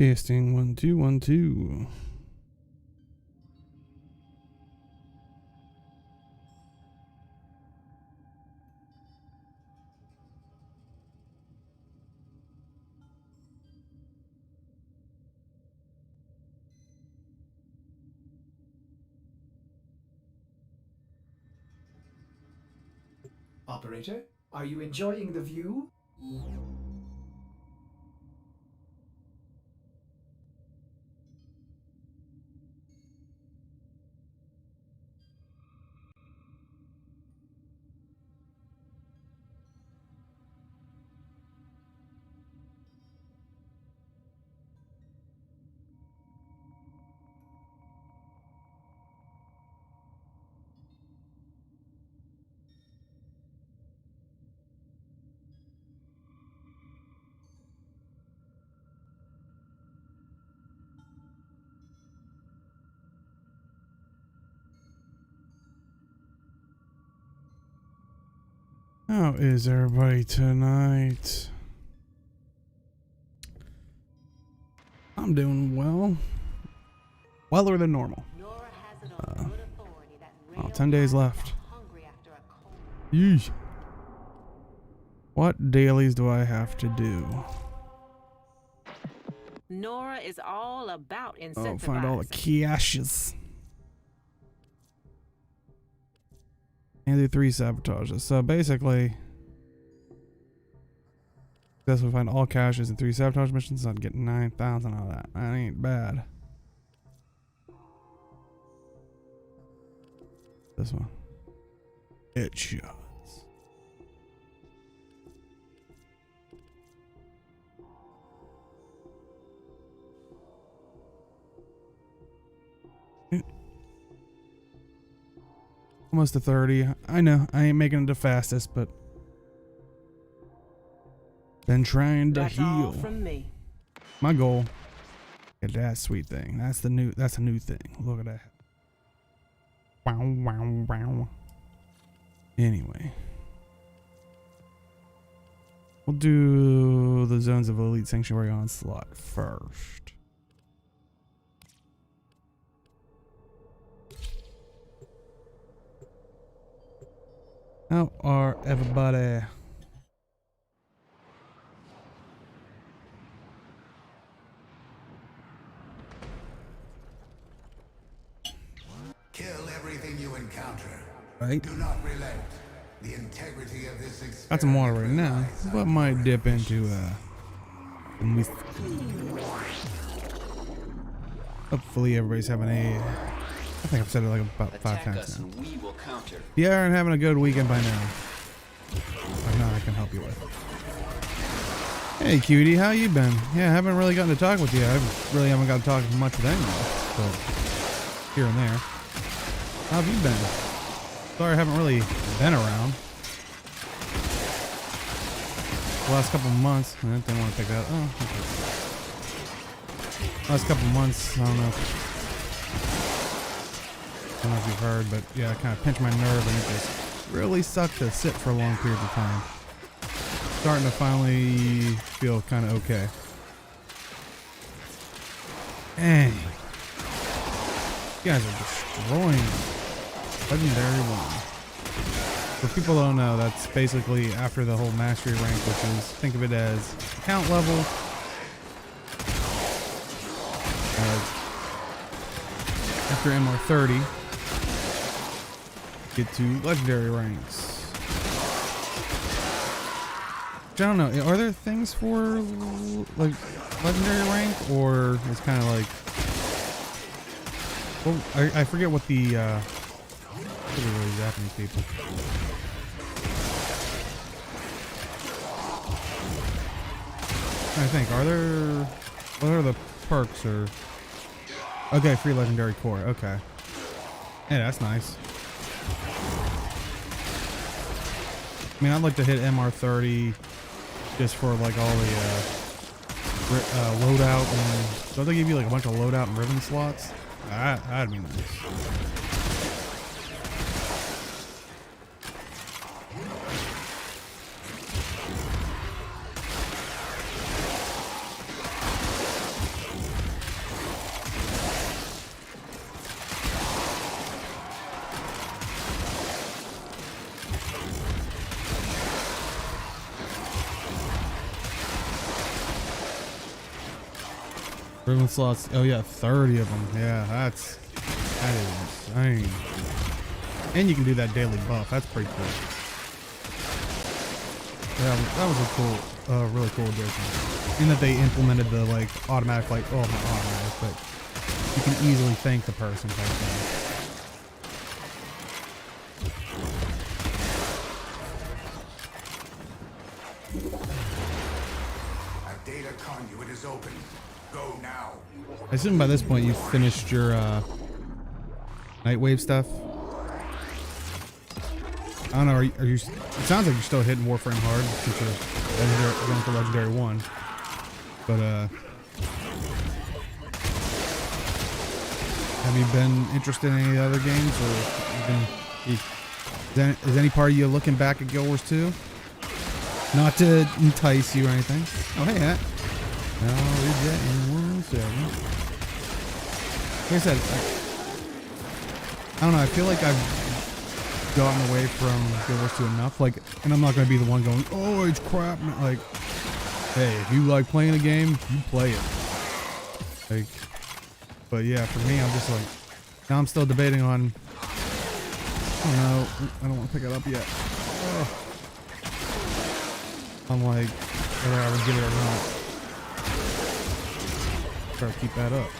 Testing 1 2 1 2. Operator, are you enjoying the view? How is everybody tonight? I'm doing well. Weller than normal. 10 days left. Yeesh. What dailies do I have to do? Nora is all about incentivizing. Oh, find all the caches. And do 3 sabotages. So basically, that's we find all caches and 3 sabotage missions. I'd get 9,000 out of that. That ain't bad. This one. Headshots. Almost to 30. I know I ain't making it the fastest, but been trying to heal. All from me. My goal. Get that sweet thing. That's a new thing. Look at that. Wow, wow, wow. Anyway. We'll do the Zones of Elite Sanctuary Onslaught first. How are everybody? Kill everything you encounter. Right? Do not relent. The integrity of this experiment. Got some water right now, but might dip into hopefully everybody's having a. I think I've said it like about 5 times now. We will counter. If you aren't having a good weekend by now, if not, I can help you with. Hey, cutie, how you been? Yeah, I haven't really gotten to talk with you. I really haven't got to talk much with anyone, but here and there. How have you been? Sorry, I haven't really been around. The last couple of months, I didn't want to pick that. Oh, okay. Last couple of months, I don't know if you've heard, but yeah, I kind of pinched my nerve and it just really sucked to sit for long periods of time. Starting to finally feel kind of okay. Dang. You guys are destroying Legendary 1. For people who don't know, that's basically after the whole mastery rank, which is, think of it as account level. After MR 30, get to legendary ranks. I don't know, are there things for like legendary rank, or it's kind of like, well, I forget what the what are really zapping people. I think, what are the perks or, okay, free legendary core, okay. Yeah, that's nice. I mean, I'd like to hit MR 30 just for like all the loadout, and don't they give you like a bunch of loadout and ribbon slots? That'd be nice. Room slots. Oh yeah, 30 of them. Yeah, that is insane. And you can do that daily buff. That's pretty cool. Yeah, that was a cool, really cool addition. And that they implemented the like automatic, like, oh, not automatic, but you can easily thank the person type thing. A data conduit is open. Go now. I assume by this point you've finished your Nightwave stuff. I don't know. Are you? It sounds like you're still hitting Warframe hard since you're going for Legendary 1. But have you been interested in any other games, or is any part of you looking back at Guild Wars 2? Not to entice you or anything. Oh, hey, Hat. I'll read that in 1 second. Like I said, I don't know. I feel like I've gotten away from Guild Wars 2 enough. Like, and I'm not going to be the one going, oh, it's crap. Like, hey, if you like playing the game, you play it. Like, but yeah, for me, I'm just like, now I'm still debating on, I don't know, I don't want to pick it up yet. Ugh. I'm like, whether I would give it or not. Try to keep that up.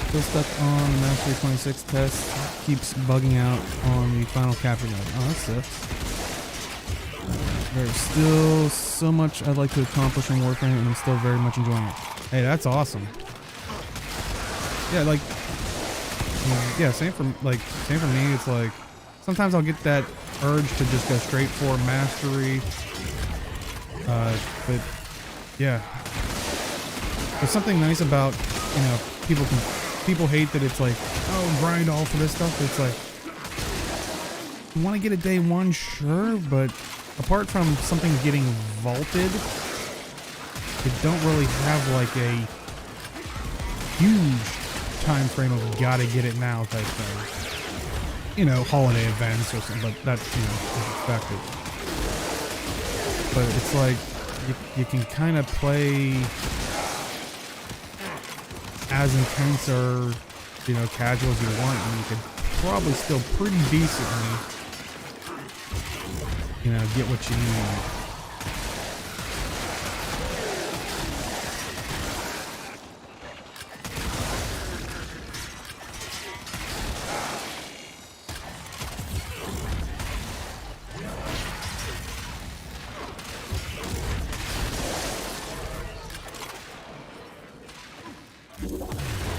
Still stuck on the Mastery 26 test. Keeps bugging out on the final capture mode. Oh, that sucks. There's still so much I'd like to accomplish in Warframe, and I'm still very much enjoying it. Hey, that's awesome. Yeah, like, yeah, same for me. It's like sometimes I'll get that urge to just go straight for Mastery. But yeah, there's something nice about, you know, people hate that it's like, oh, grind all for this stuff. It's like, you want to get it day 1, sure, but apart from something getting vaulted, it don't really have like a huge time frame of gotta get it now type thing. You know, holiday events or something, but that's, you know, expected. But it's like, you can kind of play as intense or, you know, casual as you want, and you could probably still pretty decently, you know, get what you need.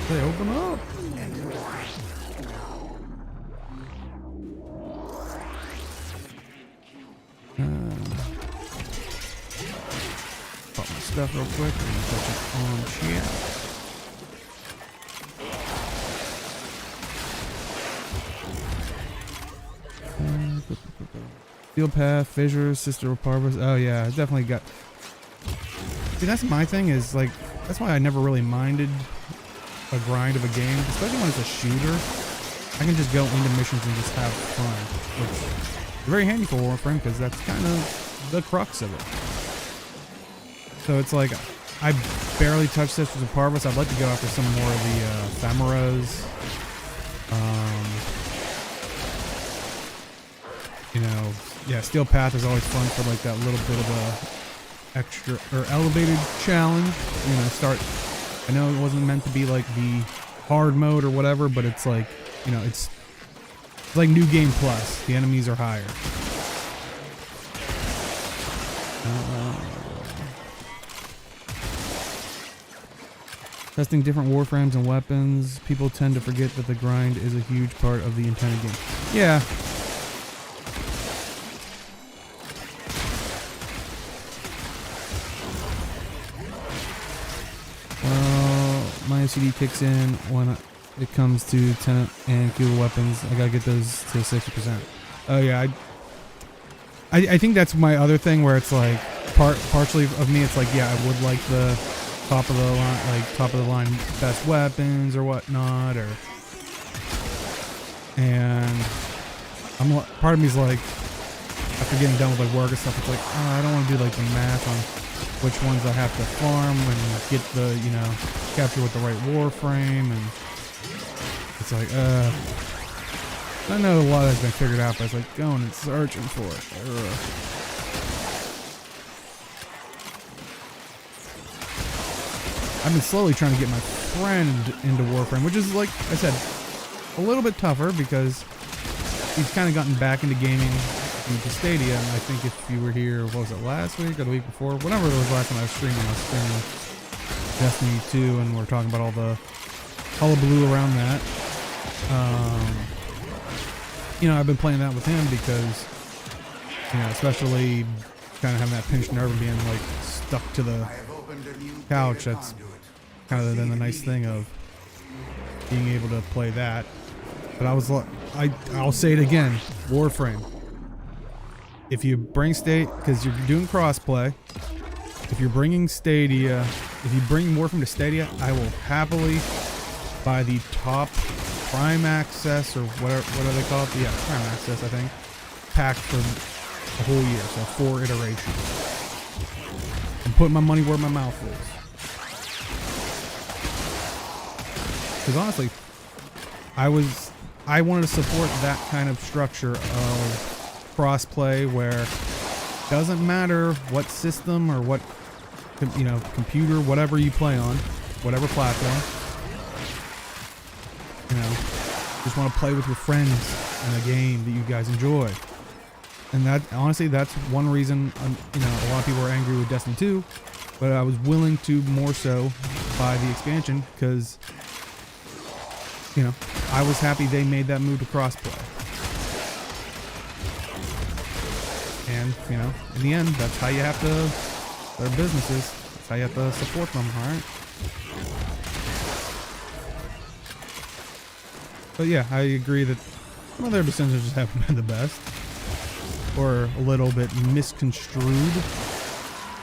They open up. Pop my stuff real quick and touch it on chat. Steel Path, Fissures, Sister of Parvus. Oh yeah, I definitely got. See, that's my thing. Is like, that's why I never really minded a grind of a game, especially when it's a shooter. I can just go into missions and just have fun, which is very handy for Warframe because that's kind of the crux of it. So it's like, I barely touched Sisters of Parvus. I'd like to go after some more of the ephemeras. You know, yeah, Steel Path is always fun for like that little bit of a extra or elevated challenge. You know, I know it wasn't meant to be like the hard mode or whatever, but it's like, you know, it's like New Game Plus. The enemies are higher. Testing different warframes and weapons. People tend to forget that the grind is a huge part of the intended game. Yeah. My OCD kicks in when it comes to tenant and cube weapons. I gotta get those to 60%. Oh yeah, I think that's my other thing where it's like partially of me. It's like, yeah, I would like the top of the line best weapons or whatnot, or And part of me's like, after getting done with like work and stuff, it's like, oh, I don't want to do like the math on which ones I have to farm and get the, you know, capture with the right warframe, and it's like, I know a lot has been figured out, but it's like going and searching for it. I've been slowly trying to get my friend into Warframe, which is, like I said, a little bit tougher because he's kind of gotten back into gaming into Stadia. And I think if you were here, what was it, last week or the week before? Whenever it was last time I was streaming Destiny 2, and we're talking about all the hullabaloo around that. You know, I've been playing that with him because, you know, especially kind of having that pinched nerve and being like stuck to the couch. That's kind of then the nice thing of being able to play that. But I'll say it again, Warframe. If you bring because you're doing crossplay, if you're bringing Stadia, if you bring Warframe to Stadia, I will happily buy the top Prime Access, or whatever, what do they call it? Yeah, Prime Access, I think, pack for the whole year, so 4 iterations. I'm putting my money where my mouth is. Because honestly, I wanted to support that kind of structure of crossplay where it doesn't matter what system or what, you know, computer, whatever you play on, whatever platform. You know, just want to play with your friends in a game that you guys enjoy. And that, honestly, that's one reason, you know, a lot of people are angry with Destiny 2, but I was willing to more so buy the expansion because, you know, I was happy they made that move to crossplay. And, you know, in the end, that's how you have to, their businesses, that's how you have to support them, alright? But yeah, I agree that some of their decisions just haven't been the best. Or a little bit misconstrued.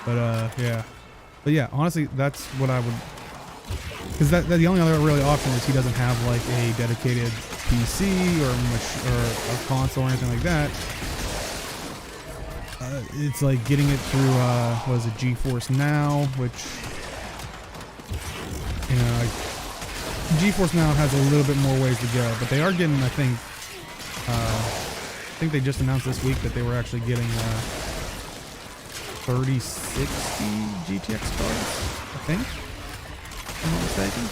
But yeah. But yeah, honestly, that's what I would... Because the only other really option is he doesn't have like a dedicated PC or a console or anything like that. It's like getting it through, what is it, GeForce Now, which, you know, GeForce Now has a little bit more ways to go, but they are getting, I think they just announced this week that they were actually getting 3060 GTX cards, I think, if I'm not mistaken.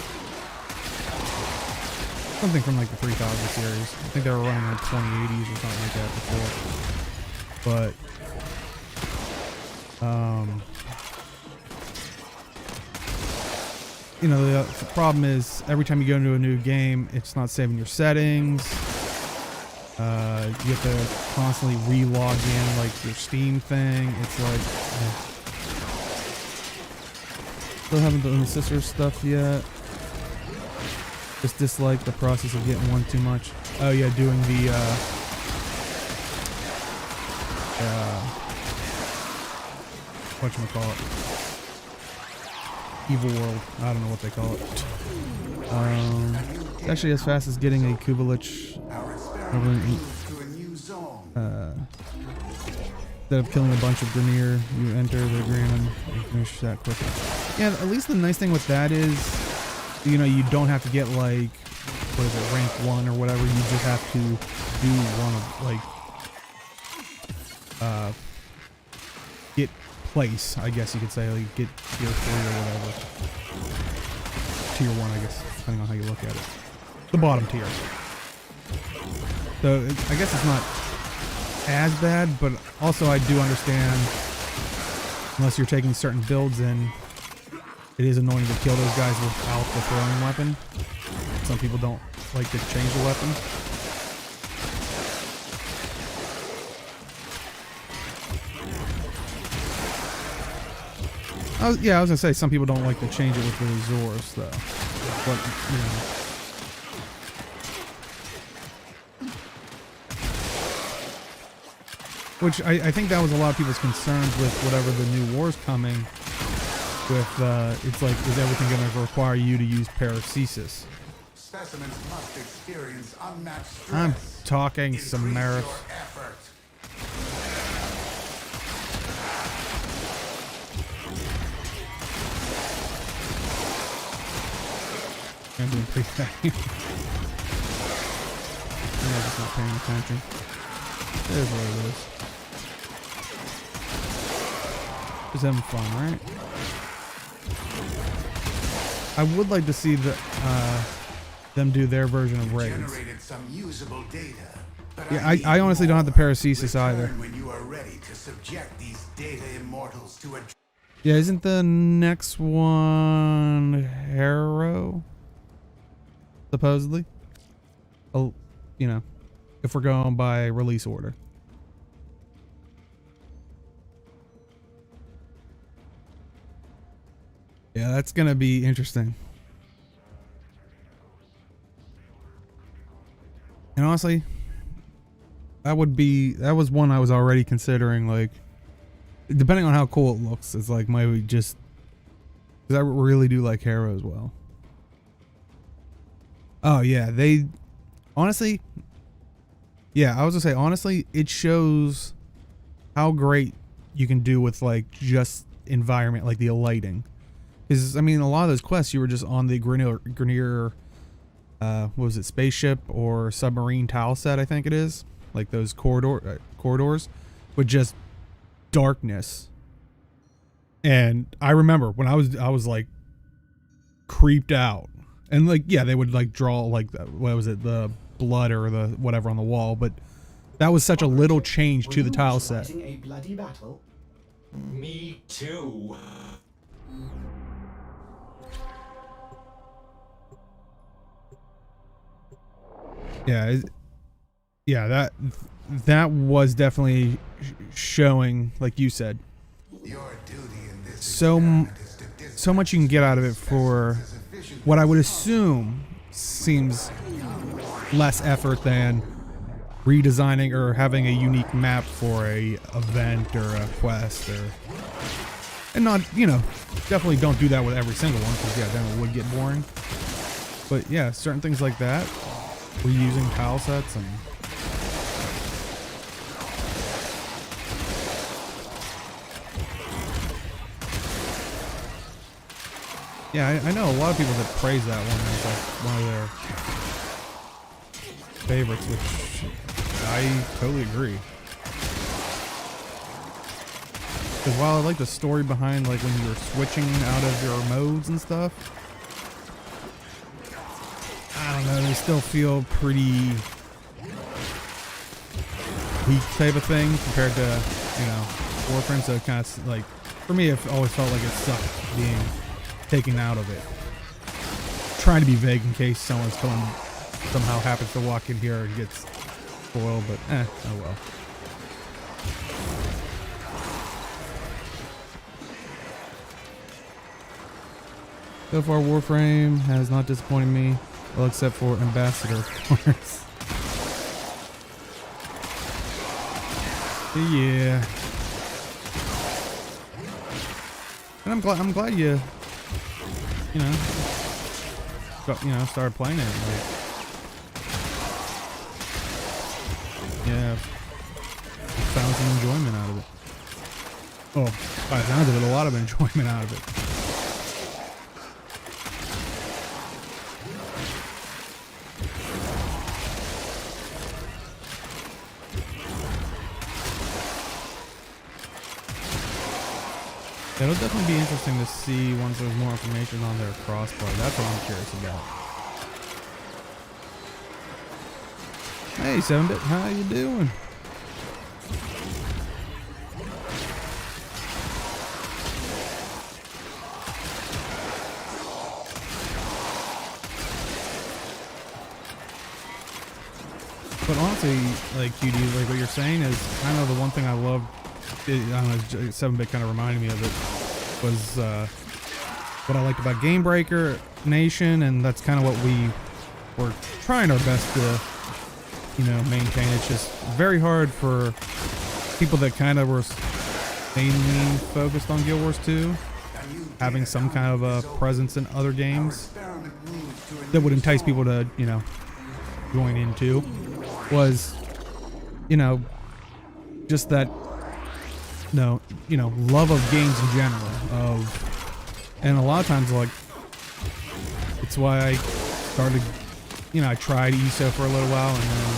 Something from like the 3000 series. I think they were running like 2080s or something like that before. But you know, the problem is every time you go into a new game, it's not saving your settings. You have to constantly re-log in, like your Steam thing. It's like, still haven't done the sister stuff yet. Just dislike the process of getting one too much. Oh yeah, doing the whatchamacallit? Evil World. I don't know what they call it. It's actually as fast as getting a Kubelich instead of killing a bunch of Grineer, you enter the agreement and finish that quickly. Yeah, at least the nice thing with that is, you know, you don't have to get like, what is it, rank 1 or whatever. You just have to do one of like get place, I guess you could say, like get tier 3 or whatever. Tier 1, I guess, depending on how you look at it. The bottom tier. So I guess it's not as bad, but also I do understand, unless you're taking certain builds in, it is annoying to kill those guys without the throwing weapon. Some people don't like to change the weapon. I was gonna say some people don't like to change it with the Azores though. But, you know. Which I think that was a lot of people's concerns with whatever the new war's coming with. It's like, is everything going to require you to use paracesis? specimens must experience unmatched stress. I'm talking Increase Samaras. your effort. I'm doing pretty bad. I'm just not paying attention. It is what it is. Just having fun, right? I would like to see them do their version of raids. Generated some usable data. But Yeah, need I honestly don't have the paracesis Return either. when you are ready to subject these data immortals to a Yeah, isn't the next one Harrow? Supposedly? Oh, you know, if we're going by release order. Yeah, that's gonna be interesting. And honestly, that was one I was already considering, like, depending on how cool it looks, it's like maybe just, because I really do like Harrow as well. Oh yeah, they, honestly, yeah, I was gonna say, honestly, it shows how great you can do with like just environment, like the lighting. Because I mean, a lot of those quests, you were just on the Grenier, what was it, spaceship or submarine tile set, I think it is, like those corridors, with just darkness. And I remember when I was like creeped out, and like, yeah, they would like draw like what was it, the blood or the whatever on the wall, but that was such a little change to the tile set. A bloody battle? Me too. Yeah, that was definitely showing, like you said, Your duty in this so much you can get out of it for what I would assume seems less effort than redesigning or having a unique map for a event or a quest, or, and not, you know, definitely don't do that with every single one, because yeah, then it would get boring. But yeah, certain things like that, reusing tile sets, and yeah, I know a lot of people that praise that one as like one of their favorites, which I totally agree. Because while I like the story behind like when you're switching out of your modes and stuff, I don't know, they still feel pretty weak type of thing compared to, you know, Warframe. So it kind of like, for me, it always felt like it sucked being taken out of it. Trying to be vague in case someone's somehow happens to walk in here and gets spoiled, but oh well. So far, Warframe has not disappointed me, well, except for Ambassador, of course. Yeah. And I'm glad you know, started playing it. Like, yeah, found some enjoyment out of it. Oh, by the sounds of it, a lot of enjoyment out of it. It'll definitely be interesting to see once there's more information on their crossplay. That's what I'm curious about. Hey, 7-Bit, how you doing? But honestly, like QD, like what you're saying is kind of the one thing I love. I don't know, 7-Bit kind of reminded me of it, was what I liked about Game Breaker Nation, and that's kind of what we were trying our best to, you know, maintain. It's just very hard for people that kind of were mainly focused on Guild Wars 2, having some kind of a presence in other games. that would entice people to, you know, join into was, you know, just that, no, you know, love of games in general. And a lot of times, like, it's why I started, you know, I tried ESO for a little while, and then,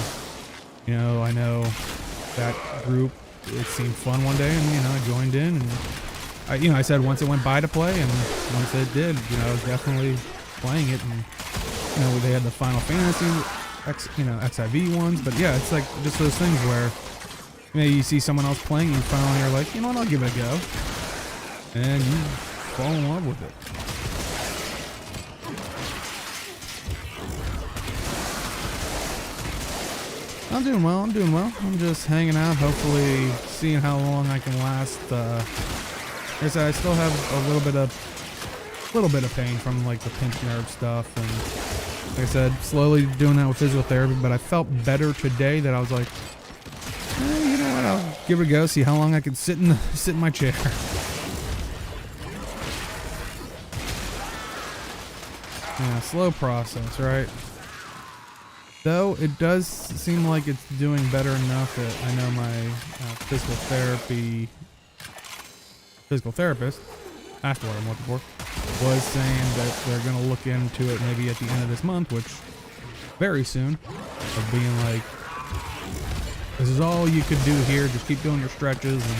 you know, I know that group, it seemed fun one day, and, you know, I joined in, and I, you know, I said once it went by to play, and once it did, you know, I was definitely playing it, and, you know, they had the Final Fantasy, XIV ones, but yeah, it's like just those things where, you know, you see someone else playing, and finally you're like, you know what, I'll give it a go, and you fall in love with it. I'm doing well. I'm just hanging out, hopefully seeing how long I can last. Like I said, I still have a little bit of pain from like the pinched nerve stuff, and like I said, slowly doing that with physical therapy, but I felt better today that I was like, you know what, I'll give it a go, see how long I can sit in my chair. Yeah, slow process, right? Though it does seem like it's doing better enough that I know my physical therapist, that's what I'm looking for, was saying that they're going to look into it maybe at the end of this month, which very soon, of being like, this is all you could do here, just keep doing your stretches, and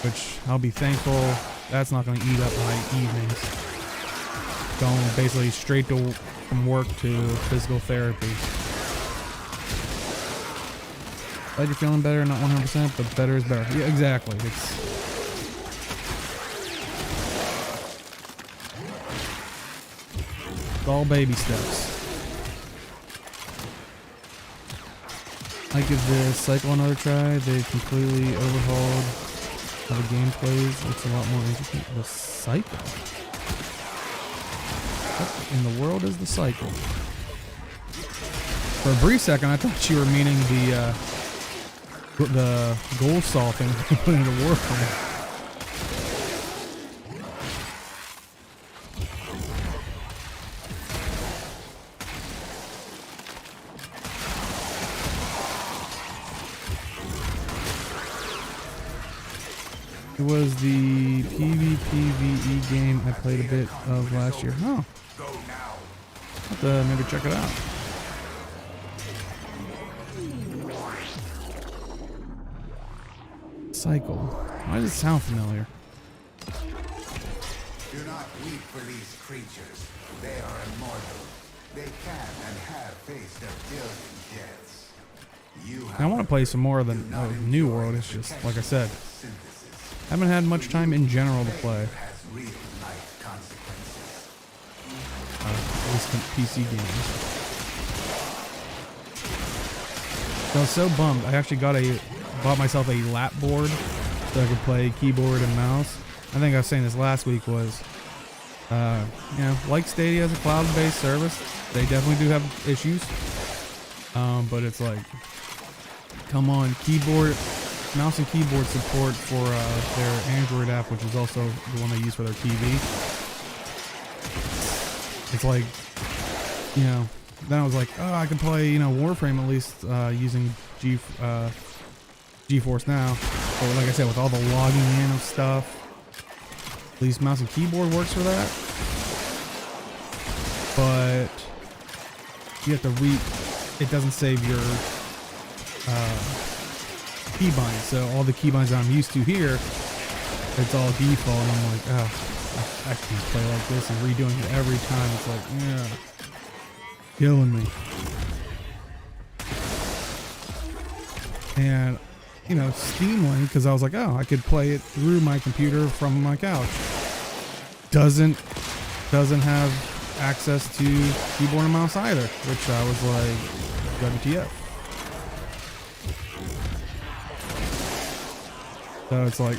which I'll be thankful that's not going to eat up my evenings. Going basically straight from work to physical therapy. Glad you're feeling better, not 100%, but better is better. Yeah, exactly. It's all baby steps. I give the Cycle another try. They completely overhauled how the game plays. It's a lot more interesting. The Cycle? What in the world is the Cycle? For a brief second, I thought you were meaning the goal saw thing we put into Warframe. It was the PvPvE game I played a bit of last year. Oh. I'll have to maybe check it out. Cycle. Why does it sound familiar? Do not weep for these creatures. They are immortal. They can and have faced a billion deaths. I want to play some more of the New World. It's just, like I said, haven't had much time in general to play. At least PC games. So I was so bummed. I actually bought myself a lap board so I could play keyboard and mouse. I think I was saying this last week was, you know, like Stadia as a cloud-based service, they definitely do have issues. But it's like, come on, mouse and keyboard support for their Android app, which is also the one they use for their TV. It's like, you know, then I was like, oh, I can play, you know, Warframe at least using GeForce Now. But like I said, with all the logging in of stuff, at least mouse and keyboard works for that. But you have to it doesn't save your keybinds. So all the keybinds I'm used to here, it's all default, and I'm like, oh, I can't play like this, and redoing it every time. It's like, yeah, killing me. And you know, Steam Link, because I was like, oh, I could play it through my computer from my couch. Doesn't have access to keyboard and mouse either, which I was like, WTF. So it's like,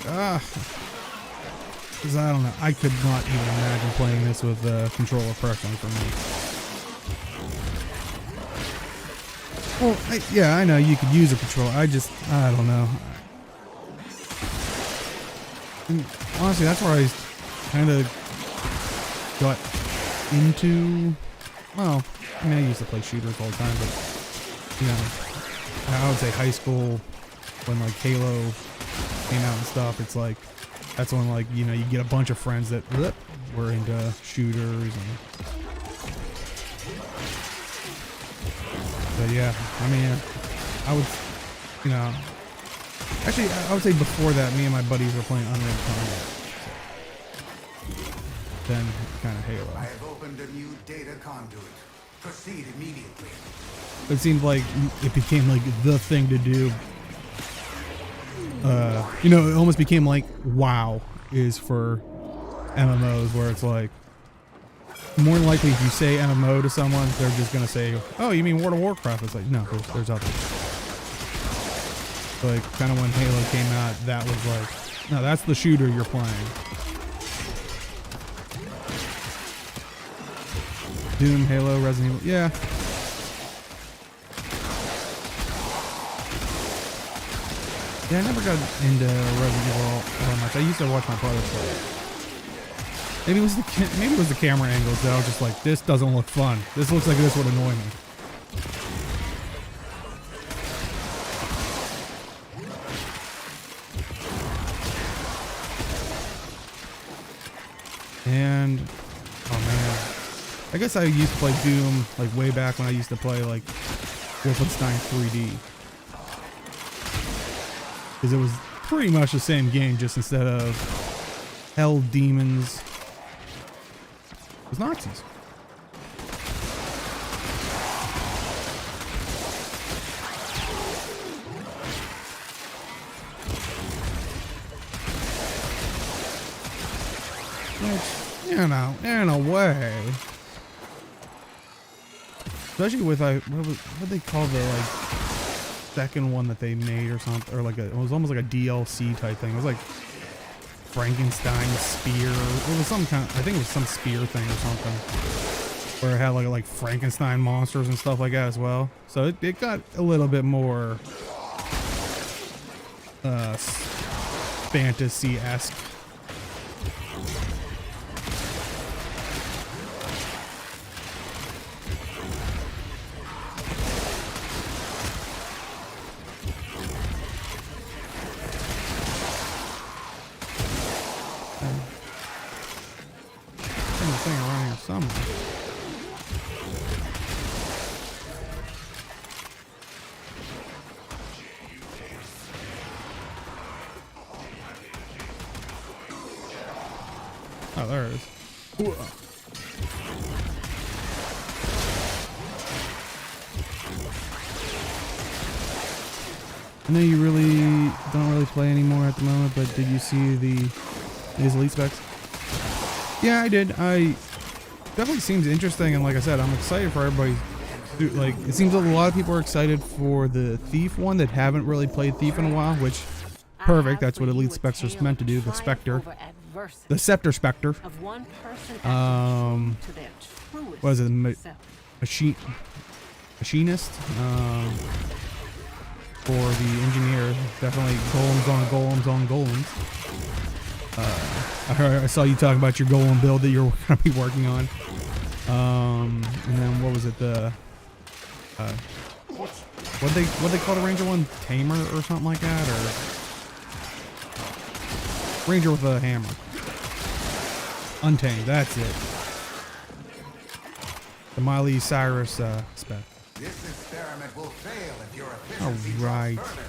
because I don't know, I could not even imagine playing this with a controller personally for me. Well, yeah, I know you could use a controller. I don't know. And honestly, that's where I kind of got into, well, I mean, I used to play shooters all the time, but, you know, I would say high school, when like Halo came out and stuff, it's like, that's when like, you know, you get a bunch of friends that were into shooters. And, but yeah, I mean, I would, you know, actually, I would say before that, me and my buddies were playing Unreal Tournament. Then kind of Halo. I have opened a new data conduit. Proceed immediately. It seemed like it became like the thing to do. You know, it almost became like WoW is for MMOs, where it's like, more than likely if you say MMO to someone, they're just gonna say, "Oh, you mean World of Warcraft?" It's like, no, there's others. Like, kind of when Halo came out, that was like, no, that's the shooter you're playing. Doom, Halo, Resident Evil, yeah. Yeah, I never got into Resident Evil all much. I used to watch my brother play it. Maybe it was the camera angles that I was just like, this doesn't look fun. This looks like this would annoy me. And oh man, I guess I used to play Doom like way back when I used to play like Wolfenstein 3D, because it was pretty much the same game, just instead of hell demons, it was Nazis. Which, you know, in a way, especially with what they call the like second one that they made or something, or like it was almost like a DLC type thing. It was like Frankenstein's spear. It was some kind. I think it was some spear thing or something, where it had like Frankenstein monsters and stuff like that as well. So it got a little bit more fantasy-esque. Thing around here somewhere. Oh, there it is. Ooh. I know you really don't really play anymore at the moment, but did you see these elite specs? Yeah, I did. I definitely seems interesting, and like I said, I'm excited for everybody. Like, it seems like a lot of people are excited for the Thief one that haven't really played Thief in a while, which perfect. That's what Elite Specs are meant to do. The Spectre, the Scepter Spectre. What is it? Machinist. For the engineer, definitely golems on golems on golems. I saw you talking about your golem build that you're going to be working on. And then what was it? The what they call the ranger one? Tamer or something like that, or ranger with a hammer. Untamed. That's it. The Miley Cyrus spec. This experiment will fail if your All efficiency right. drops further.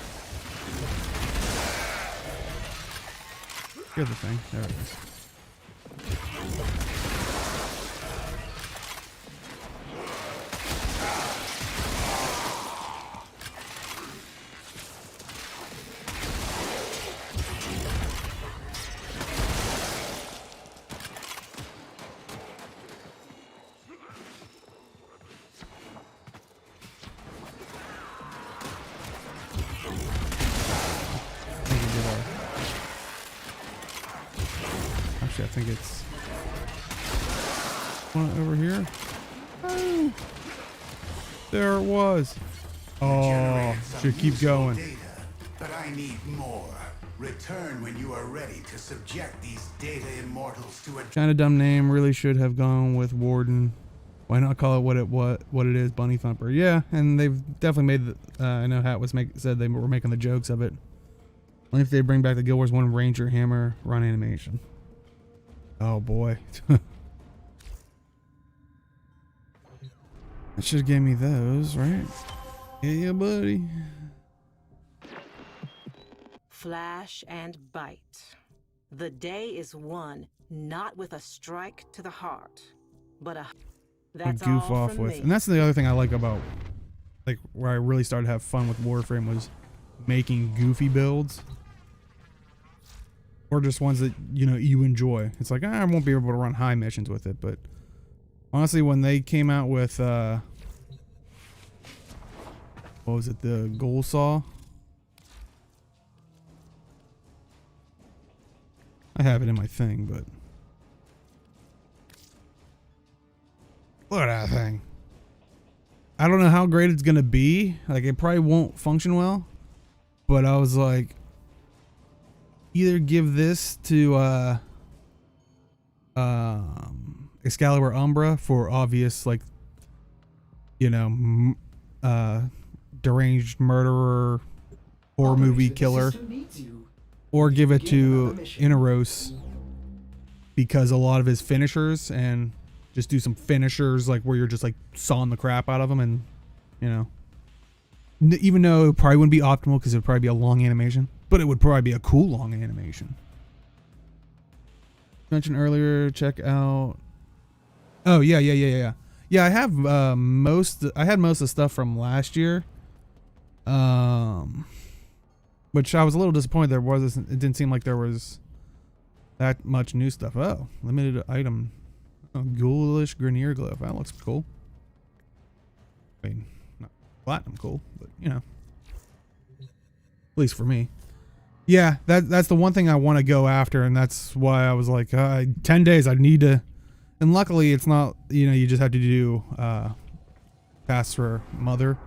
Here's the thing. There it is. Actually, I think it's one over here. Oh, there it was. Oh, should keep going. Data, but I need more. Return when you are ready to subject these data immortals to a Kind of dumb name. Really should have gone with Warden. Why not call it what it is? Bunny Thumper. Yeah, and they've definitely made. I know Hat was said they were making the jokes of it. Only if they bring back the Guild Wars 1 Ranger Hammer run animation. Oh boy. That should have gave me those, right? Yeah, buddy. Flash and bite. The day is won, not with a strike to the heart, but a... That's goof all off from with. me. And that's the other thing I like about, like, where I really started to have fun with Warframe was making goofy builds. Or just ones that, you know, you enjoy. It's like, I won't be able to run high missions with it, but honestly, when they came out with, what was it, the Goal Saw? I have it in my thing, but look at that thing. I don't know how great it's gonna be. Like, it probably won't function well, but I was like, either give this to Excalibur Umbra for obvious, like, you know, deranged murderer horror movie The killer, system needs you. or give it Begin to another mission. Inaros because a lot of his finishers, and just do some finishers like where you're just like sawing the crap out of them, and you know, even though it probably wouldn't be optimal because it would probably be a long animation, but it would probably be a cool long animation. Mentioned earlier, check out. Oh yeah. Yeah, I have I had most of the stuff from last year. Which I was a little disappointed it didn't seem like there was that much new stuff. Oh, limited item. Oh, ghoulish Grenier Glyph. That looks cool. I mean, not platinum cool, but you know. At least for me. Yeah, that's the one thing I want to go after, and that's why I was like, 10 days, I need to. And luckily, it's not, you know, you just have to do tasks for Mother.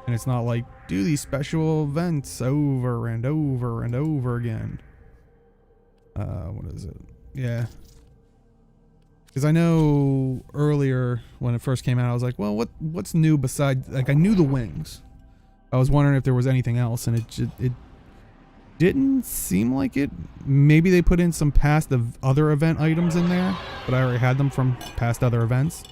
And it's not like, do these special events over and over and over again. What is it? Yeah. Because I know earlier when it first came out, I was like, well, what's new besides, like, I knew the wings. I was wondering if there was anything else, and it didn't seem like it. Maybe they put in some past other event items in there, but I already had them from past other events.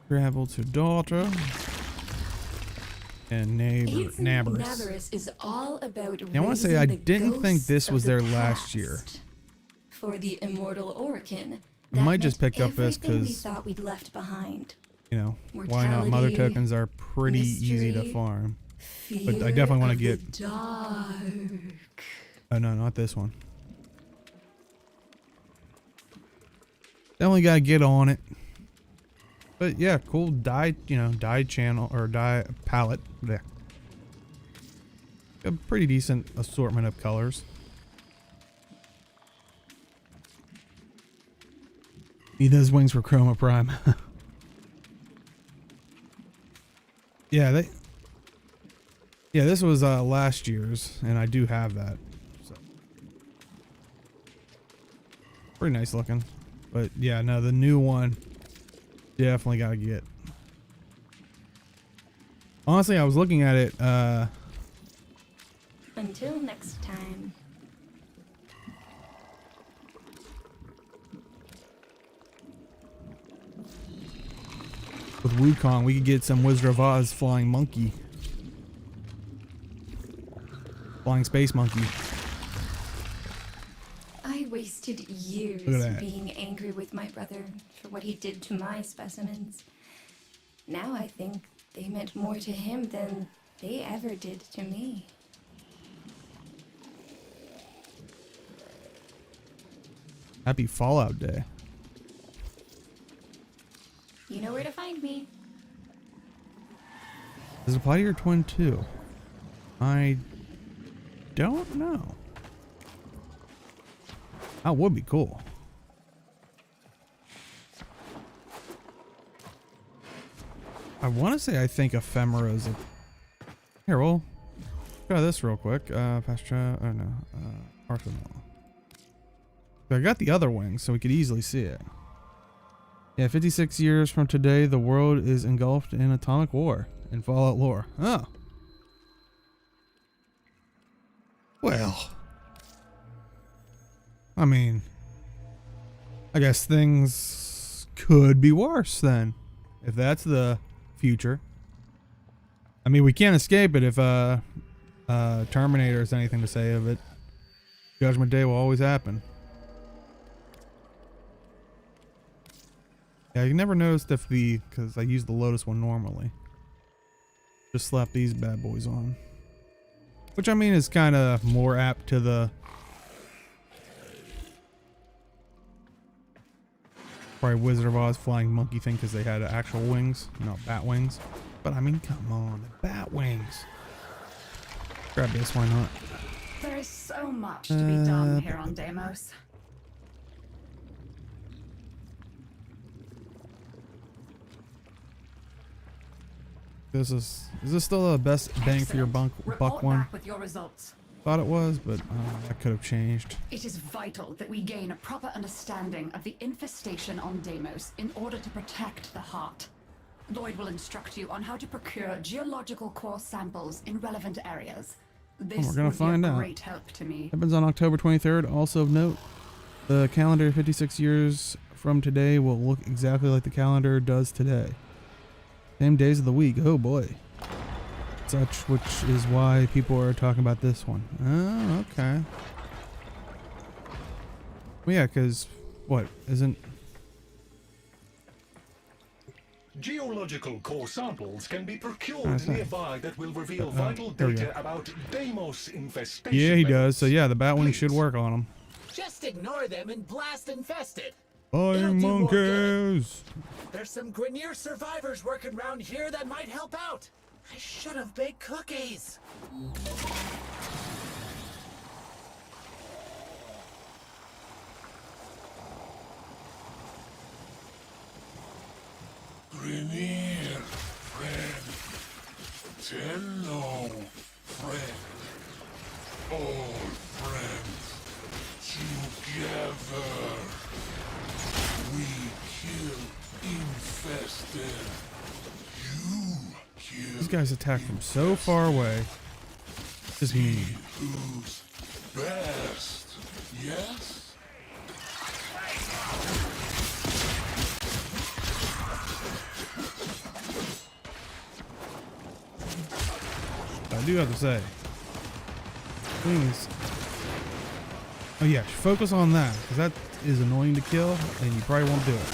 Travel to daughter and Nabarus. Is all about Now, I want to say I raising the didn't think ghosts this of was the there last year. past. For the immortal Orkin, I might just pick up this everything we because, thought we'd left behind. you know, why not? Mother Mortality, tokens are pretty easy to mystery, farm. Fear I definitely wanna of the get- dark. Oh no, not this one. Definitely gotta get on it. But yeah, cool dye, you know, dye channel or dye palette there. A pretty decent assortment of colors. Need those wings for Chroma Prime. Yeah, this was last year's, and I do have that. So pretty nice looking. But yeah, no, the new one definitely gotta get. Honestly, I was looking at it, Until next time. with Wukong, we could get some Wizard of Oz flying monkey. Flying space monkey. I wasted Look at years that. being angry with my brother for what he did to my specimens. Now I think they meant more to him than they ever did to me. Happy Fallout Day. You know where to find me. Does it apply to your twin too? I don't know. That would be cool. I want to say I think ephemera is a... Here, we'll try this real quick. Pastra... Oh, no. Arsenal. I got the other wing, so we could easily see it. Yeah, 56 years from today, the world is engulfed in atomic war in Fallout lore. Oh. Well. I mean, I guess things could be worse then, if that's the future. I mean, we can't escape it if Terminator has anything to say of it. Judgment Day will always happen. Yeah, I never noticed if because I use the Lotus one normally. Just slap these bad boys on. Which I mean is kind of more apt to the... Probably Wizard of Oz flying monkey thing because they had actual wings, not bat wings. But I mean, come on, the bat wings. Grab this, why not? There is so much to be done here on Deimos. Is this still the best bang for your buck one? Back with your results. Thought it was, but that could have changed. It is vital that we gain a proper understanding of the infestation on Deimos in order to protect the heart. Lloyd will instruct you on how to procure geological core samples in relevant areas. This we're gonna find be a out. great help to me. Happens on October 23rd. Also of note, the calendar 56 years from today will look exactly like the calendar does today. Same days of the week. Oh boy. Which is why people are talking about this one. Oh, okay. Well, yeah, because what isn't... Geological core samples can be procured nearby that will reveal vital there we go. data about Deimos infestation. Yeah, he does. methods. So yeah, the Batwing should work on him. Just ignore them and blast infested. Flying do more good. monkeys! There's some Grenier survivors working around here that might help out. I should have baked cookies. Grenier, friend. Hello, friend. All friends together. We kill infested. You kill. These guys attack from so far away. Just mean. Who's best? Yes? I do have to say, please. Oh yeah, focus on that, because that is annoying to kill, and you probably won't do it.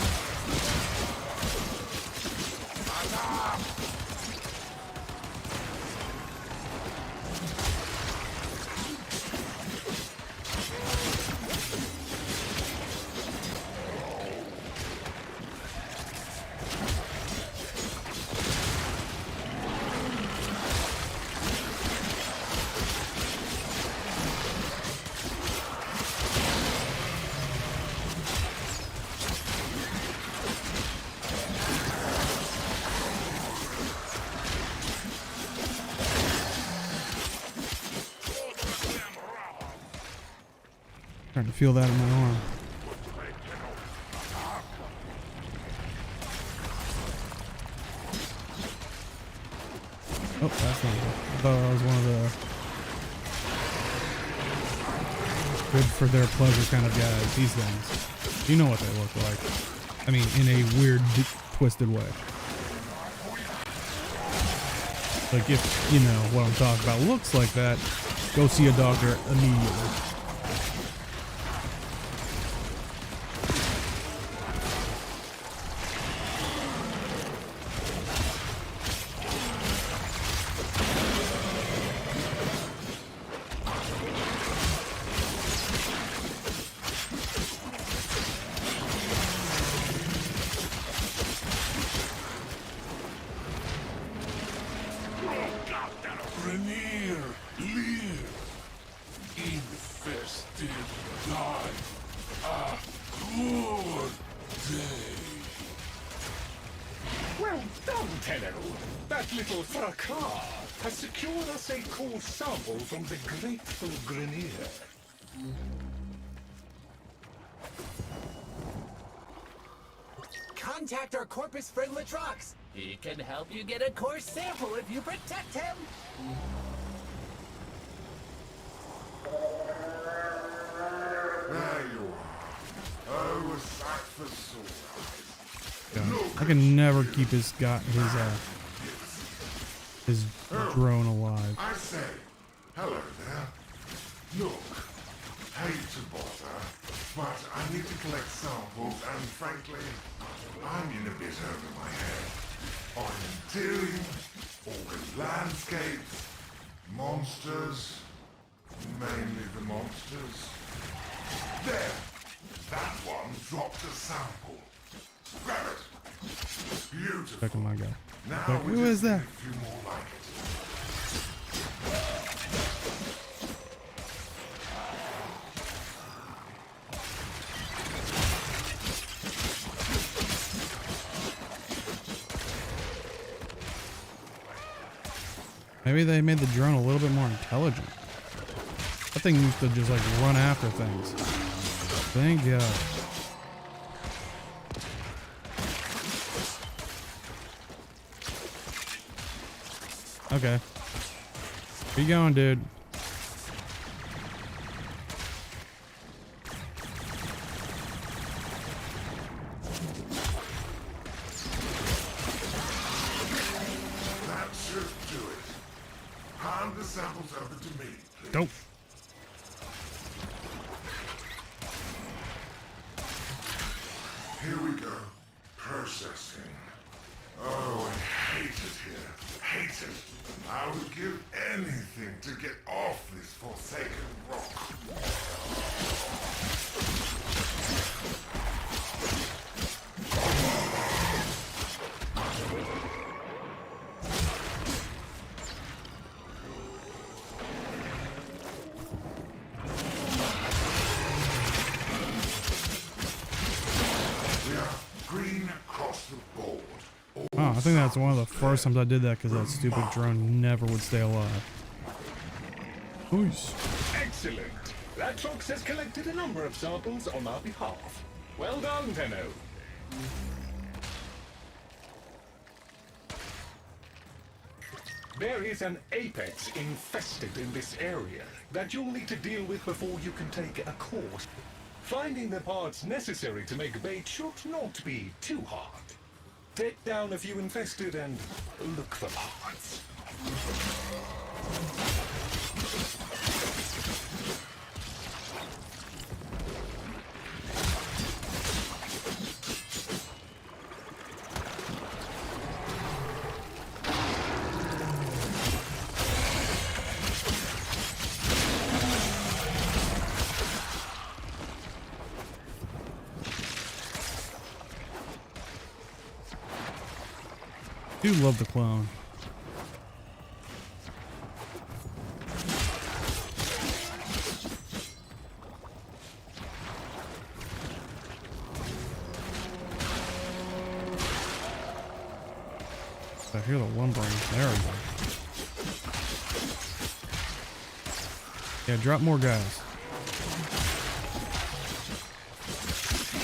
Trying to feel that in my arm. Oh, that's not good. I thought that was one of the good for their pleasure kind of guys. These things. You know what they look like. I mean, in a weird, twisted way. Like if, you know, what I'm talking about looks like that, go see a doctor immediately. Grenier, live. Tenno. That little fracas has secured us a core sample from the grateful Grenier. Contact our corpus friend Latrox. He can help you get a core sample if you protect him. There you are. Oh, a sight for sore eyes. I can never keep his drone alive. I say, hello there. Look, hate to bother, but I need to collect samples, and frankly, I'm in a bit over my head. On interior, organ landscapes, monsters, mainly the monsters. There, that one dropped a sample. Grab it. Beautiful. Checking my guy. Now Like, we who just is that? need a few more like it. Maybe they made the drone a little bit more intelligent. That thing used to just like run after things. Thank God. Okay. Where you going, dude? That should do it. Hand the samples over to me, please. Dope. Here we go. Processing. Oh, I hate it here. Hate it. I would give anything to get off this forsaken rock. We are green across the board. Oh, I think that's one of the first times I did that because that stupid drone never would stay alive. Oosh. Excellent. Latrox has collected a number of samples on our behalf. Well done, Tenno. There is an apex infested in this area that you'll need to deal with before you can take a course. Finding the parts necessary to make bait should not be too hard. Take down a few infested and look for parts. Do love the clone. I hear the lumbering. There we go. Yeah, drop more guys.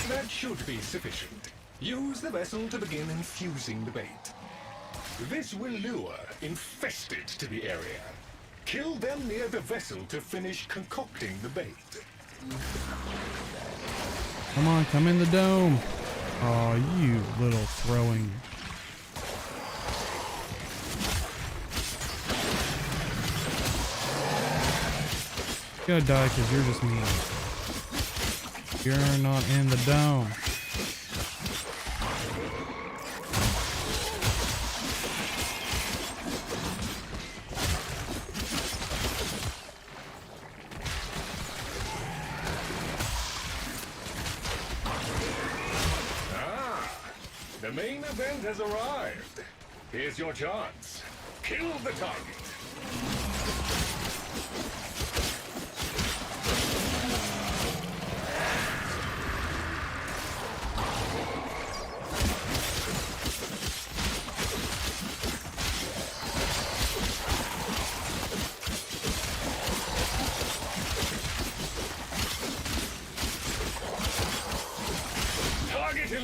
That should be sufficient. Use the vessel to begin infusing the bait. This will lure infested to the area. Kill them near the vessel to finish concocting the bait. Come on, come in the dome. Oh, you little throwing. You're gonna die because you're just mean. You're not in the dome. The main event has arrived. Here's your chance. Kill the target.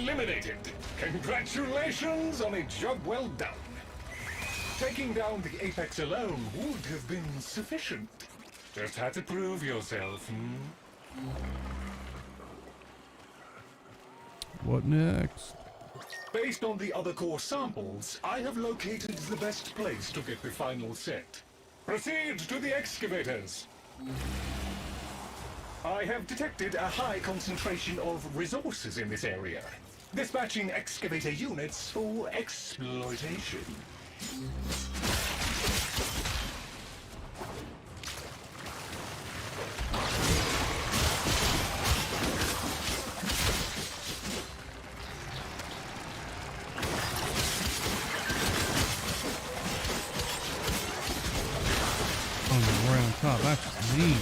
eliminated. Congratulations on a job well done. Taking down the Apex alone would have been sufficient. Just had to prove yourself, What next? Based on the other core samples, I have located the best place to get the final set. Proceed to the excavators. I have detected a high concentration of resources in this area. Dispatching excavator units for exploitation. Oh, right on top. That's mean.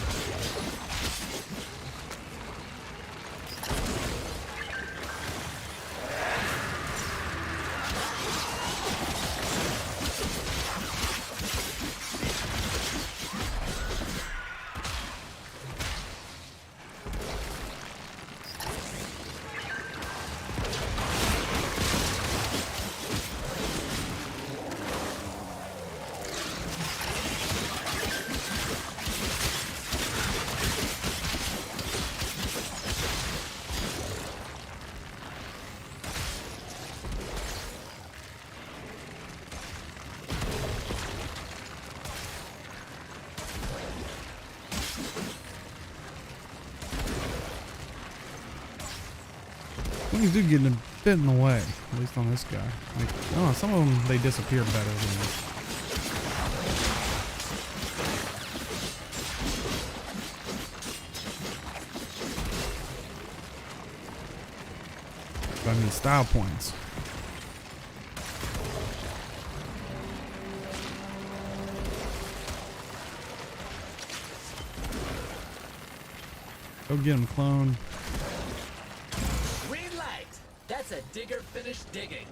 Things do get a bit in the way, at least on this guy. Like, oh, some of them, they disappear better than this. But I mean, style points. Go get him, clone. Green light! That's a digger finished digging.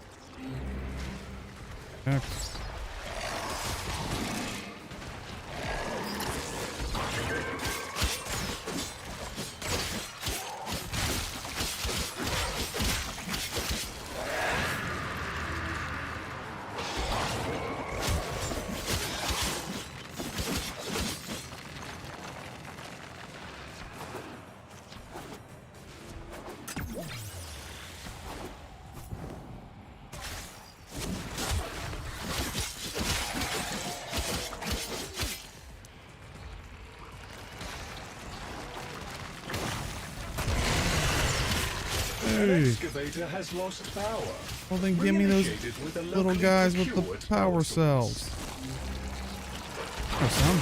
X. An excavator has lost power. Well, then give me those little guys with the power cells. Or some.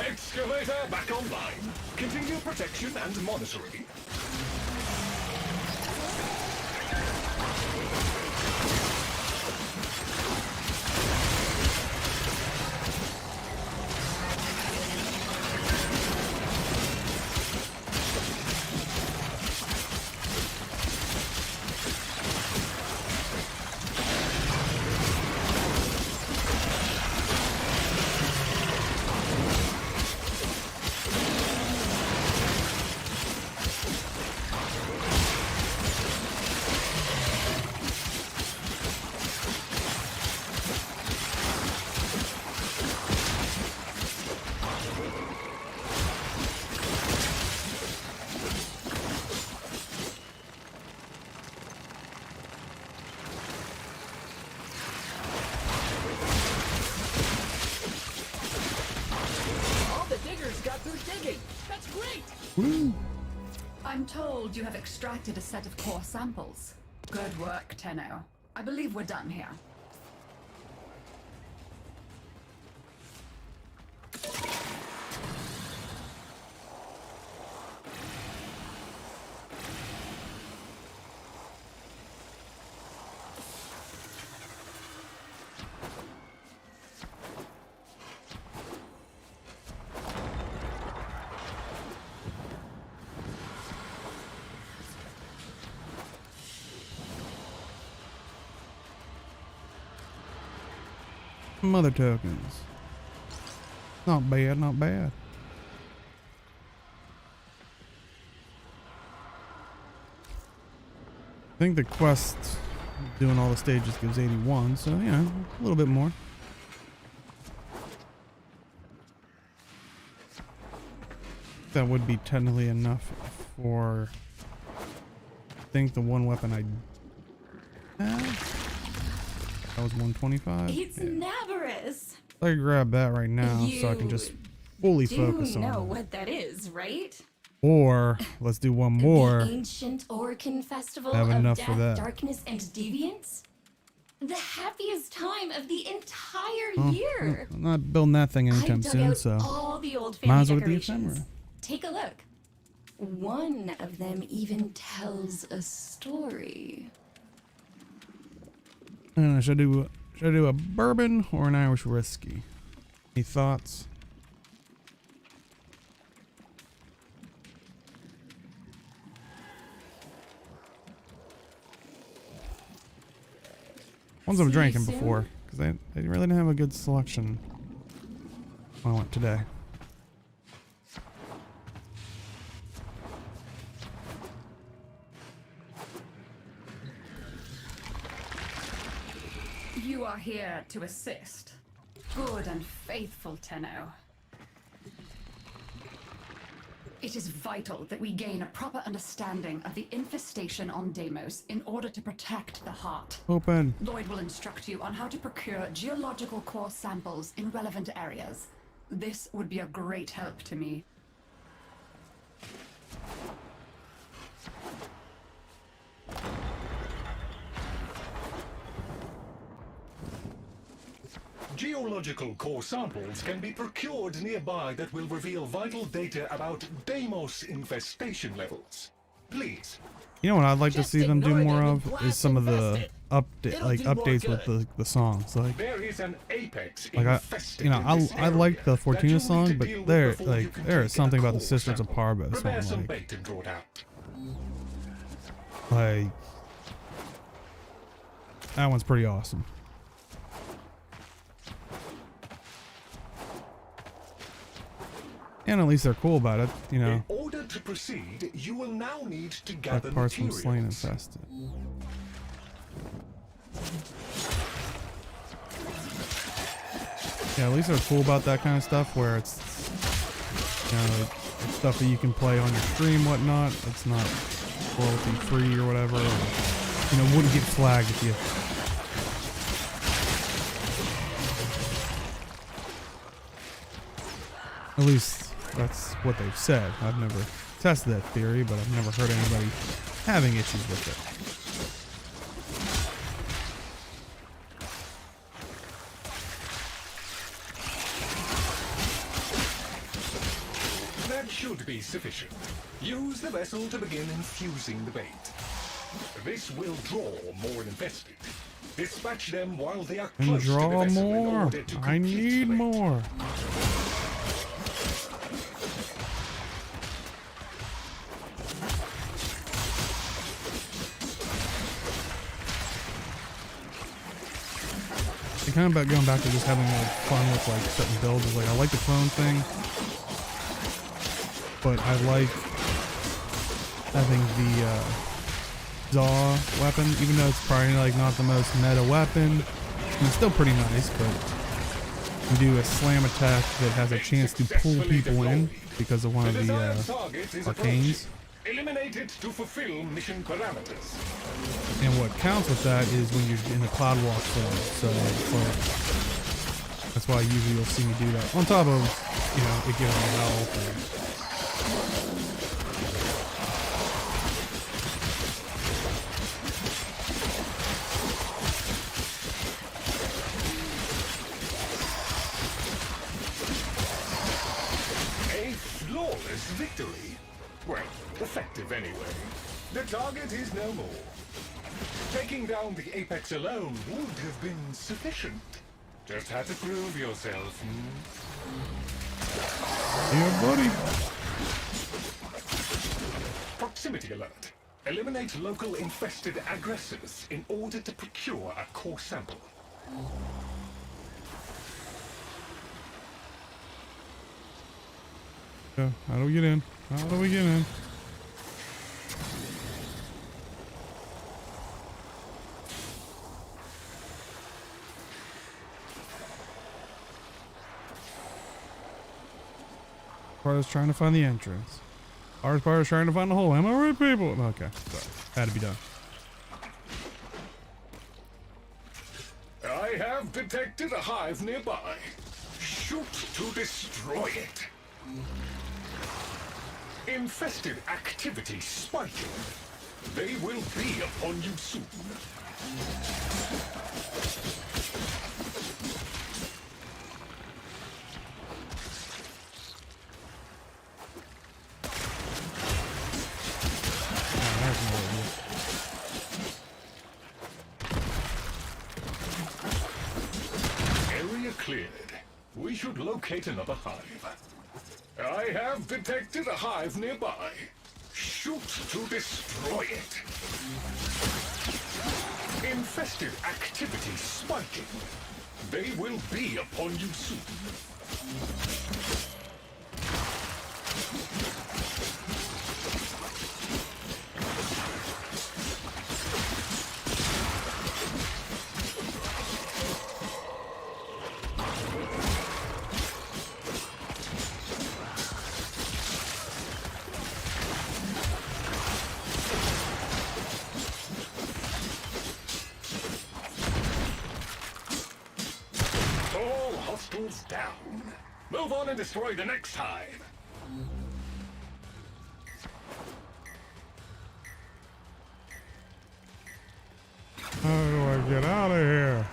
Excavator back online. Continue protection and monitoring. I'm told you have extracted a set of core samples. Good work, Tenno. I believe we're done here. Mother tokens. Not bad, not bad. I think the quest doing all the stages gives 81, so yeah, a little bit more. That would be technically enough for, I think, the one weapon I had. That was 125. It's Yeah. Navarus. I can grab that right now so I can just fully focus You on know it. what that is, right? Or let's do one more. The ancient Orcan festival Have of enough death, for that. darkness, and deviance. The happiest time of the entire year. I'm not building that thing I anytime dug soon, out so all the old might family as well get the decorations. ephemera. Take a look. One of them even tells a story. Should I do a bourbon or an Irish whiskey? Any thoughts? Ones I've See you drinking soon. before, because they really didn't have a good selection when I went today. You are here to assist. Good and faithful Tenno. It is vital that we gain a proper understanding of the infestation on Deimos in order to protect the heart. Open. Lloyd will instruct you on how to procure geological core samples in relevant areas. This would be a great help to me. Geological core samples can be procured nearby that will reveal vital data about Deimos infestation levels. Please. You know what I'd like to Just see them do ignore more them of and is blast some of the infested. It'll do more updates with good. the songs. Like There is an apex I infested in this I like the area Fortuna that you song, need to but deal with there before you can there is take something a about the core Sisters of sample. Parbo Prepare song some like bait and draw it out. that one's pretty awesome. And at least they're cool about it, you know. In order to proceed, you will now need to gather Like parts from materials. Slain Infested. Yeah, at least they're cool about that kind of stuff where it's, you know, like, it's stuff that you can play on your stream, whatnot. It's not royalty free or whatever. Or, you know, wouldn't get flagged if you. At least that's what they've said. I've never tested that theory, but I've never heard anybody having issues with it. That should be sufficient. Use the vessel to begin infusing the bait. This will draw more infested. Dispatch them while they are And close to the draw vessel in more. order to I complete need the bait. more. It's kind of about going back to just having like fun with like certain builds. Like I like the clone thing, but I like having the Zaw weapon, even though it's probably like not the most meta weapon. It's still pretty nice, but you do a slam attack that has a chance to pull people in because of one of the desired target is arcanes. approaching. Eliminate it to fulfill mission parameters. And what counts with that is when you're in the cloud walk form. So that's why usually you'll see me do that. On top of, you know, it gives me health. A flawless victory. Well, effective anyway. The target is no more. Taking down the apex alone would have been sufficient. Just had to prove yourself, Yeah, buddy. Proximity alert. Eliminate local infested aggressors in order to procure a core sample. So, how do we get in? How do we get in? Part is trying to find the entrance. Hardest part is trying to find the hole. Am I right, people? Okay, sorry. Had to be done. I have detected a hive nearby. Shoot to destroy it. Infested activity spiking. They will be upon you soon. Area cleared. We should locate another hive. I have detected a hive nearby. Shoot to destroy it. Infested activity spiking. They will be upon you soon. All hostiles down. Move on and destroy the next hive. How do I get out of here?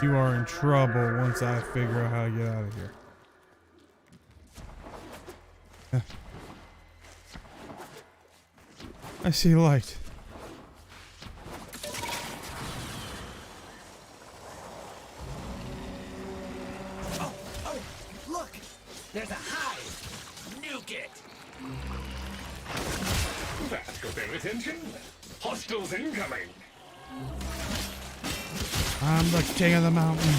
You are in trouble once I figure out how to get out of here. I see light. Oh, look! There's a hive! Nuke it! That got their attention. Hostiles incoming. I'm the king of the mountain.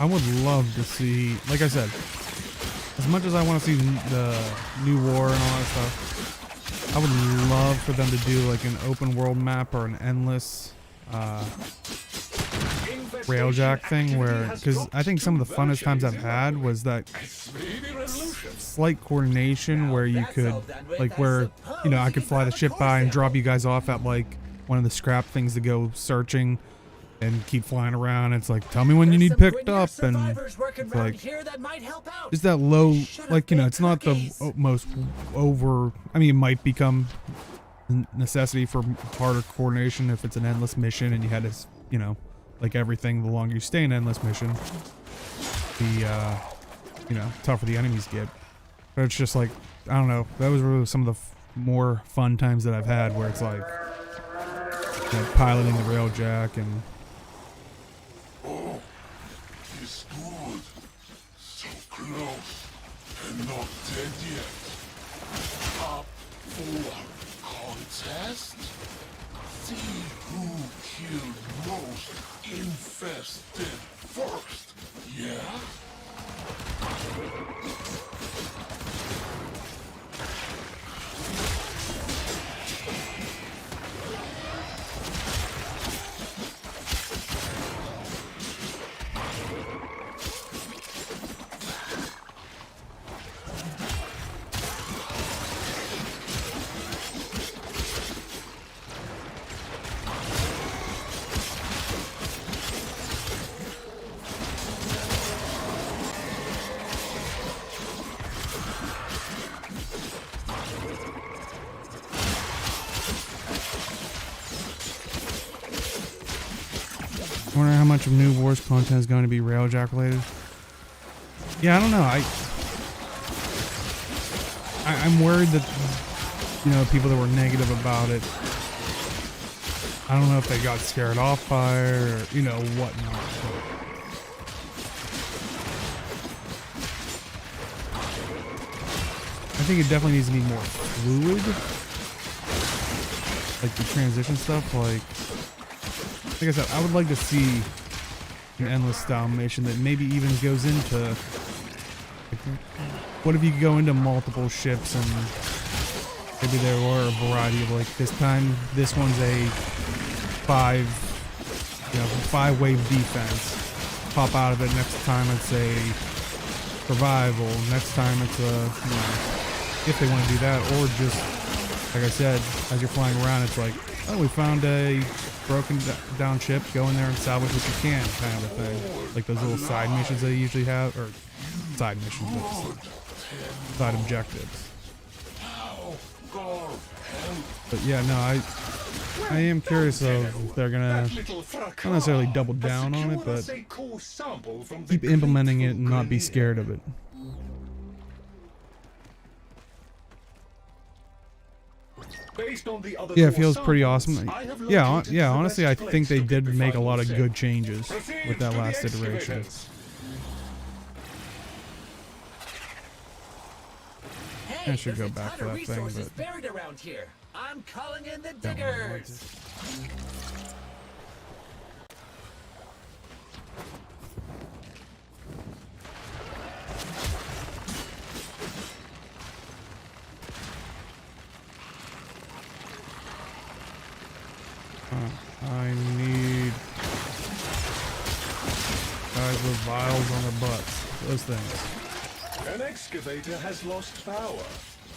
I would love to see, like I said, as much as I want to see the new war and all that stuff, I would love for them to do like an open world map or an endless railjack thing where, because I think some of the funnest times I've had was that slight coordination where you could, like where, you know, I could fly the ship by and drop you guys off at like one of the scrap things to go searching and keep flying around. It's like, tell me when you need picked up, and it's like just that low, like, you know, it's not the most over, I mean, it might become necessity for harder coordination if it's an endless mission and you had to, you know, like everything, the longer you stay in an endless mission, the you know, tougher the enemies get. But it's just like, I don't know, that was really some of the more fun times that I've had where it's like, you know, piloting the railjack and Oh, he's good. So close and not dead yet. Up for contest? See who killed most infested first, yeah? I wonder how much of New Wars content is going to be railjack related. Yeah, I don't know. I'm worried that, you know, people that were negative about it, I don't know if they got scared off by it or, you know, whatnot. I think it definitely needs to be more fluid. like the transition stuff. Like I said, I would like to see an endless style mission that maybe even goes into. Like, what if you could go into multiple ships and maybe there were a variety of, like, this time this one's a 5-wave defense. Pop out of it. Next time it's a survival. Next time it's a, if they want to do that, or just like I said, as you're flying around, it's like, oh, we found a broken down ship. Go in there and salvage what you can, kind of a thing. Like those little side missions they usually have, or side missions, but side objectives. But yeah, no, I am curious of if they're gonna not necessarily double down on it, but keep implementing it and not be scared of it. Yeah, it feels pretty awesome. Yeah, honestly, I think they did make a lot of good changes with that last iteration. I should go back for that thing, but buried around here. I'm calling in the diggers. I need guys with vials on their butts. Those things. An excavator has lost power.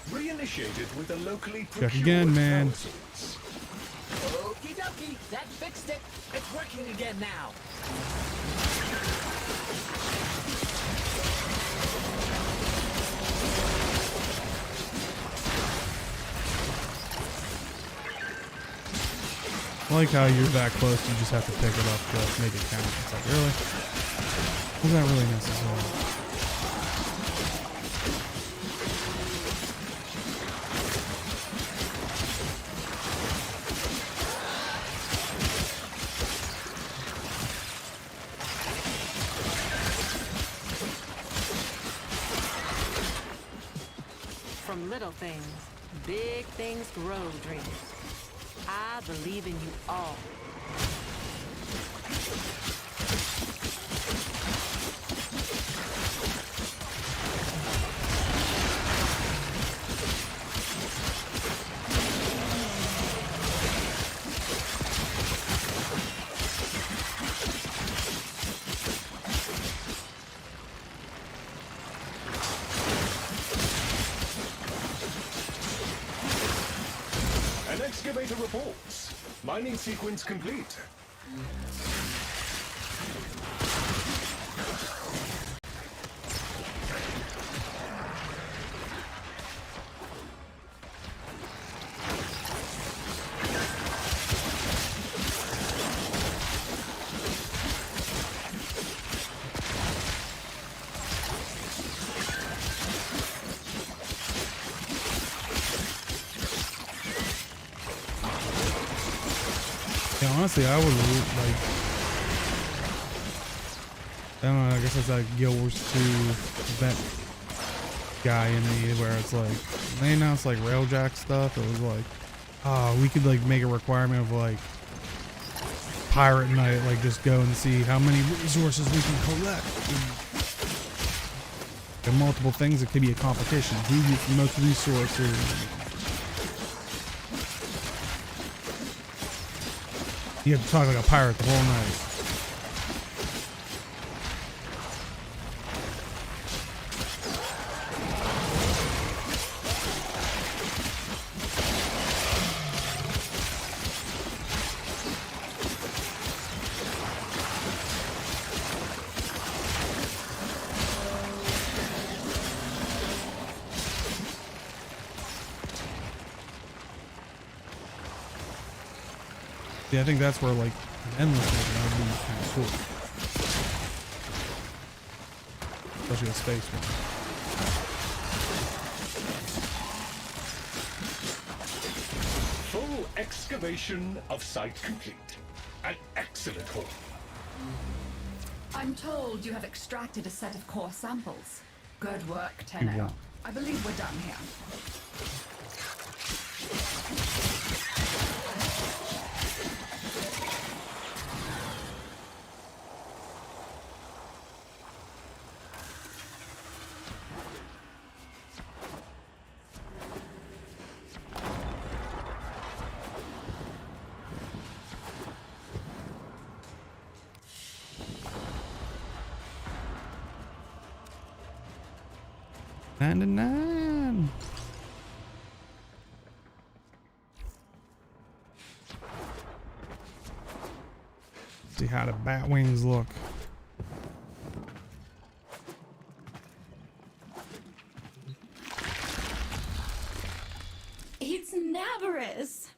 Reinitiated with a locally Check again, man. Okie dokie, that fixed it. It's working again now. I like how you're that close, you just have to pick it up to make it count. It's like, really? Is that really necessary? From little things, big things grow, dreamers. I believe in you all. An excavator reports. Mining sequence complete. Yeah, honestly, I would like. I don't know. I guess it's like Guild Wars 2 event guy in me, where it's like they announced like Railjack stuff. It was like, we could like make a requirement of like Pirate Night, like just go and see how many resources we can collect. And multiple things. It could be a competition. Who gets the most resources? You have to talk like a pirate the whole night. Yeah, I think that's where like an endless mission would be kind of cool. Especially a space one. Full excavation of site complete. An excellent haul. I'm told you have extracted a set of core samples. Good work, Tenno. Yeah. I believe we're done here. 99. See how the bat wings look. It's Navarus.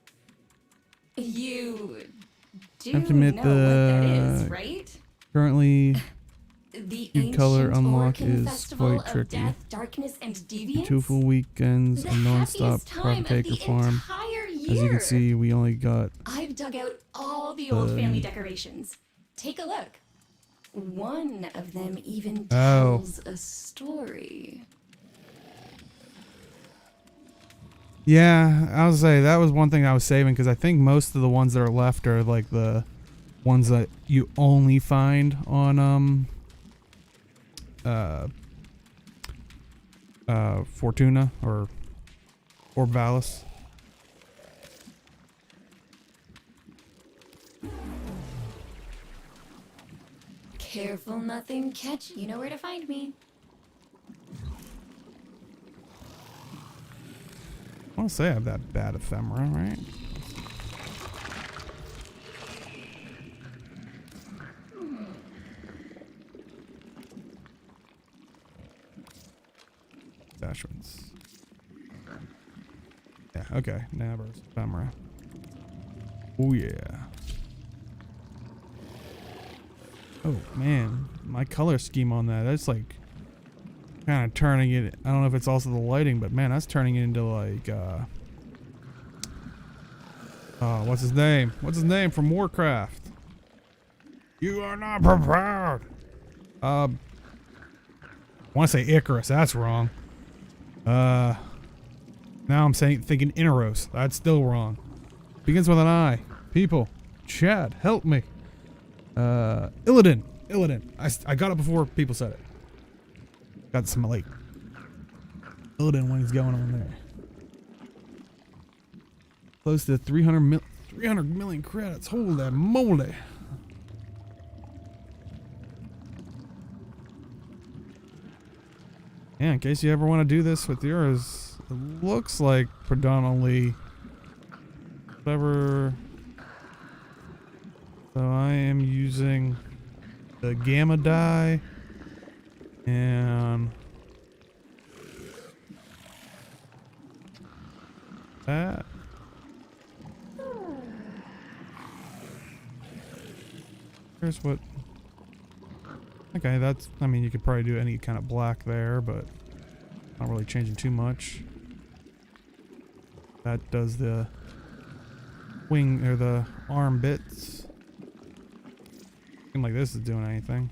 You do Have to admit know what that is, right? Currently, The Cube color ancient unlock Orcan is festival quite of tricky. death, darkness, and deviance. 2 full weekends The and non-stop happiest time of Taker the farm. entire year. As you can see, we only got I've dug out all the old family decorations. Take a look. One of them even tells a story. Yeah, I would say that was one thing I was saving because I think most of the ones that are left are like the ones that you only find on Fortuna or Vallis. Careful nothing catch. You know where to find me. I want to say I have that bad ephemera, right? Attachments. Yeah, okay. Navarus ephemera. Oh yeah. Oh man, my color scheme on that's like kind of turning it. I don't know if it's also the lighting, but man, that's turning it into like what's his name? What's his name from Warcraft? You are not prepared. I want to say Icarus. That's wrong. Now I'm thinking Inaros. That's still wrong. Begins with an I. People, Chad, help me. Illidan. I got it before people said it. Got some late. Illidan, what is going on there? Close to 300 million credits. Holy moly. Yeah, in case you ever want to do this with yours, it looks like predominantly whatever. So I am using the gamma dye and that. Here's what. Okay, that's. I mean, you could probably do any kind of black there, but not really changing too much. That does the wing or the arm bits. Seem like this is doing anything.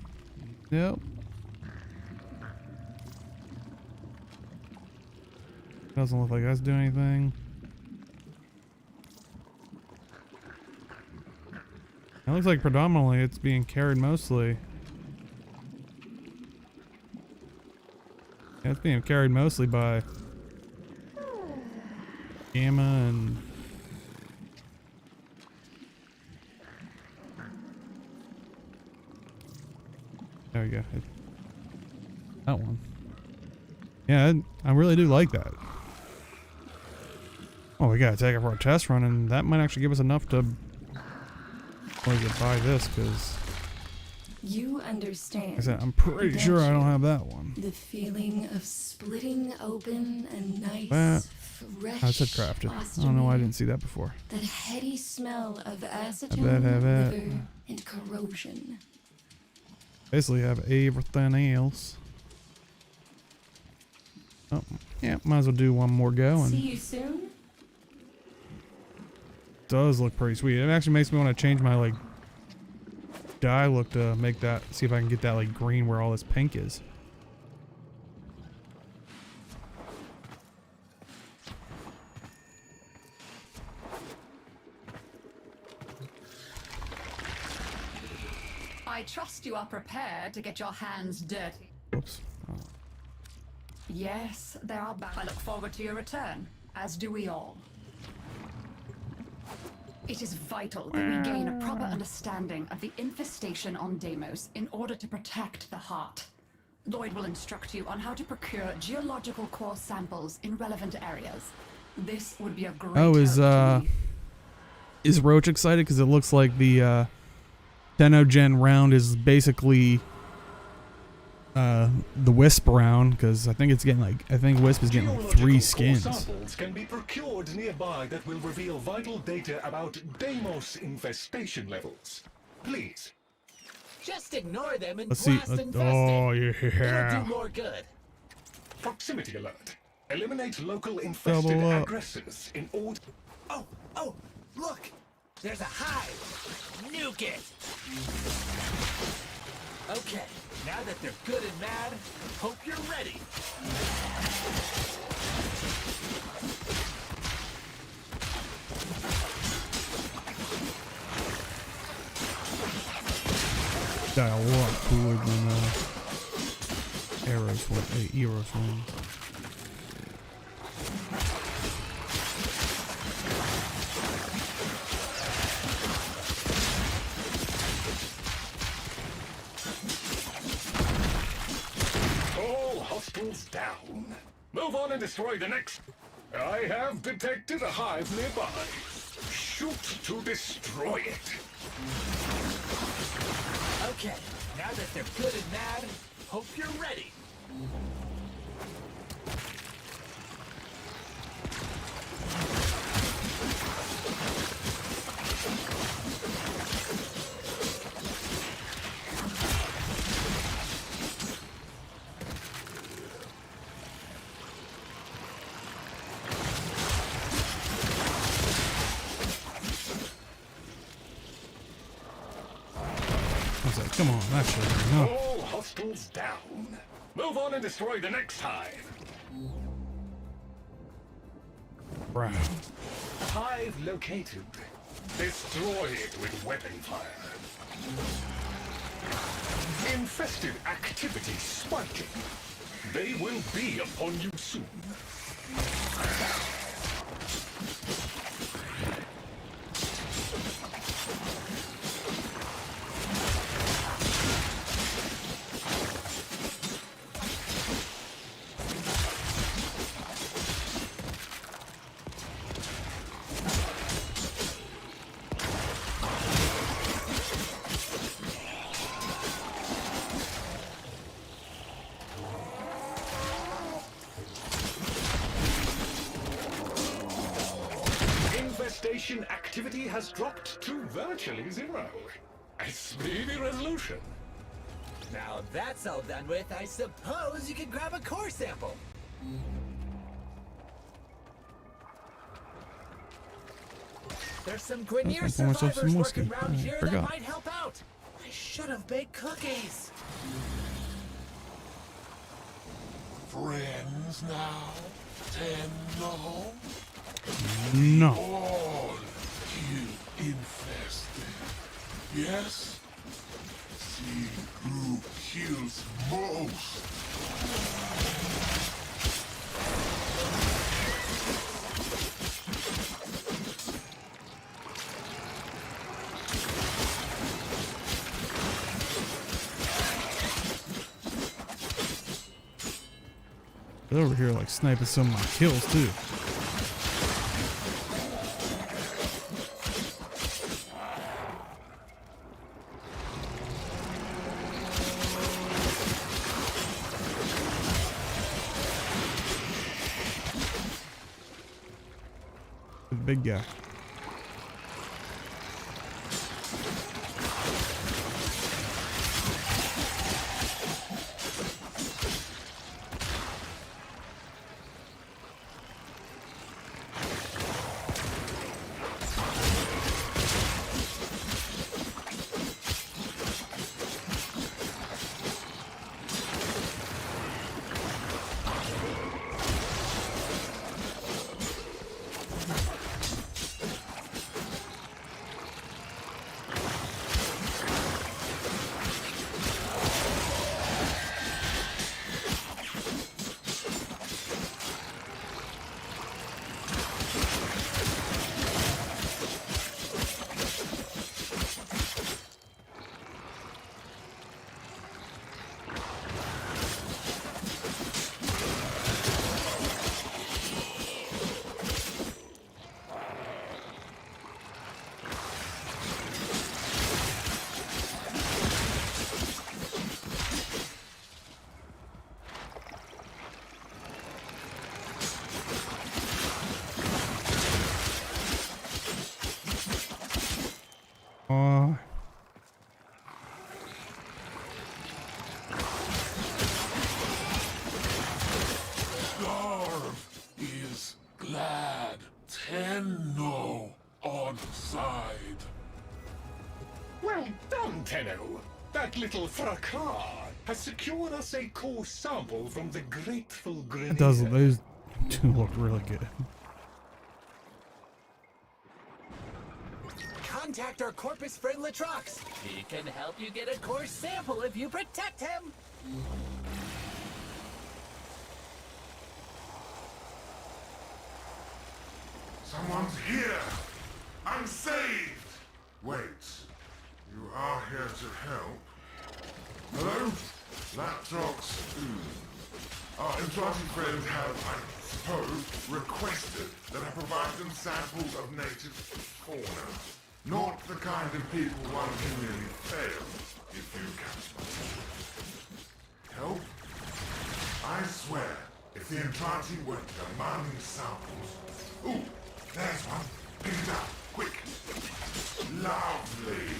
Nope. Doesn't look like that's doing anything. It looks like predominantly it's being carried mostly. Yeah, it's being carried mostly by gamma and there we go. That one. Yeah, I really do like that. Oh, we gotta take it for a test run, and that might actually give us enough to buy this, because You understand. like I said, I'm pretty sure I don't have that one. The feeling of splitting open a nice, That- fresh I said crafted. I don't know why I didn't see that before. That heady smell of acetone, have that. liver, and corrosion. Basically have everything else. Oh, yeah, might as well do one more go. See And you soon? does look pretty sweet. It actually makes me want to change my like dye look to make that, see if I can get that like green where all this pink is. I trust you are prepared to get your hands dirty. Oops. Oh. Yes, they are back. I look forward to your return, as do we all. It is vital that we gain a proper understanding of the infestation on Deimos in order to protect the heart. Lloyd will instruct you on how to procure geological core samples in relevant areas. This would be a great Oh, help to me. is Roach excited because it looks like the Denogen round is basically the Wisp round, because I think it's getting like, I think Wisp is getting like 3 skins. Samples can be procured nearby that will reveal vital data about Deimos infestation levels. Please. Just ignore them and Let's see. blast infested. Oh It'll yeah. do more good. Proximity alert. Eliminate local infested Double up. aggressors in order. Oh, look! There's a hive! Nuke it! Okay, now that they're good and mad, hope you're ready. Got a lot cooler than Eros one. Eros one. All hostiles down. Move on and destroy the next. I have detected a hive nearby. Shoot to destroy it. Okay, now that they're good and mad, hope you're ready. I was like, come on, that should be enough. All hostiles down. Move on and destroy the next hive. Right. Hive located. Destroy it with weapon fire. Infested activity spiking. They will be upon you soon. Infestation activity has dropped to virtually 0. A speedy resolution. Now that's all done with, I suppose you can grab a core sample. There's some Grenier pour myself some survivors whiskey. working around I here forgot. that might help out. I should have baked cookies. Friends now? No? No. All kill infested. Yes? See who kills most. They're over here like sniping some of my kills too. The big guy. Tenno. That little fracas has secured us a core sample from the Grateful Grenadier. It does. Those do look really good. Contact our Corpus friend Latrox. He can help you get a core sample if you protect him. Someone's here! I'm saved! Wait, you are here to help? Hello? Laptops. Our Entrati friends have, I suppose, requested that I provide them samples of native fauna. Not the kind of people one can really fail, if you catch my drift. Help? I swear, if the Entrati weren't demanding samples... Ooh, there's one. Pick it up, quick. Lovely.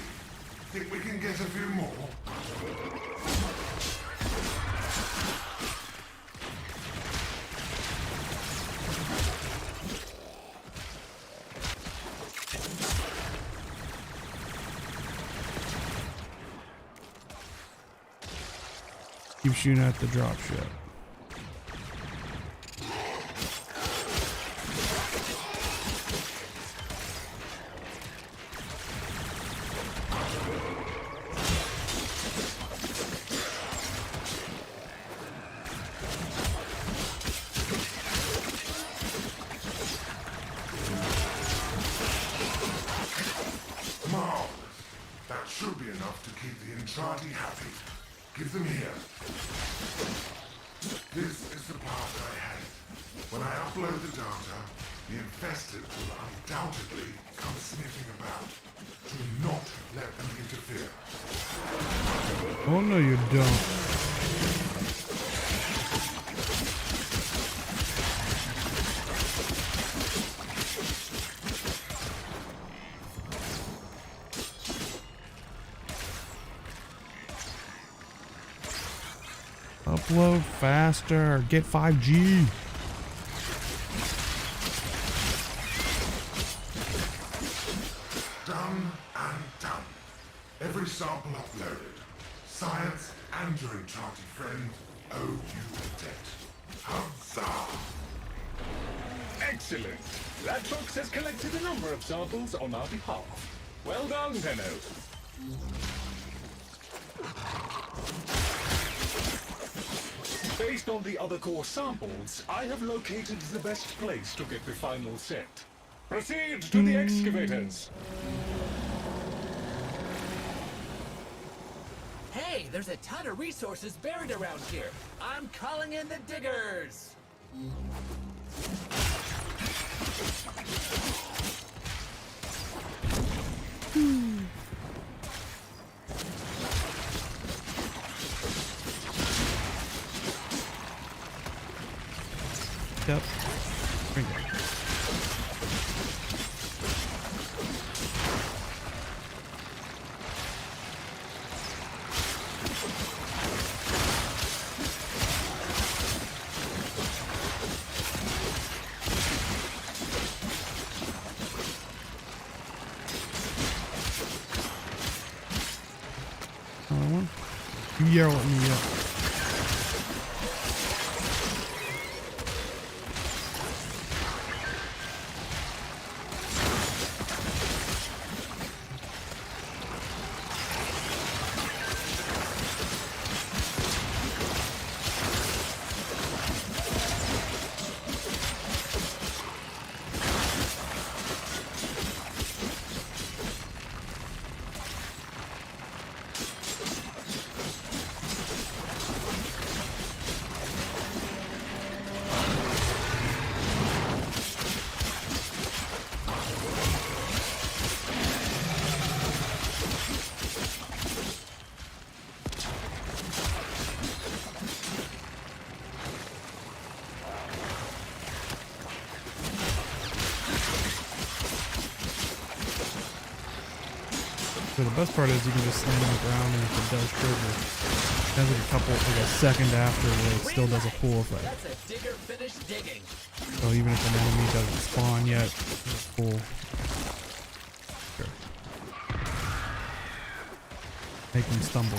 Think we can get a few more? Keep shooting at the drop ship. Marvelous. That should be enough to keep the Entrati happy. Give them here. This is the path I had. When I upload the data, the infested will undoubtedly come sniffing about. Do not let them interfere. Oh no, you don't. Upload faster. Get 5G. Done and done. Every sample uploaded. Science and your Entrati friend owe you a debt. Huzzah! Excellent. Latrox has collected a number of samples on our behalf. Well done, Tenno. Based on the other core samples, I have located the best place to get the final set. Proceed to the excavators. Hey, there's a ton of resources buried around here. I'm calling in the diggers. Yep. Bring it. Another one? You yell at me yet. So the best part is you can just slam on the ground and if it does trigger, it has like a couple, like a second after where it still does a pull effect. That's a digger finished digging. So even if an enemy doesn't spawn yet, it's pull. Sure. make them stumble.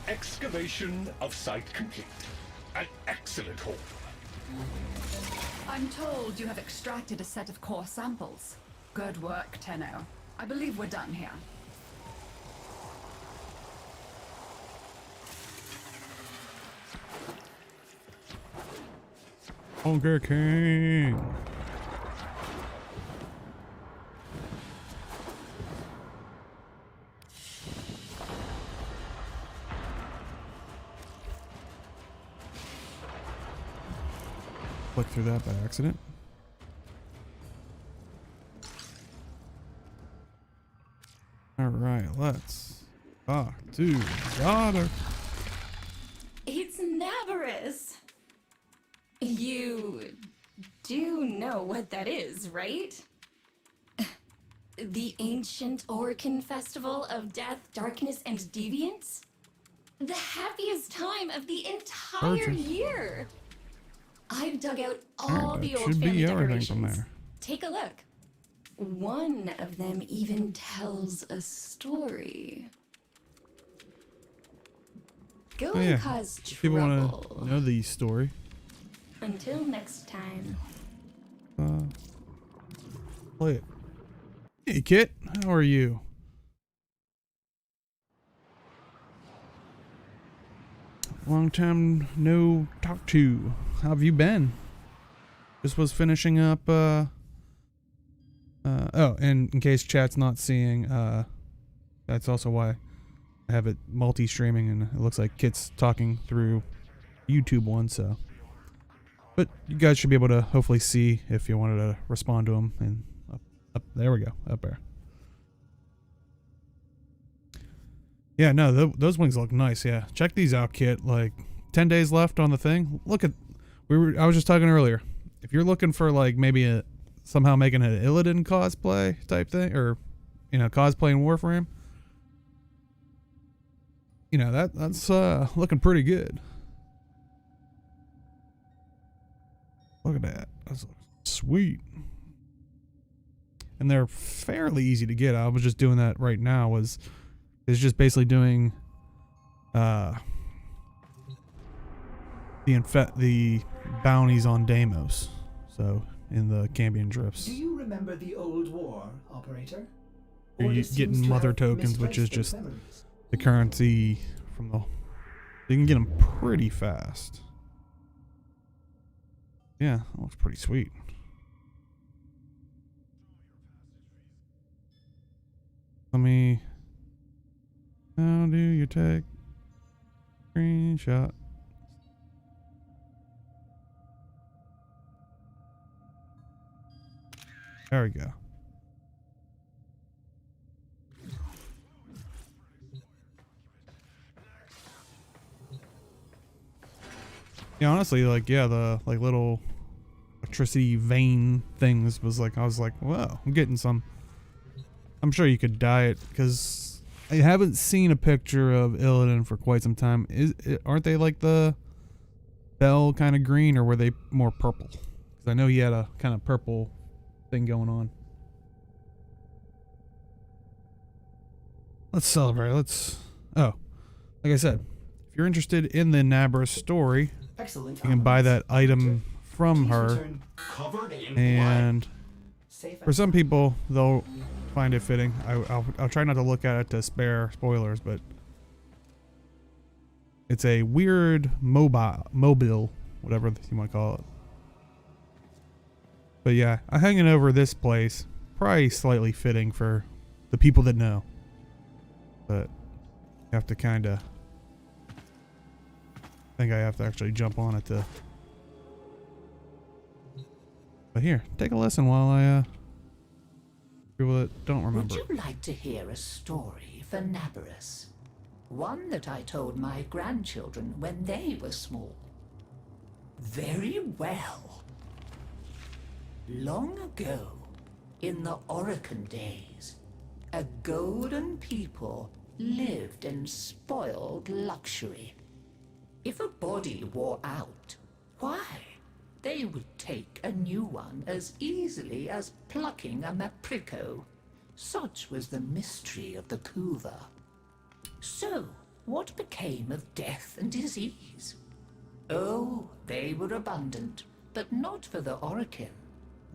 Excavation of site complete. An excellent haul. I'm told you have extracted a set of core samples. Good work, Tenno. I believe we're done here. Hunger King. Click through that by accident. All right, let's talk to daughter. It's Navarus. You do know what that is, right? The ancient Orcan festival of death, darkness, and deviance? The happiest time of the entire year. I've dug out all the old family decorations. Take a look. One of them even tells a story. Go and cause trouble. People want to know the story. Until next time. Play it. Hey, Kit. How are you? Long time no talk to. How have you been? Just was finishing up, oh, and in case chat's not seeing, that's also why I have it multi-streaming, and it looks like Kit's talking through YouTube one, so. But you guys should be able to hopefully see if you wanted to respond to him, and up there we go, up there. Yeah, no, those wings look nice, yeah. Check these out, Kit, like, 10 days left on the thing. Look at, I was just talking earlier. If you're looking for like maybe somehow making an Illidan cosplay type thing, or cosplaying Warframe, that's looking pretty good. Look at that. That's sweet. And they're fairly easy to get. I was just doing that right now. It's just basically doing the bounties on Deimos, so in the Cambion drifts. Do you remember the old war, operator? You're getting mother tokens, which is just the currency from the. You can get them pretty fast. Yeah, that looks pretty sweet. Let me. How do you take screenshot? There we go. Yeah, honestly, like, yeah, the like little electricity vein things was like, I was like, whoa, I'm getting some I'm sure you could dye it, because I haven't seen a picture of Illidan for quite some time. Aren't they like the bell kind of green, or were they more purple? Because I know he had a kind of purple thing going on. Let's celebrate. Oh, like I said, if you're interested in the Nabra story, Excellent. you can buy that item from her. Covered in And Safe for some people, they'll find it fitting. I'll try not to look at it to spare spoilers, but it's a weird mobile, whatever you want to call it. But yeah, I'm hanging over this place. Probably slightly fitting for the people that know. But you have to kind of... I think I have to actually jump on it to... But here, take a listen while I... people that don't remember. Would you like to hear a story for Nabarus? One that I told my grandchildren when they were small. Very well. Long ago, in the Orokin days, a golden people lived in spoiled luxury. If a body wore out, why, they would take a new one as easily as plucking a maprico. Such was the mystery of the Kuva. So, what became of death and disease? Oh, they were abundant, but not for the Orokin.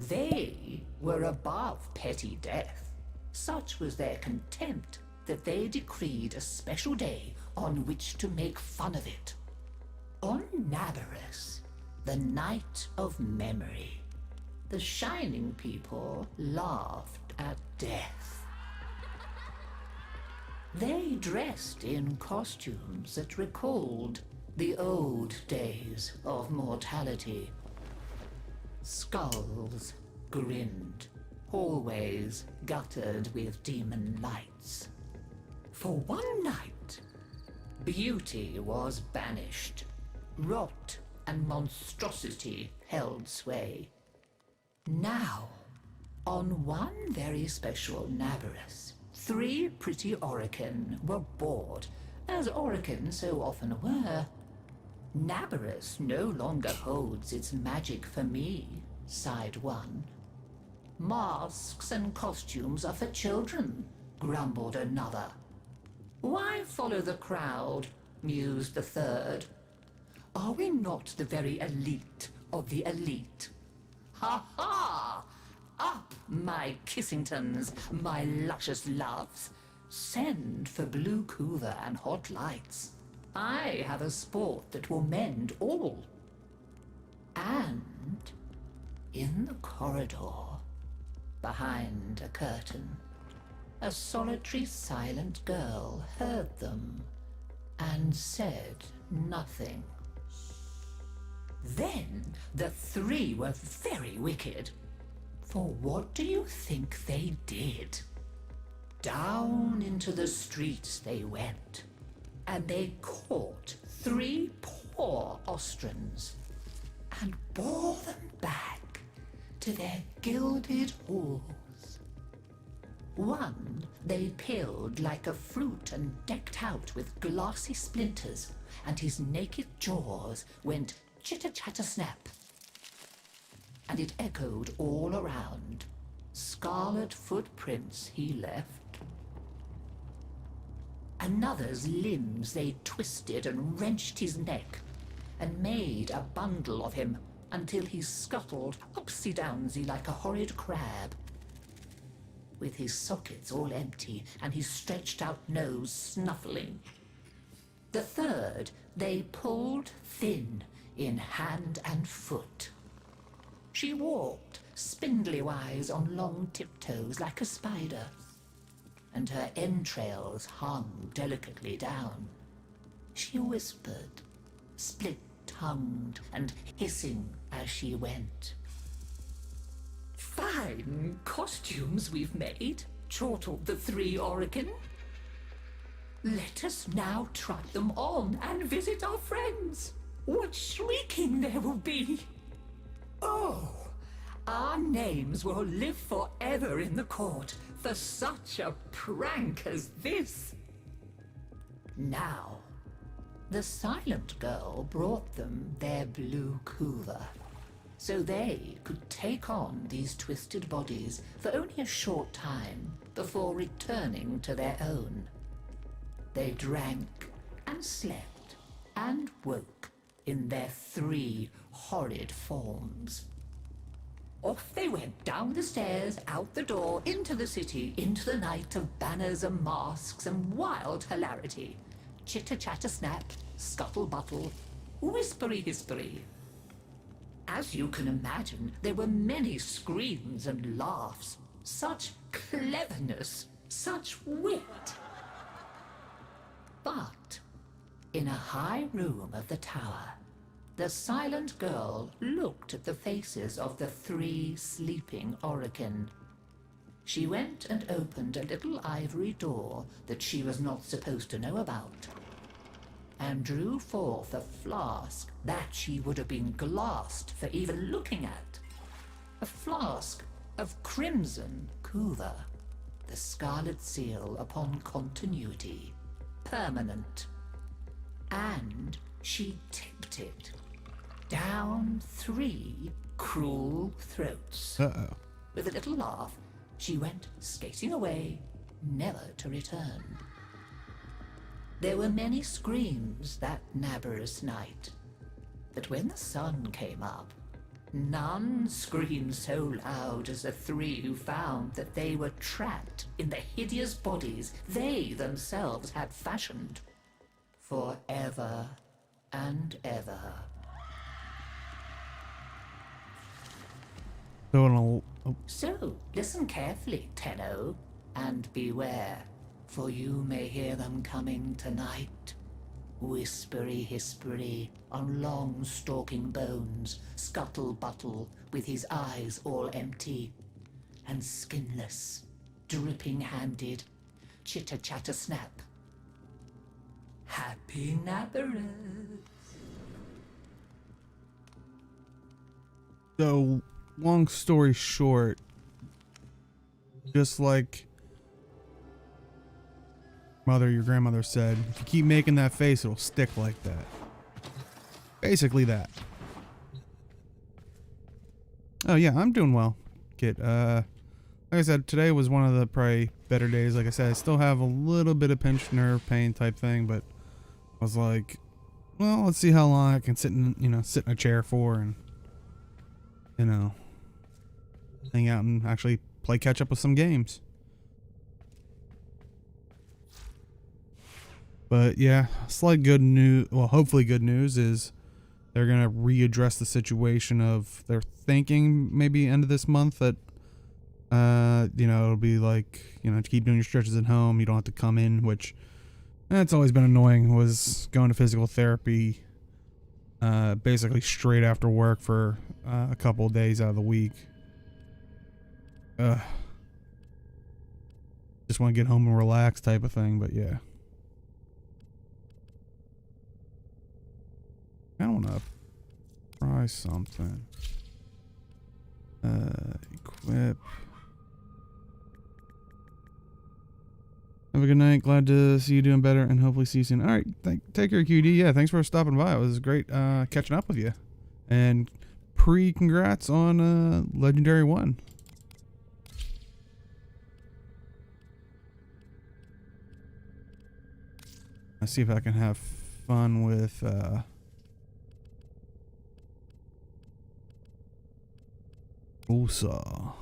They were above petty death. Such was their contempt that they decreed a special day on which to make fun of it. On Nabarus, the night of memory, the Shining People laughed at death. They dressed in costumes that recalled the old days of mortality. Skulls grinned, hallways guttered with demon lights. For one night, beauty was banished. Rot and monstrosity held sway. Now, on one very special Nabarus, 3 pretty Orokin were bored, as Orokin so often were. Nabarus no longer holds its magic for me, sighed one. Masks and costumes are for children, grumbled another. Why follow the crowd, mused the third. Are we not the very elite of the elite? Ha ha! Up, my Kissingtons, my luscious loves. Send for blue Kuva and hot lights. I have a sport that will mend all. And in the corridor, behind a curtain, a solitary silent girl heard them and said nothing. Then the 3 were very wicked. For what do you think they did? Down into the streets they went, and they caught 3 poor Ostrans and bore them back to their gilded halls. One they peeled like a fruit and decked out with glassy splinters, and his naked jaws went chitter-chatter-snap. And it echoed all around. Scarlet footprints he left. Another's limbs they twisted and wrenched his neck, and made a bundle of him until he scuttled upsy-downsy like a horrid crab, with his sockets all empty and his stretched-out nose snuffling. The third they pulled thin in hand and foot. She walked spindly-wise on long tiptoes like a spider, and her entrails hung delicately down. She whispered, split-tongued and hissing as she went. Fine costumes we've made, chortled the 3 Orokin. Let us now try them on and visit our friends. What shrieking there will be! Oh, our names will live forever in the court, for such a prank as this. Now, the Silent Girl brought them their blue couver, so they could take on these twisted bodies for only a short time before returning to their own. They drank and slept and woke in their 3 horrid forms. Off they went down the stairs, out the door, into the city, into the night of banners and masks and wild hilarity. Chitter-chatter-snap, scuttle-buttle, whispery-hispery. As you can imagine, there were many screams and laughs. Such cleverness, such wit. But in a high room of the tower, the Silent Girl looked at the faces of the 3 sleeping Orokin. She went and opened a little ivory door that she was not supposed to know about, and drew forth a flask that she would have been glassed for even looking at. A flask of crimson couver, the scarlet seal upon continuity, permanent. And she tipped it down 3 cruel throats. Uh-oh. With a little laugh, she went skating away, never to return. There were many screams that nabberous night, but when the sun came up, none screamed so loud as the 3 who found that they were trapped in the hideous bodies they themselves had fashioned forever and ever. So, listen carefully, Tenno, and beware, for you may hear them coming tonight. Whispery-hispery on long stalking bones, scuttle-buttle with his eyes all empty, and skinless, dripping-handed, chitter-chatter-snap. Happy Nabberers. So, long story short, just like your grandmother said, if you keep making that face, it'll stick like that. Basically that. Oh yeah, I'm doing well, kid. Like I said, today was one of the probably better days. Like I said, I still have a little bit of pinched nerve pain type thing, but I was like, well, let's see how long I can sit in a chair for, and hang out and actually play catch up with some games. But yeah, slight good news, well, hopefully good news, is they're gonna readdress the situation of, they're thinking maybe end of this month that it'll be like, to keep doing your stretches at home, you don't have to come in, which that's always been annoying, was going to physical therapy basically straight after work for a couple of days out of the week. Just want to get home and relax type of thing, but yeah. I want to try something. Equip. Have a good night. Glad to see you doing better, and hopefully see you soon. All right, take care, QD. Yeah, thanks for stopping by. It was great catching up with you. And congrats on Legendary 1. Let's see if I can have fun with Usa.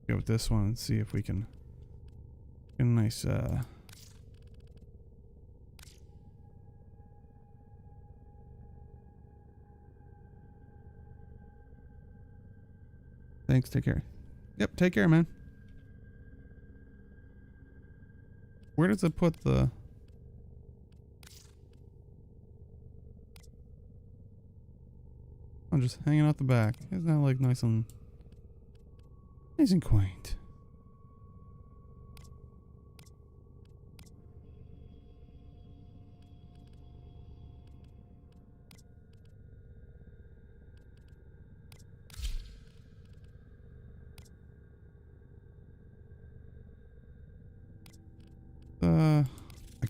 Go with this one and see if we can get a nice thanks, take care. Yep, take care, man. Where does it put the... I'm just hanging out the back. Isn't that like nice and quaint?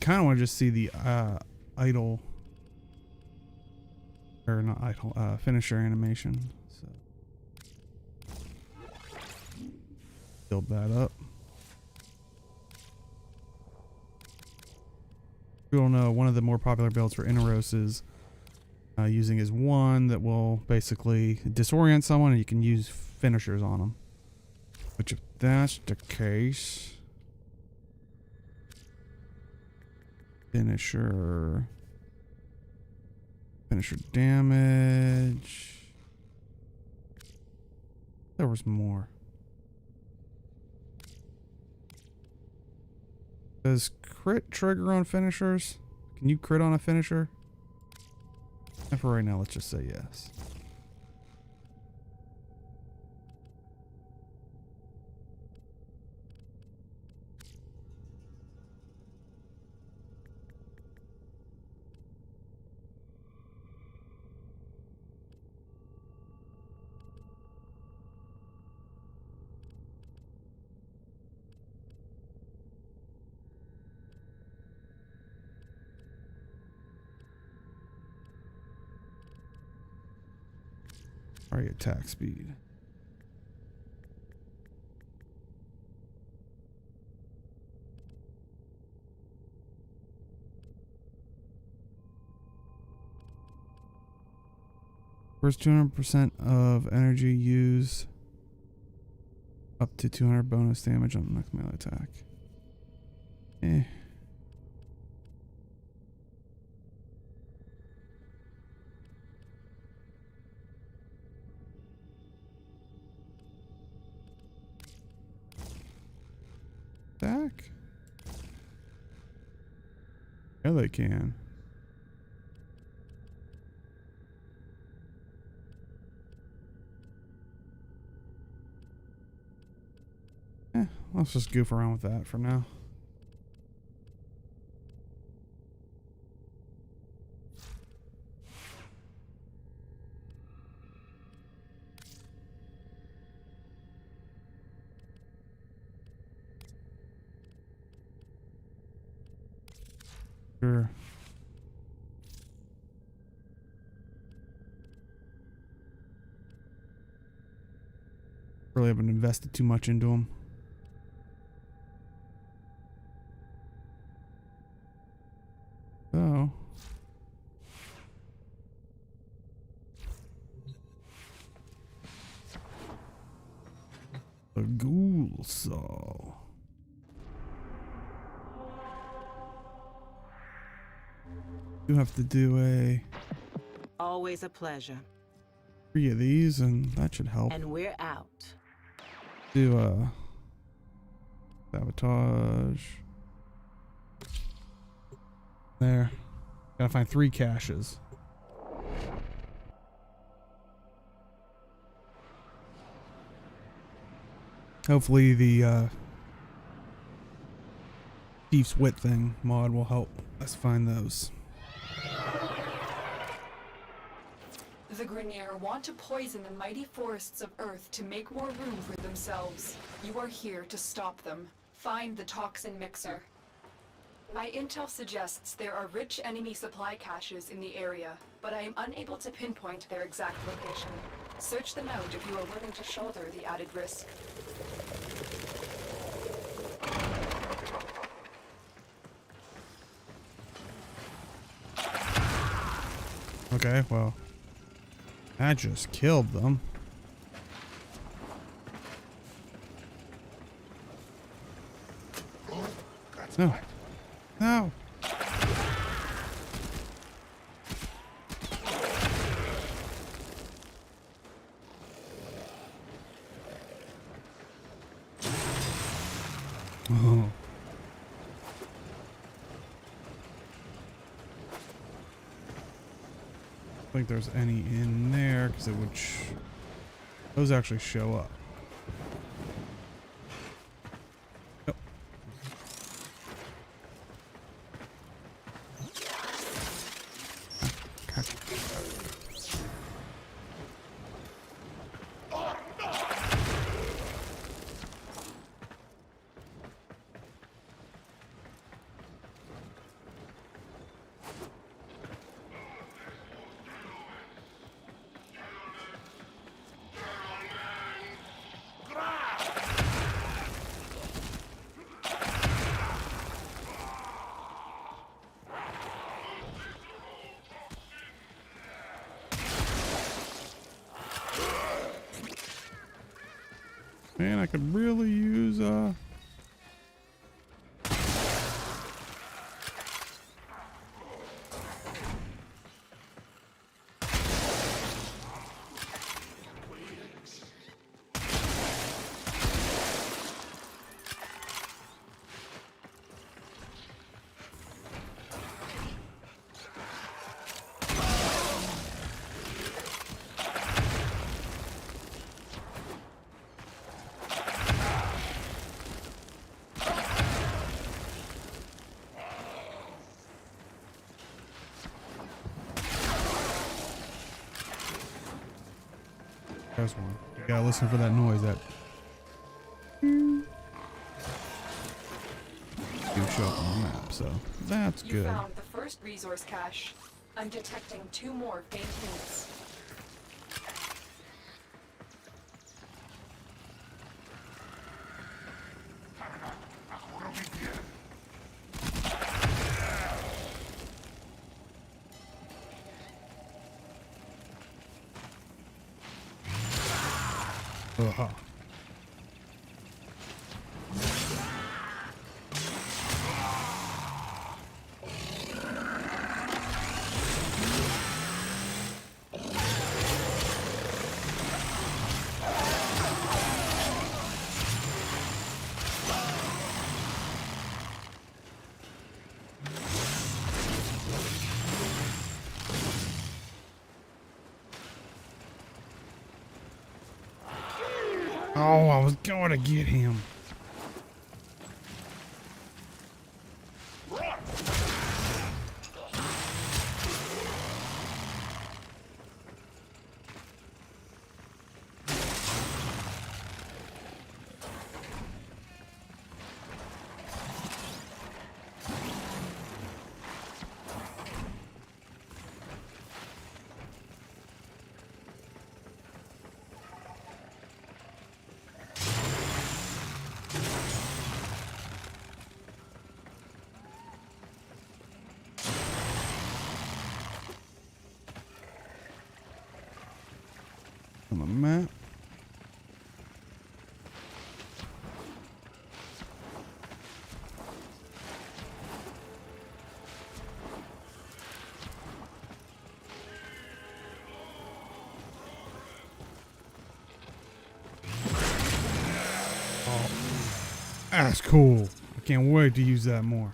kind of want to just see the idle, or not idle, finisher animation. So build that up. We don't know. One of the more popular builds for Inaros is using his one that will basically disorient someone, and you can use finishers on them. Which, if that's the case, finisher damage. There was more. Does crit trigger on finishers? Can you crit on a finisher? And for right now, let's just say yes. Alright, attack speed. First 200% of energy use up to 200 bonus damage on the next melee attack. Eh. Attack? Yeah, they can. Let's just goof around with that for now. Sure. Really haven't invested too much into them. So a ghoul saw. You have to do Always a pleasure. 3 of these, and that should help. And we're out. Do sabotage. There. Gotta find 3 caches. Hopefully the Thief's Wit thing mod will help us find those. The Grineer want to poison the mighty forests of Earth to make more room for themselves. You are here to stop them. Find the toxin mixer. My intel suggests there are rich enemy supply caches in the area, but I am unable to pinpoint their exact location. Search them out if you are willing to shoulder the added risk. Okay, well, I just killed them. No. No. Oh. I don't think there's any in there because it would those actually show up. Yep. Man, I could really use there's one. You gotta listen for that noise. That you show up on the map, so that's You good. found the first resource cache. I'm detecting 2 more faint hints. Uh-huh. Oh, I was going to get him. On the map. Oh, that's cool. I can't wait to use that more.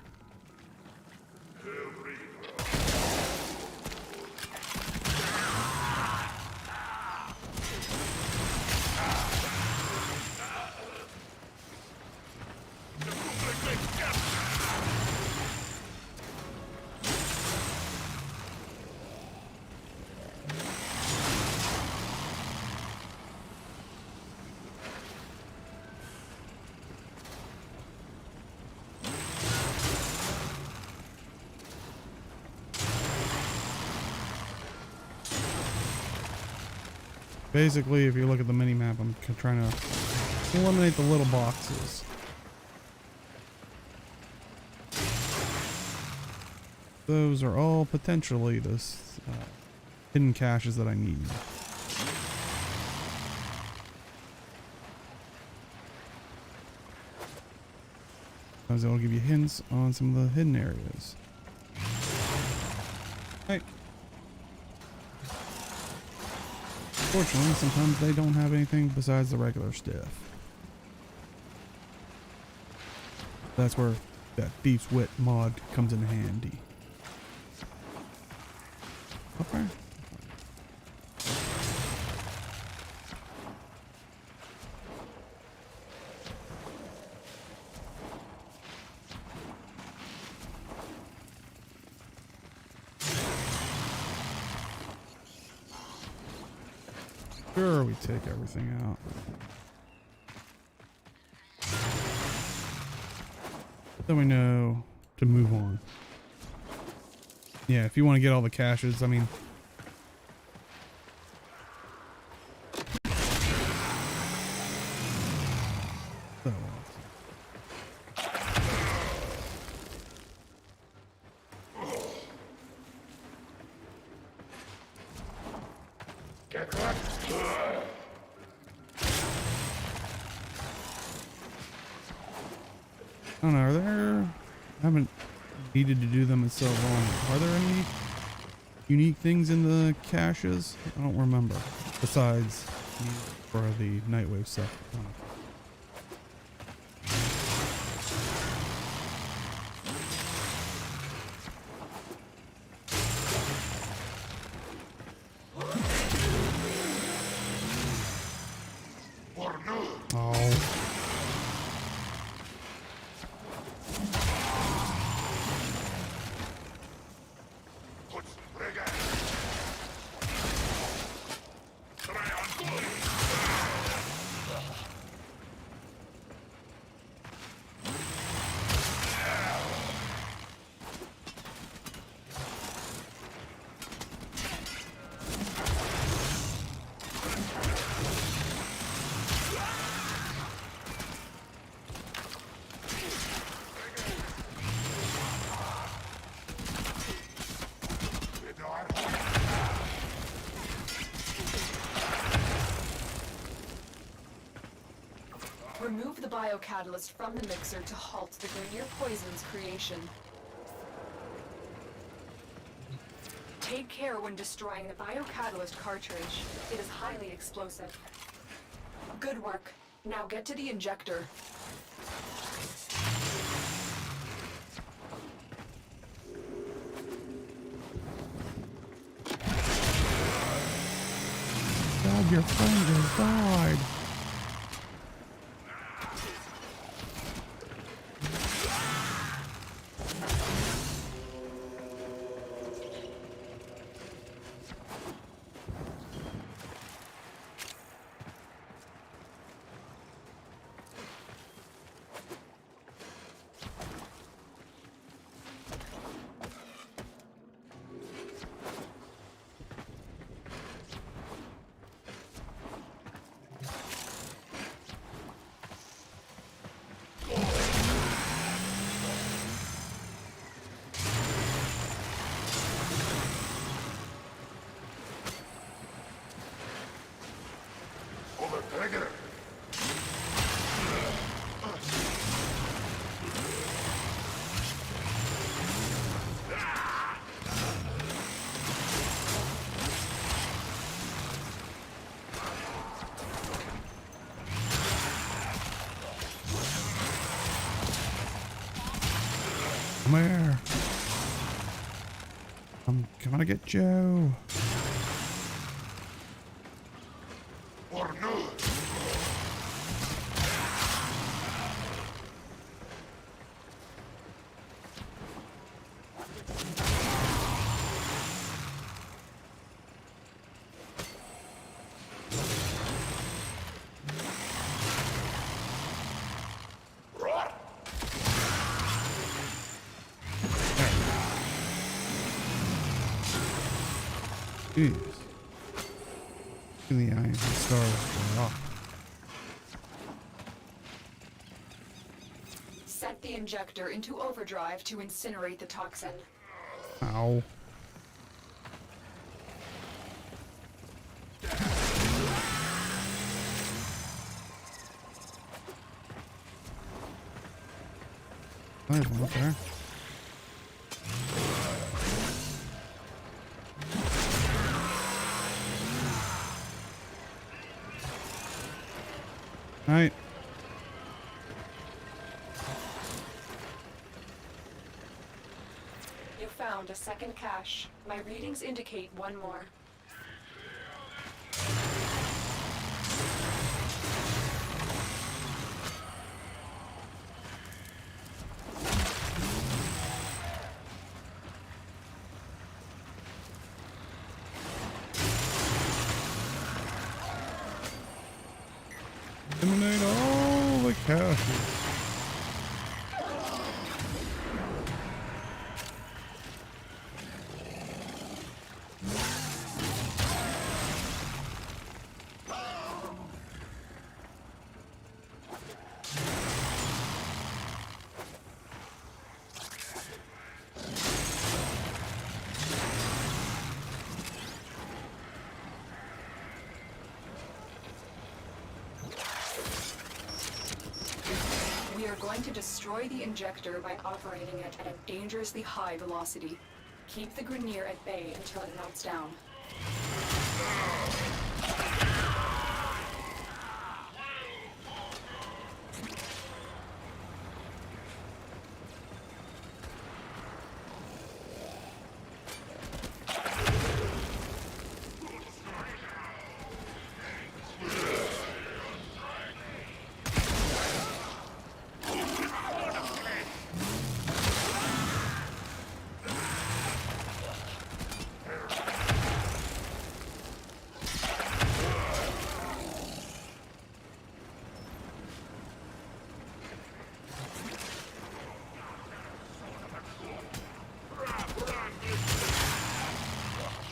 Basically, if you look at the mini map, I'm trying to eliminate the little boxes. Those are all potentially the hidden caches that I need. Sometimes it'll give you hints on some of the hidden areas. Hey. Fortunately, sometimes they don't have anything besides the regular stuff. That's where that Thief's Wit mod comes in handy. Okay. Sure, we take everything out. Then we know to move on. Yeah, if you want to get all the caches, I mean... So, I don't know, are there... I haven't needed to do them in so long. Are there any unique things in the caches? I don't remember. Besides for the Nightwave stuff. I don't know. Remove the biocatalyst from the mixer to halt the Grenier poison's creation. Take care when destroying the biocatalyst cartridge. It is highly explosive. Good work. Now get to the injector. God, your friend has died. Come here. I'm gonna get Joe. Jeez. In the eyes and stars are off. Set the injector into overdrive to incinerate the toxin. Ow. There's one up there. Right. You found a second cache. My readings indicate one more. Eliminate all the caches. going to destroy the injector by operating it at a dangerously high velocity. Keep the Grineer at bay until it melts down.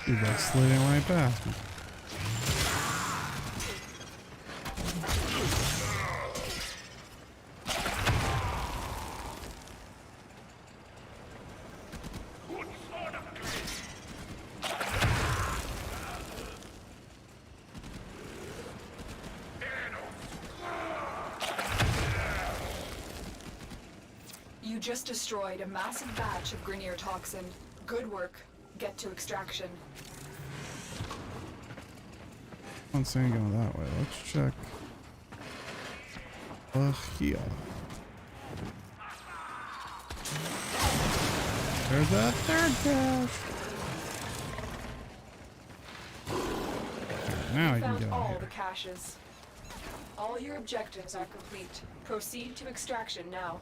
Dude, that's sliding right past me. You just destroyed a massive batch of Grineer toxin. Good work. Get to extraction. I'm saying going that way. Let's check. Here. There's that third cache. Now I can Found get out all here. the caches. All your objectives are complete. Proceed to extraction now.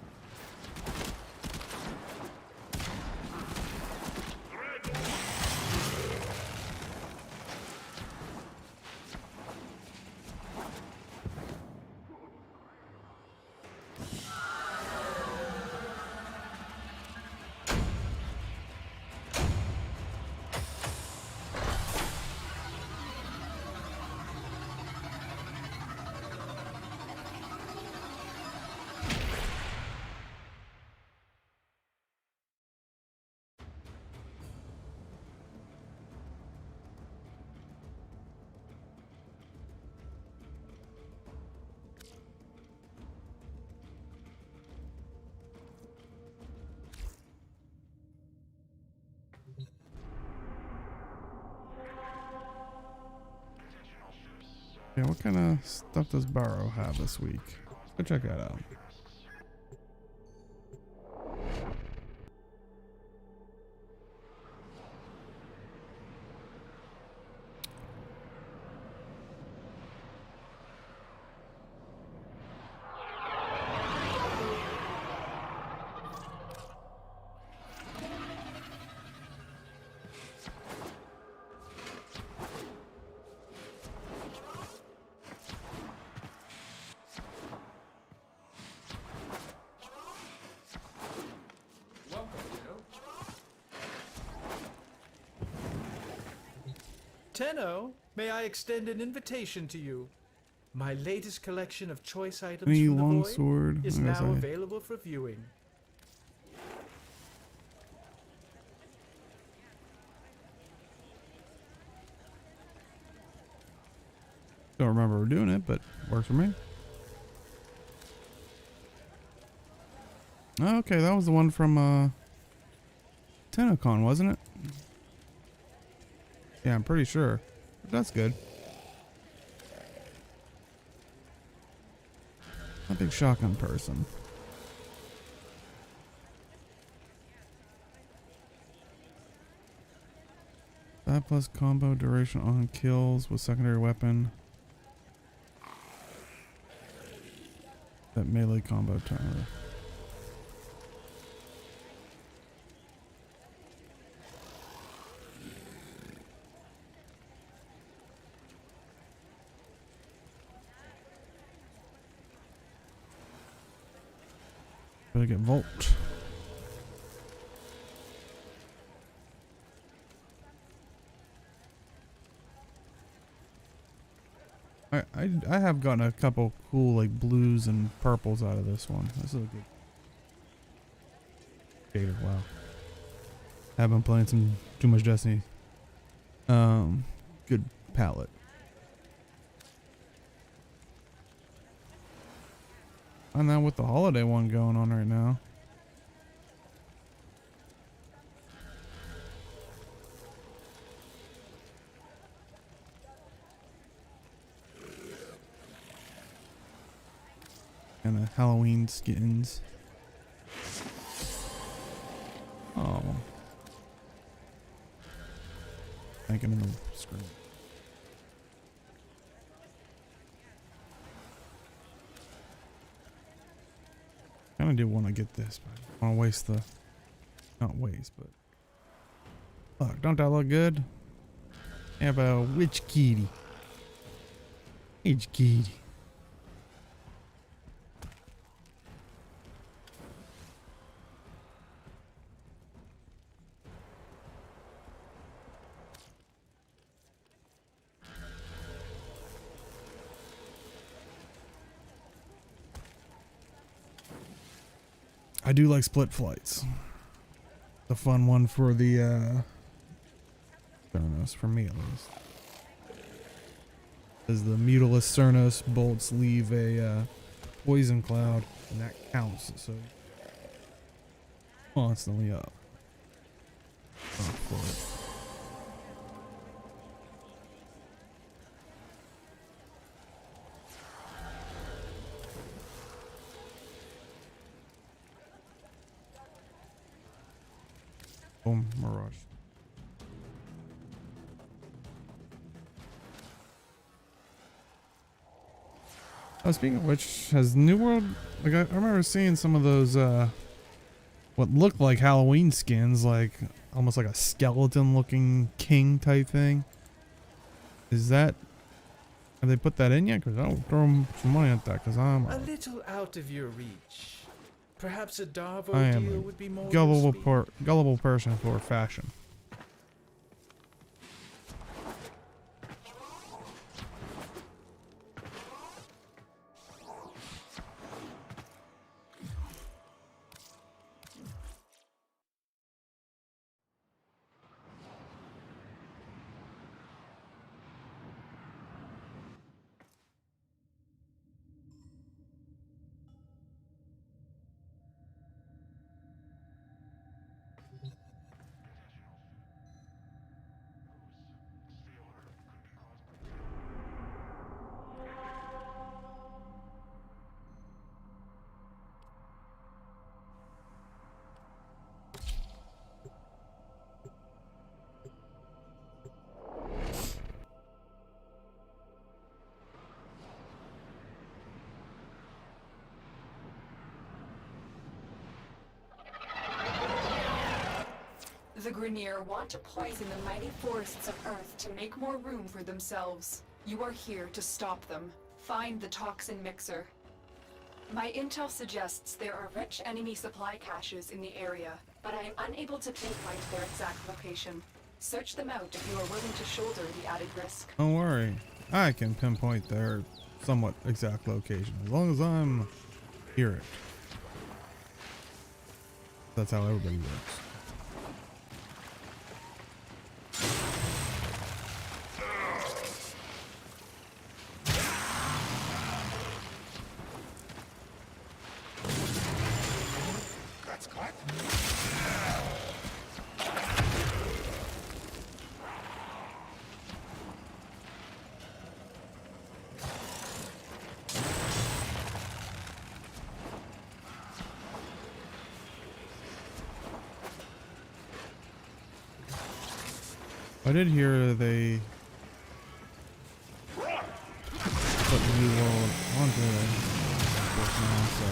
Yeah, what kind of stuff does Barrow have this week? Let's go check that out. Tenno, may I extend an invitation to you? My latest collection of choice items Any from the void longsword? is Where is now I? available for viewing. Don't remember doing it, but works for me. Oh, okay, that was the one from TennoCon, wasn't it? Yeah, I'm pretty sure. That's good. I'm a big shotgun person. That plus combo duration on kills with secondary weapon. That melee combo timer. Better get Volt. I have gotten a couple cool like blues and purples out of this one. This is a good shader. Wow. Have been playing some too much Destiny. Good palette. Find out with the holiday one going on right now. And the Halloween skins. Oh. Thinking in the screen. Kinda do want to get this, but I don't want to waste the... Not waste, but... Look, don't that look good? Yeah, but which kitty? Which kitty? I do like split flights. The fun one for the Cernos, for me at least. As the Mutilus Cernos bolts leave a poison cloud, and that counts, so constantly up. For it. Boom, Mirage. Oh, speaking of which, has New World, like I remember seeing some of those what looked like Halloween skins, like almost like a skeleton looking king type thing. Is that, have they put that in yet? Because I'll throw some money at that, because I'm a little out of your reach. Perhaps a Darvo I am deal a would be more gullible person for fashion. The Grenier want to poison the mighty forests of Earth to make more room for themselves. You are here to stop them. Find the toxin mixer. My intel suggests there are rich enemy supply caches in the area, but I am unable to pinpoint their exact location. Search them out if you are willing to shoulder the added risk. Don't worry, I can pinpoint their somewhat exact location as long as I'm here. That's how everybody works. I did hear they put New World onto it now, so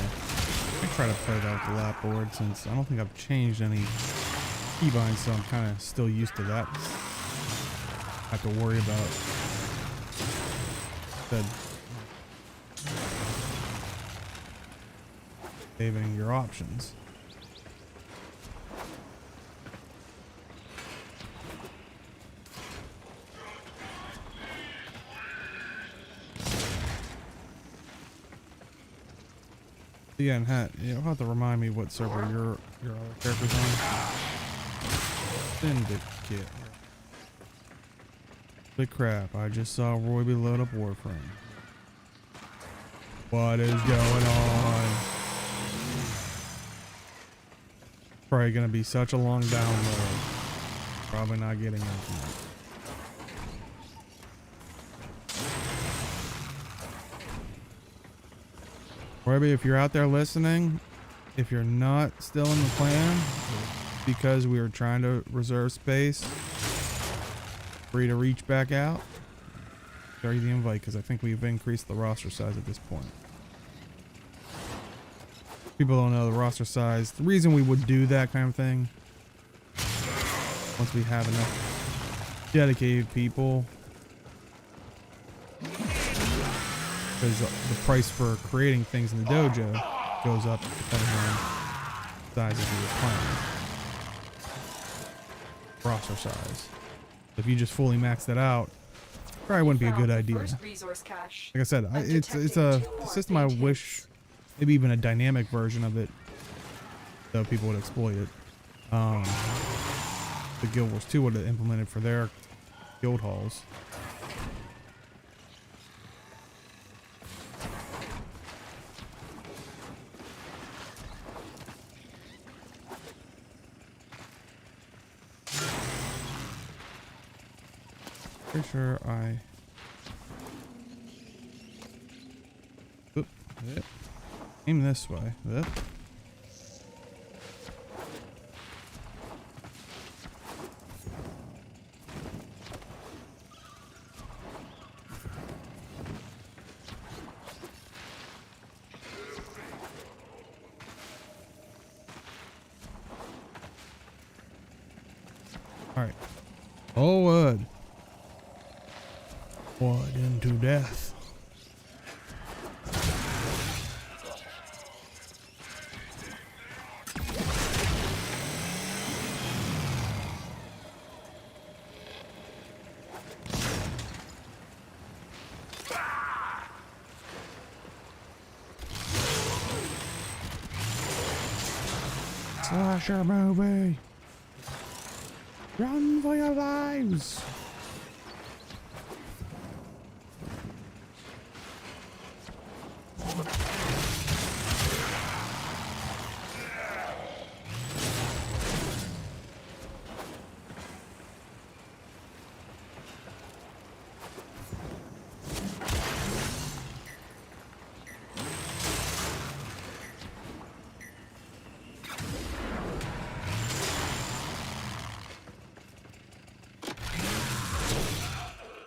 I try to play that with the lap board since I don't think I've changed any keybinds, so I'm kind of still used to that. I have to worry about the saving your options. Yeah, and Hat, you'll have to remind me what server your other character's on. Syndicate. Holy crap, I just saw Roy be load up Warframe. What is going on? Probably gonna be such a long download. Probably not getting internet. Maybe if you're out there listening, if you're not still in the clan, because we are trying to reserve space, free to reach back out. Share you the invite because I think we've increased the roster size at this point. People don't know the roster size. The reason we would do that kind of thing, once we have enough dedicated people, because the price for creating things in the dojo goes up depending on the size of your clan. Roster size. If you just fully max that out, probably wouldn't be a good idea. Like I said, it's a system I wish, maybe even a dynamic version of it, so people would exploit it. The Guild Wars 2 would have implemented for their guild halls. Pretty sure I... Oop, yep. Aim this way. Yep. All right. Forward. Forward into death. Slasher movie. Run for your lives.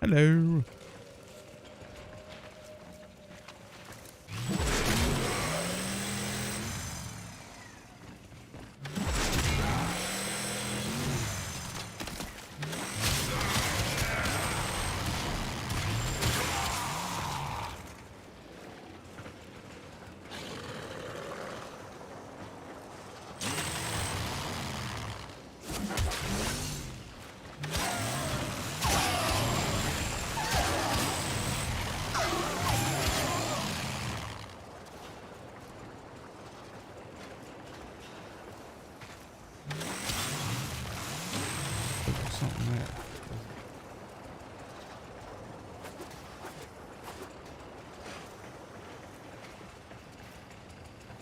Hello. Something there.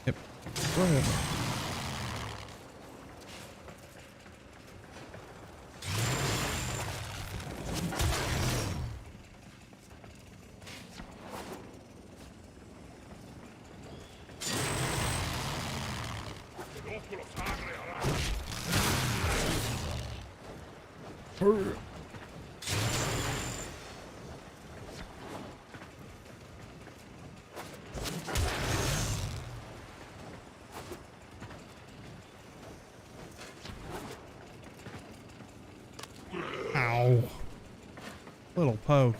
Yep. Go ahead. Ow. Little poke.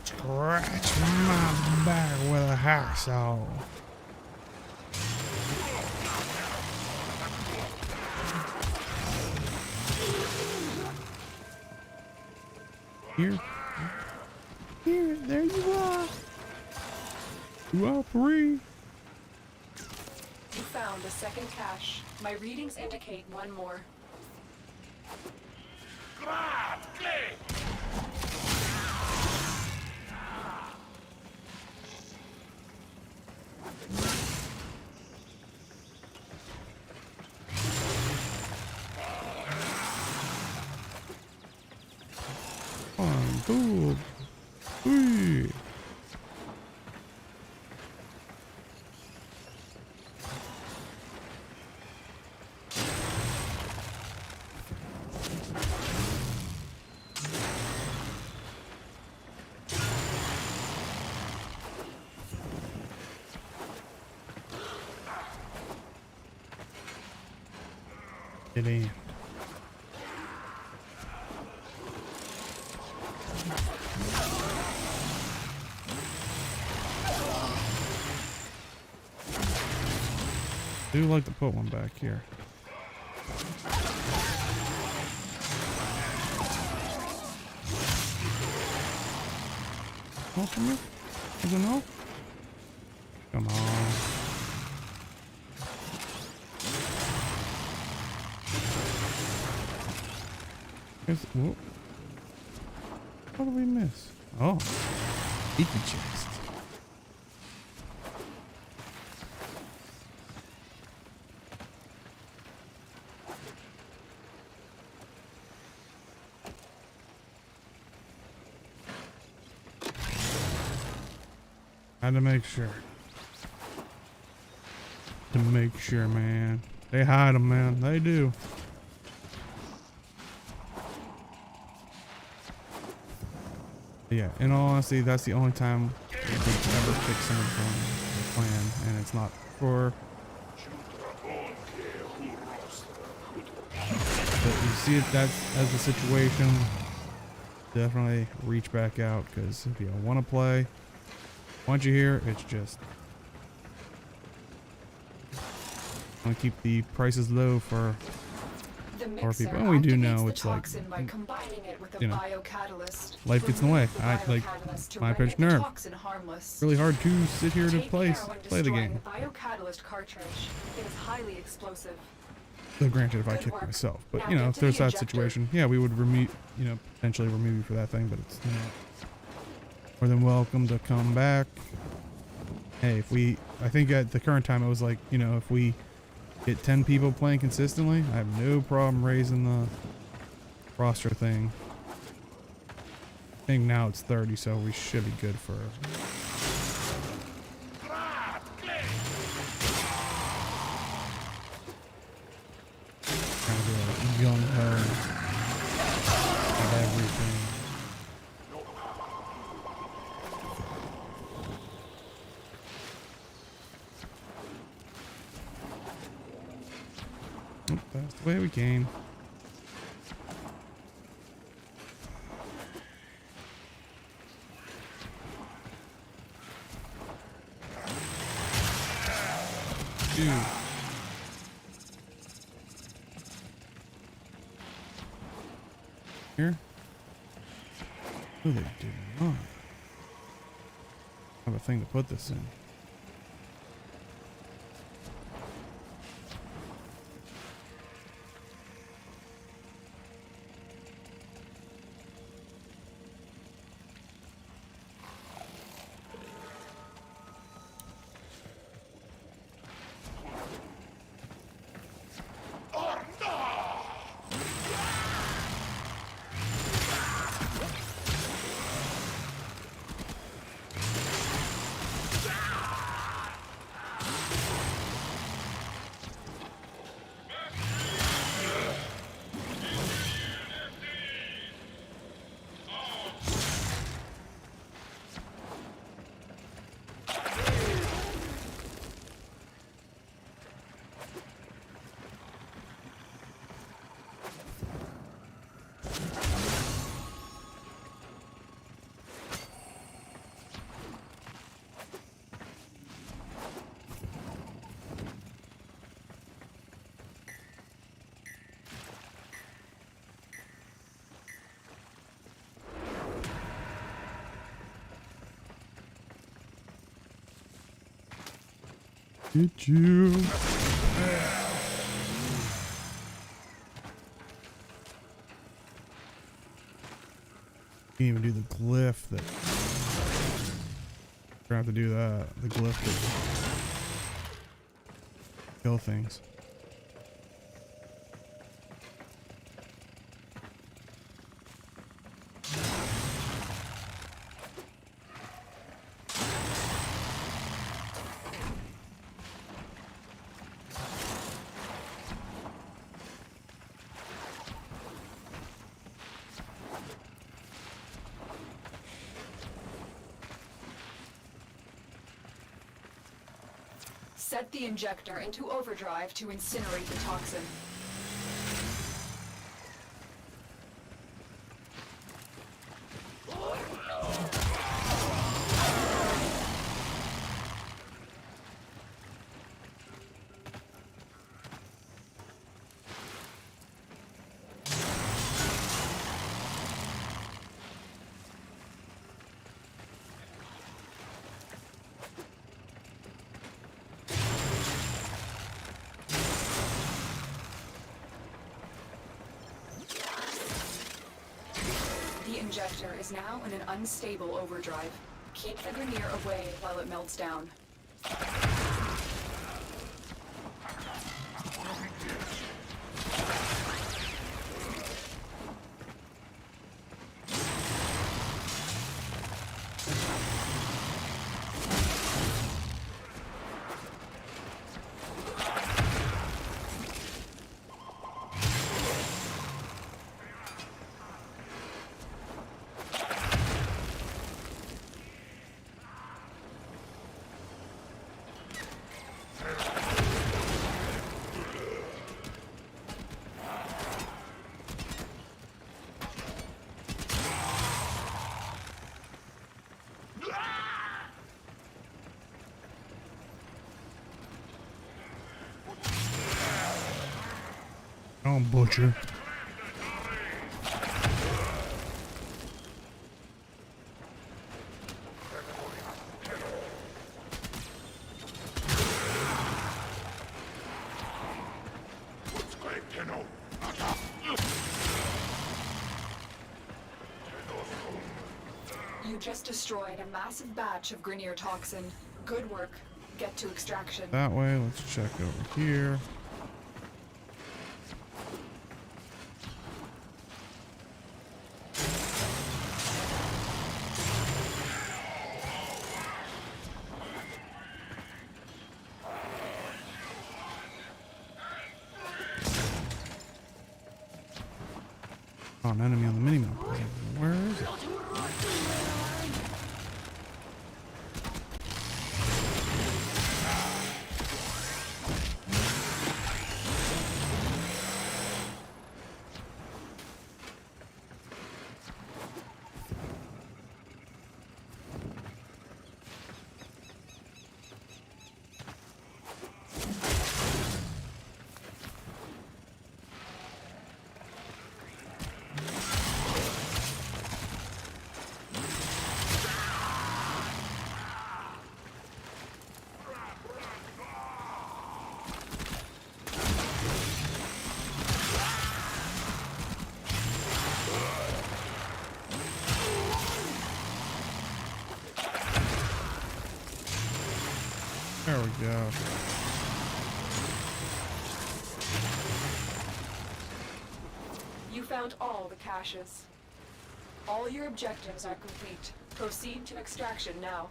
Scratch my back with a hacksaw. Here. Here, there you are. You are free. You found a second cache. My readings indicate one more. Cool. Whee. Get in. I do like to put one back here. No from me? Is it no? Come on. Whoop. What did we miss? Oh, Icky chest. Had to make sure. To make sure, man. They hide them, man. They do. Yeah, in all honesty, that's the only time we could ever pick someone from the clan, and it's not for. But you see it, that's as the situation. Definitely reach back out, because if you want to play, once you're here, it's just want to keep the prices low for more people. And we do know it's like, you know, life gets in the way. I like my pitch nerve. Really hard to sit here to play the game. Biocatalyst cartridge. It is highly explosive. So granted, if I kick myself, but you know, if there's that situation, yeah, we would remove, you know, potentially remove you for that thing. But it's, you know, more than welcome to come back. Hey, if we, I think at the current time it was like, you know, if we get 10 people playing consistently, I have no problem raising the roster thing. I think now it's 30, so we should be good for. Kind of like young ho of everything. Oh, that's the way we gain. Dude. Here? Oh, they did not have a thing to put this in. Get you. Can't even do the glyph that. We're gonna have to do that. The glyph that kill things. Set the injector into overdrive to incinerate the toxin. The injector is now in an unstable overdrive. Keep the Grenier away while it melts down. Oh, butcher. You just destroyed a massive batch of Grenier toxin. Good work. Get to extraction. That way, let's check over here. Oh, an enemy on the mini-map. Where is it? There we go. You found all the caches. All your objectives are complete. Proceed to extraction now.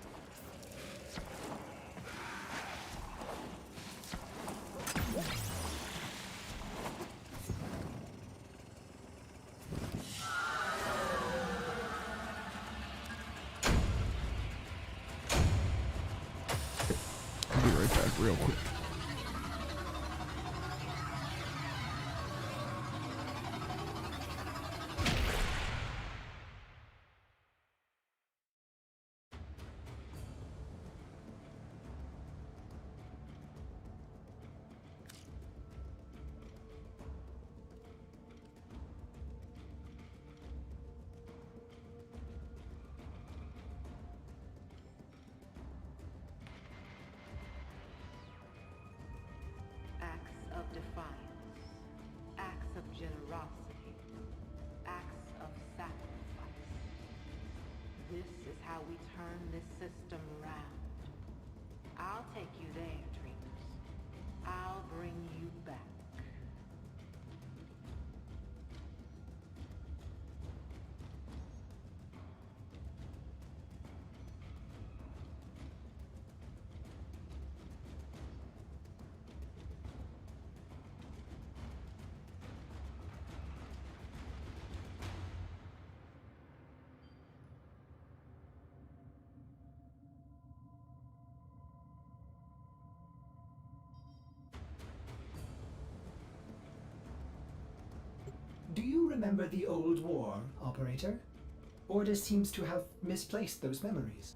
I'll be right back real quick. I'll bring you back. Do you remember the old war, operator? Ordis seems to have misplaced those memories.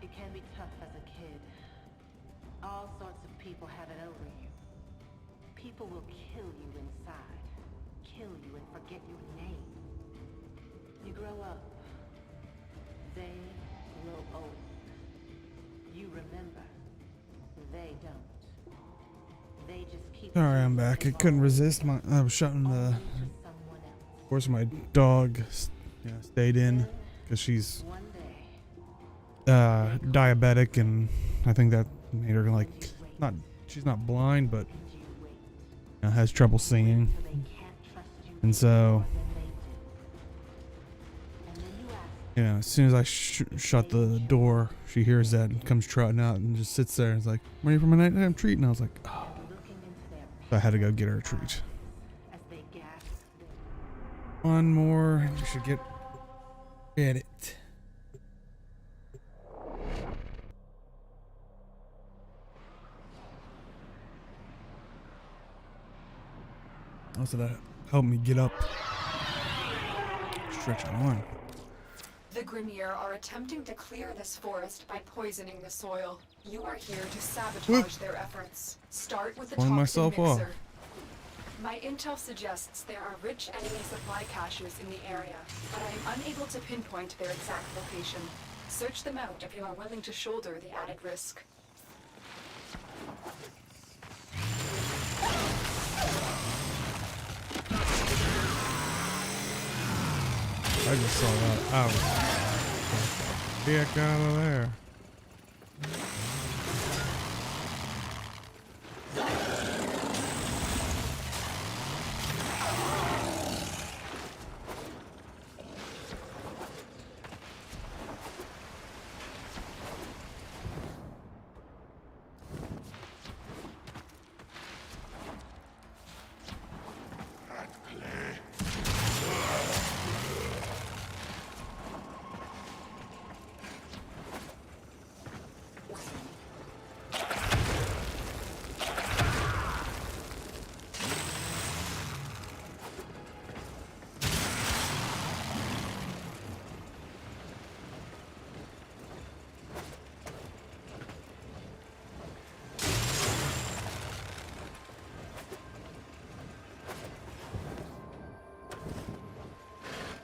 It can be tough as a kid. All sorts of people have it over you. People will kill you inside. Kill you and forget your name. You grow up. They grow old. You remember. They don't. They just keep... Sorry, I'm back. I couldn't resist. I was shutting the... Of course, my dog stayed in because she's diabetic, and I think that made her like she's not blind, but has trouble seeing, and so as soon as I shut the door, she hears that and comes trotting out and just sits there and is like, "Ready for my nighttime treat?" And I was like, "Oh." So I had to go get her a treat. One more, and you should get it. Also, that helped me get up. Stretch an arm. The Grenier are attempting to clear this forest by poisoning the soil. You are here to sabotage their efforts. Start with the toxin myself off. mixer. My intel suggests there are rich enemy supply caches in the area, but I am unable to pinpoint their exact location. Search them out if you are willing to shoulder the added risk. I just saw that out. Get heck out of there.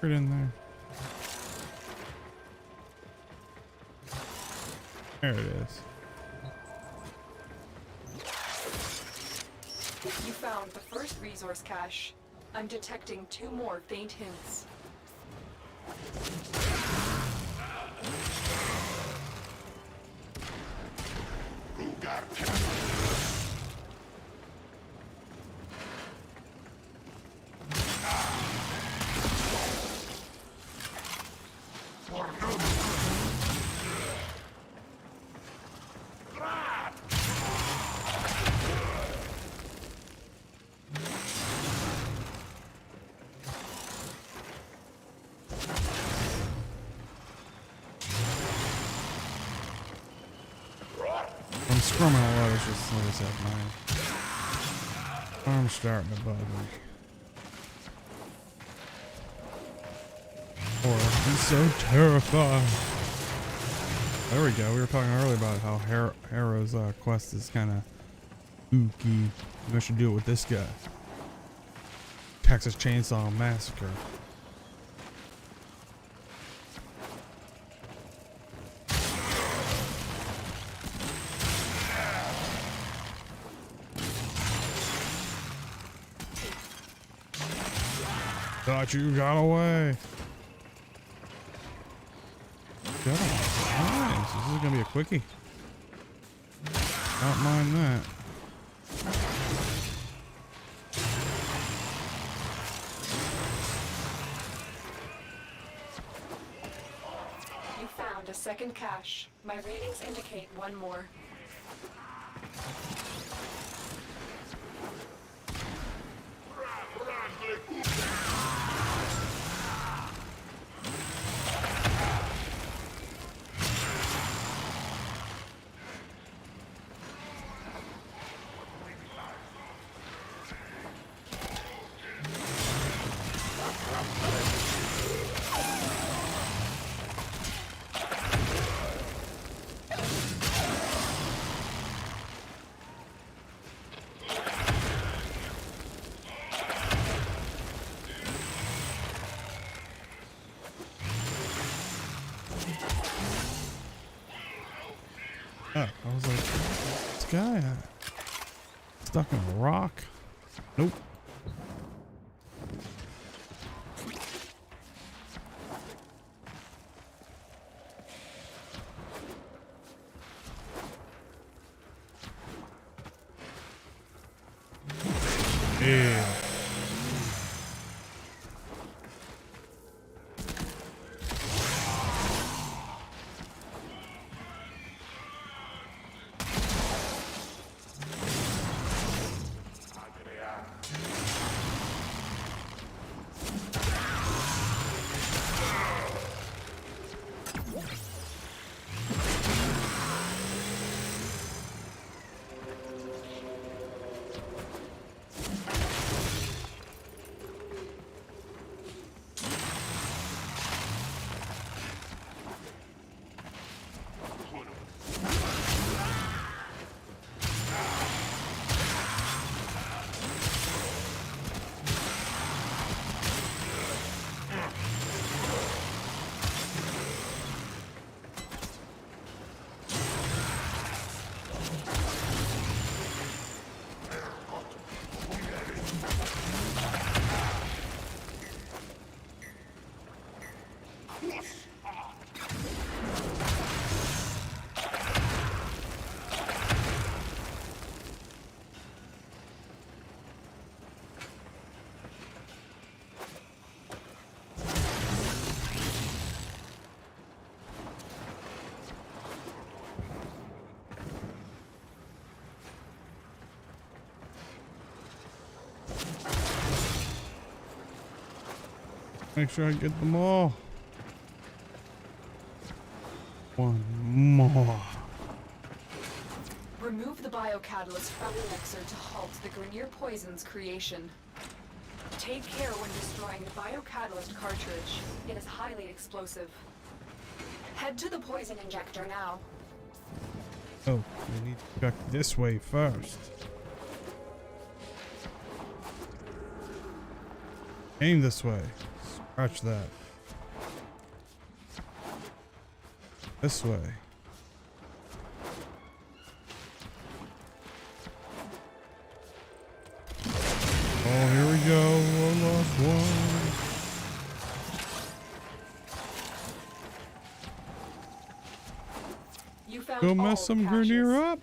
Right in there. There it is. You found the first resource cache. I'm detecting 2 more faint hints. scrumming a lot. It's just like I said, my arm's starting to bug me. Or I'm so terrified. There we go. We were talking earlier about how Harrow's quest is kind of spooky. Maybe I should do it with this guy. Texas Chainsaw Massacre. Thought you got away. Got away. Nice. This is gonna be a quickie. Don't mind that. You found a second cache. My readings indicate one more. Oh, I was like, this guy stuck in a rock. Nope. Yeah. Make sure I get them all. One more. Remove the biocatalyst from the mixer to halt the Grenier poison's creation. Take care when destroying the biocatalyst cartridge. It is highly explosive. Head to the poison injector now. Oh, we need to check this way first. Aim this way. Scratch that. This way. Oh, here we go. One last one. You found Go all mess some the caches. Grenier up.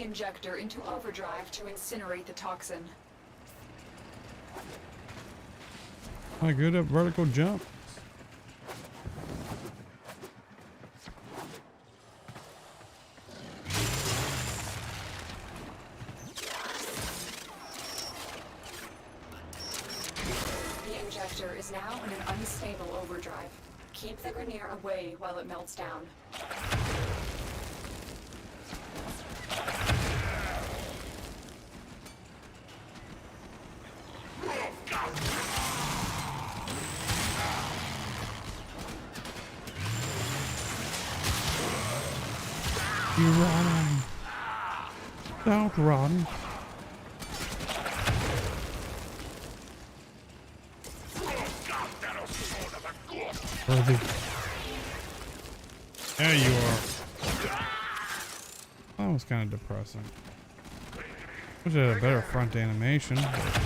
injector into overdrive to incinerate the toxin. I good at vertical jump. The injector is now in an unstable overdrive. Keep the Grenier away while it melts down. You run. Don't run. Worthy. There you are. That was kind of depressing. Wish I had a better front animation. But...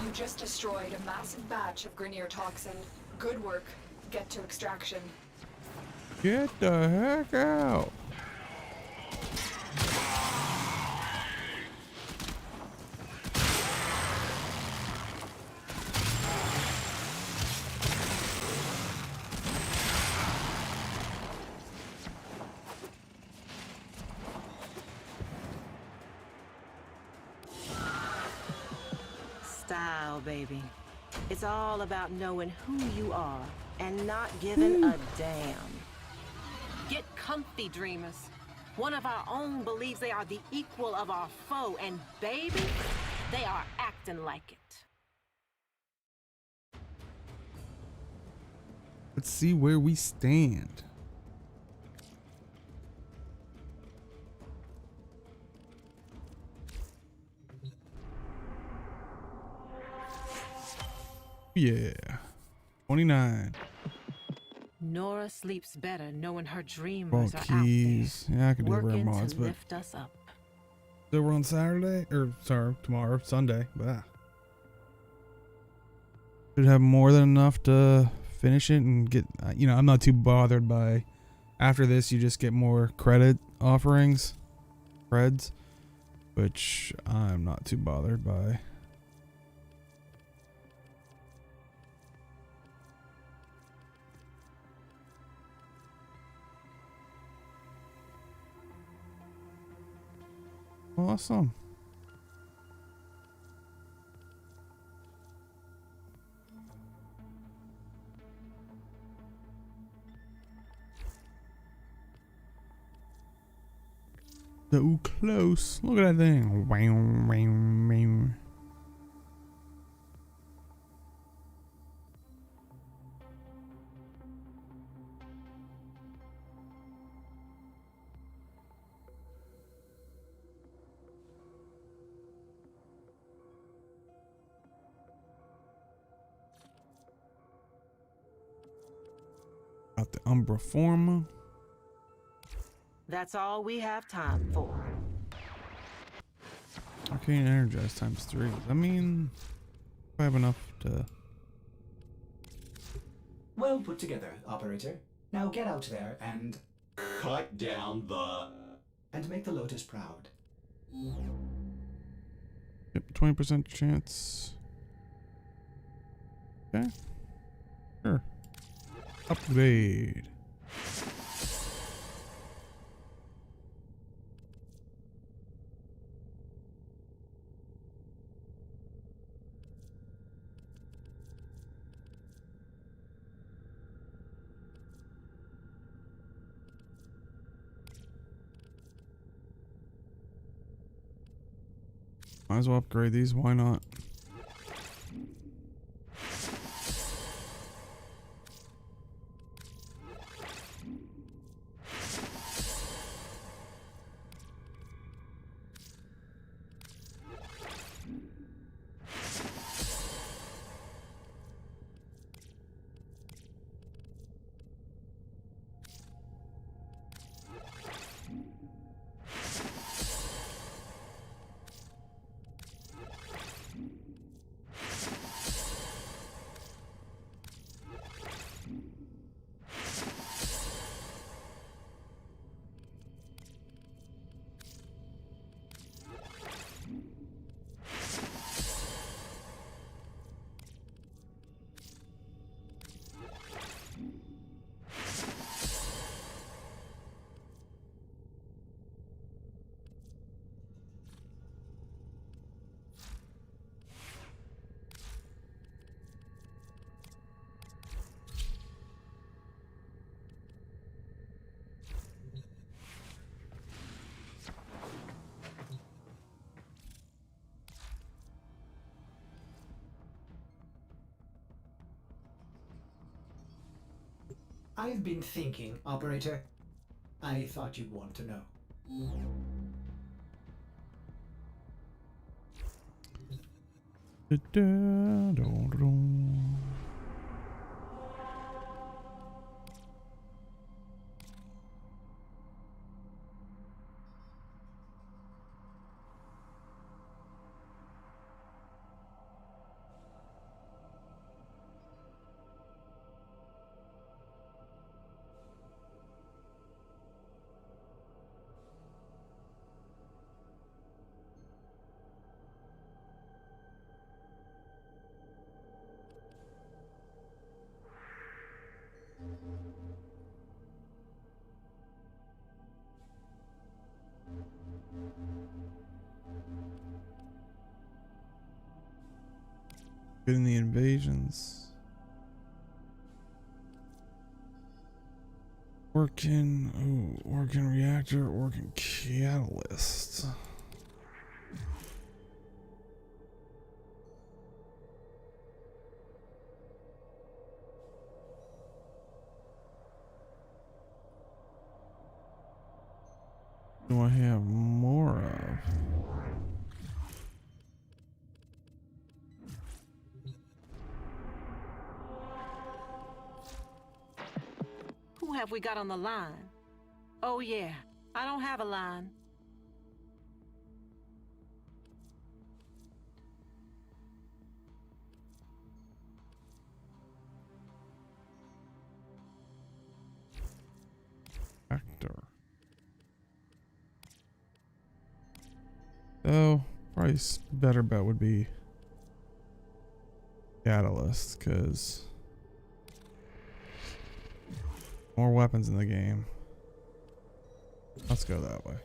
You just destroyed a massive batch of Grenier toxin. Good work. Get to extraction. Get the heck out. Style, baby. It's all about knowing who you are and not giving a damn. Get comfy, dreamers. One of our own believes they are the equal of our foe, and baby, they are acting like it. Let's see where we stand. Yeah. 29. Nora sleeps better knowing her Oh, dreamers are keys. out there. Yeah, I could do rare Working mods, to but lift us up. so we're on Saturday, or sorry, tomorrow, Sunday. But should have more than enough to finish it and get. You know, I'm not too bothered by. After this, you just get more credit offerings, creds, which I'm not too bothered by. Awesome. So close. Look at that thing. Wow, wow, wow. Got the Umbra Forma. That's all we have time for. Arcane Energize ×3. I mean, I have enough to. Well put together, operator. Now get out there and Cut down the... and make the Lotus proud. Yep, 20% chance. Okay. Sure. Upgrade. Might as well upgrade these, why not? I've been thinking, Operator. I thought you'd want to know. Getting the invasions. Working reactor, working catalyst. Do I have more of? Who have we got on the line? Oh yeah, I don't have a line. Actor. So, probably better bet would be catalyst, because more weapons in the game. Let's go that way.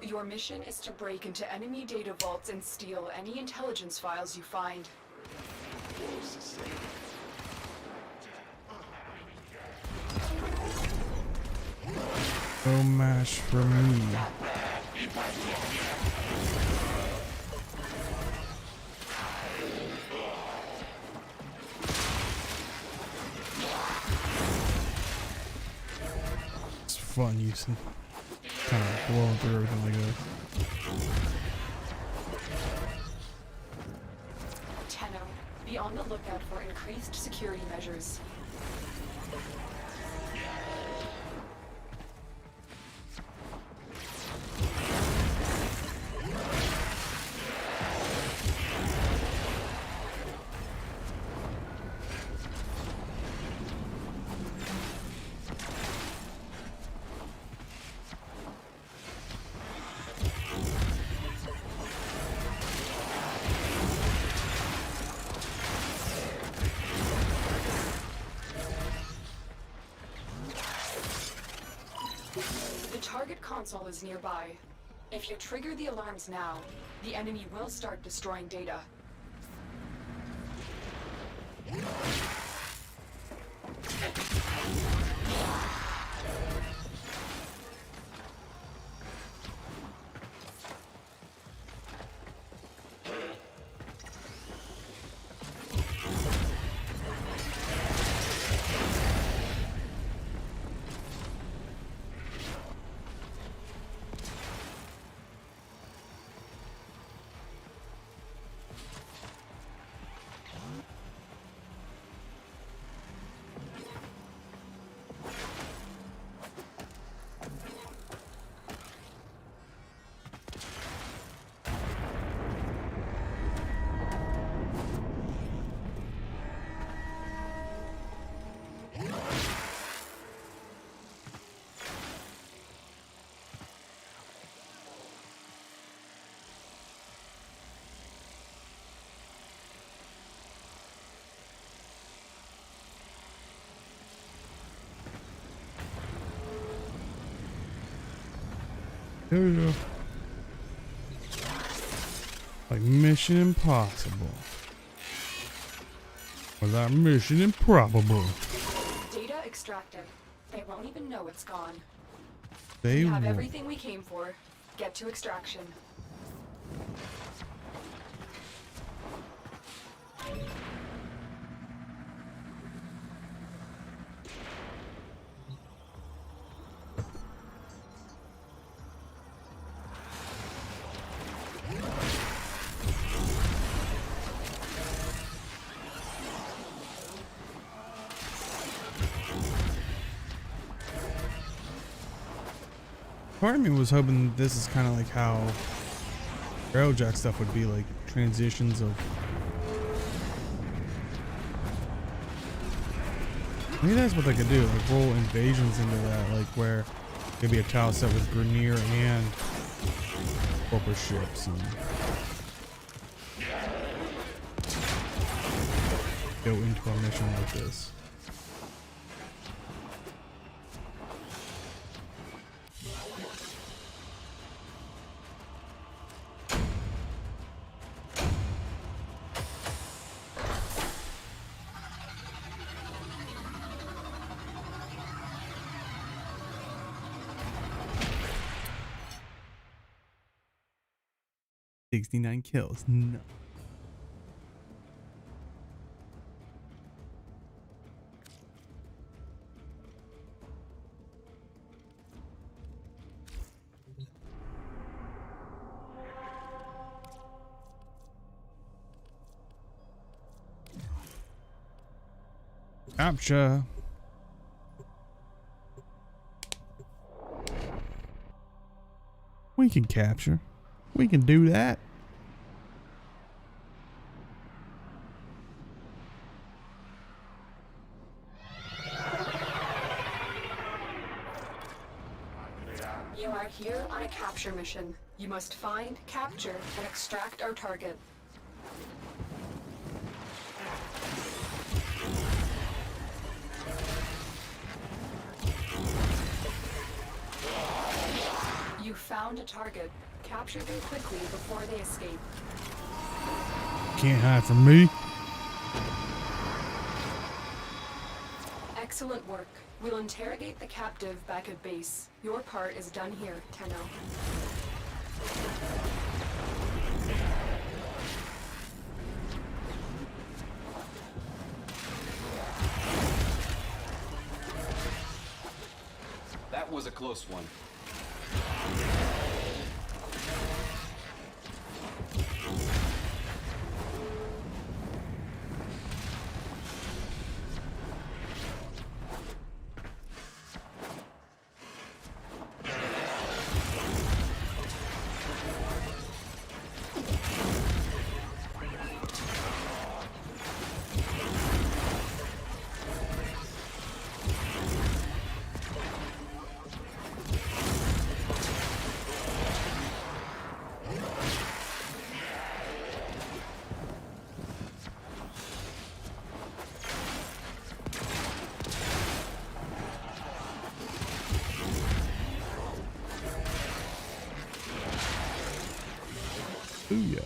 Your mission is to break into enemy data vaults and steal any intelligence files you find. No match for me. It's fun using kind of blowing through everything like this. Tenno, be on the lookout for increased security measures. The target console is nearby. If you trigger the alarms now, the enemy will start destroying data. Yeah. Like Mission Impossible. Or that Mission Improbable. Data extracted. They won't even know it's gone. They We have won't. everything we came for. Get to extraction. Part of me was hoping this is kind of like how Railjack stuff would be, like transitions of. Maybe that's what they could do, like roll invasions into that, like where could be a tile set with Grenier and corporate ships and go into a mission like this. $69 kills. No. Capture. We can capture. We can do that. You are here on a capture mission. You must find, capture, and extract our target. You found a target. Capture them quickly before they escape. Can't hide from me. Excellent work. We'll interrogate the captive back at base. Your part is done here, Tenno. That was a close one. Booyah.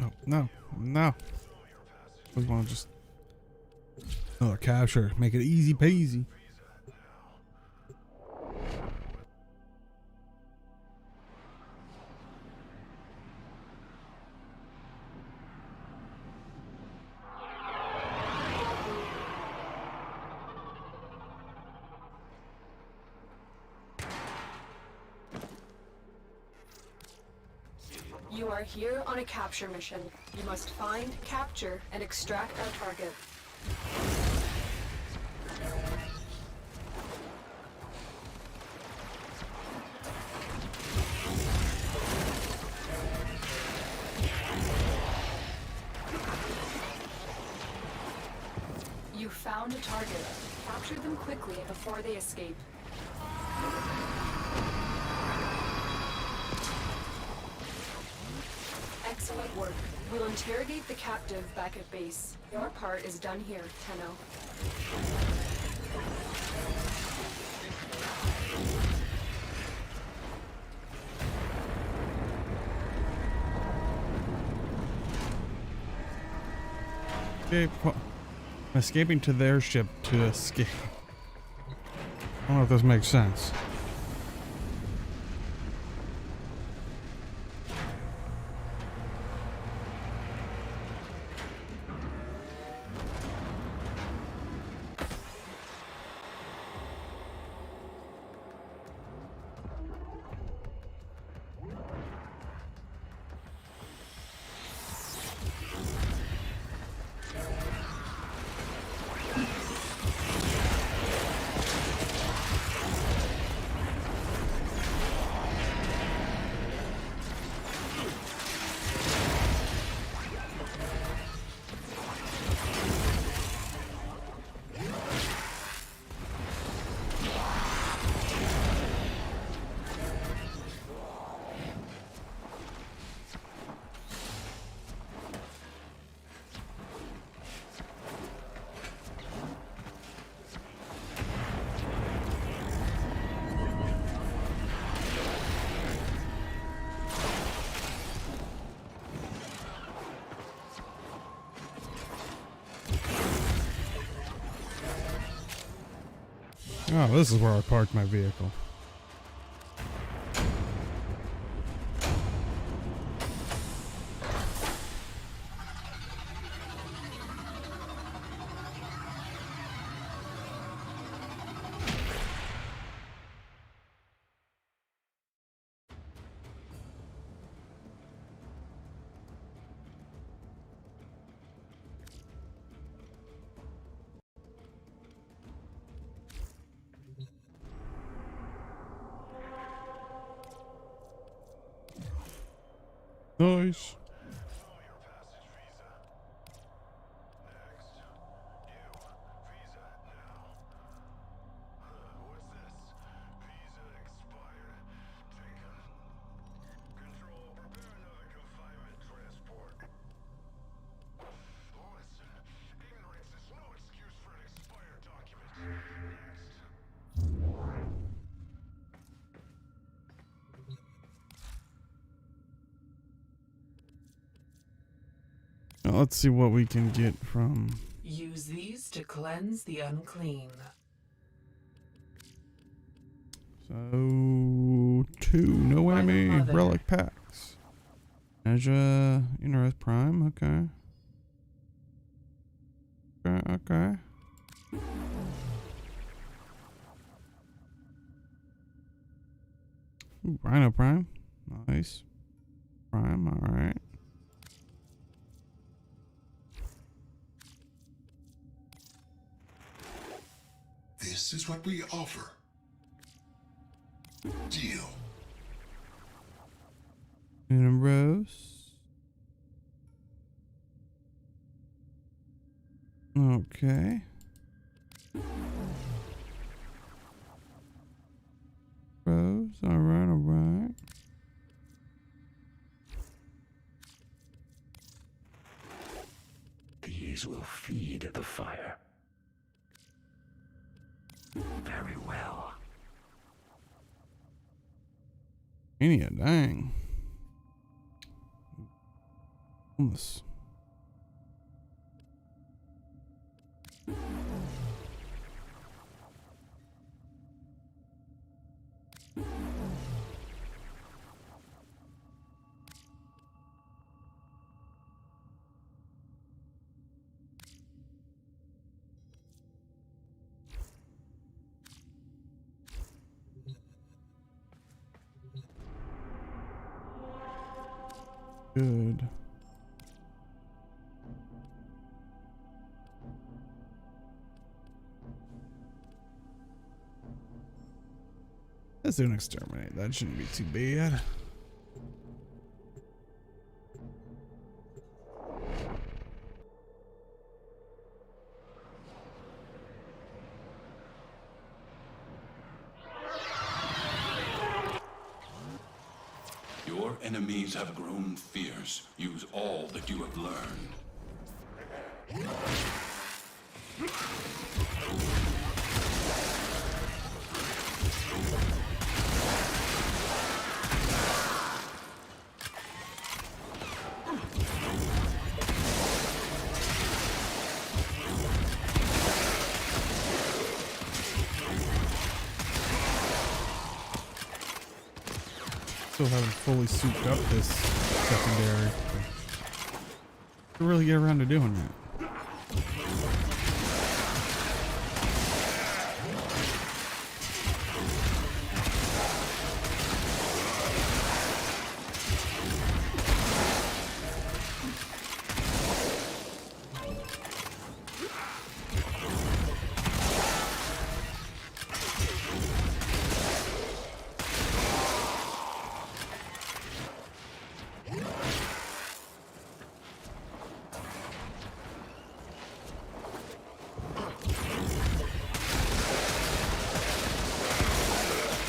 Oh, no, no. We want to just another capture, make it easy peasy. You are here on a capture mission. You must find, capture, and extract our target. found a target. Capture them quickly before they escape. Excellent work. We'll interrogate the captive back at base. Your part is done here, Tenno. Escape. I'm escaping to their ship to escape. I don't know if this makes sense. Oh, this is where I parked my vehicle. Nice. Now let's see what we can get from. Use these to cleanse the unclean. So 2 no enemy relic packs. Ezra, Prime. Okay. Okay. Ooh, Rhino Prime. Nice. Prime. All right. This is what we offer. Deal. And Rose. Okay. Rose. All right. All right. These will feed the fire. Very well. Mania, dang. Almost. Good. Let's do an exterminate. That shouldn't be too bad. Your enemies have grown fierce. Use all that you have learned. Still haven't fully souped up this secondary. To really get around to doing that.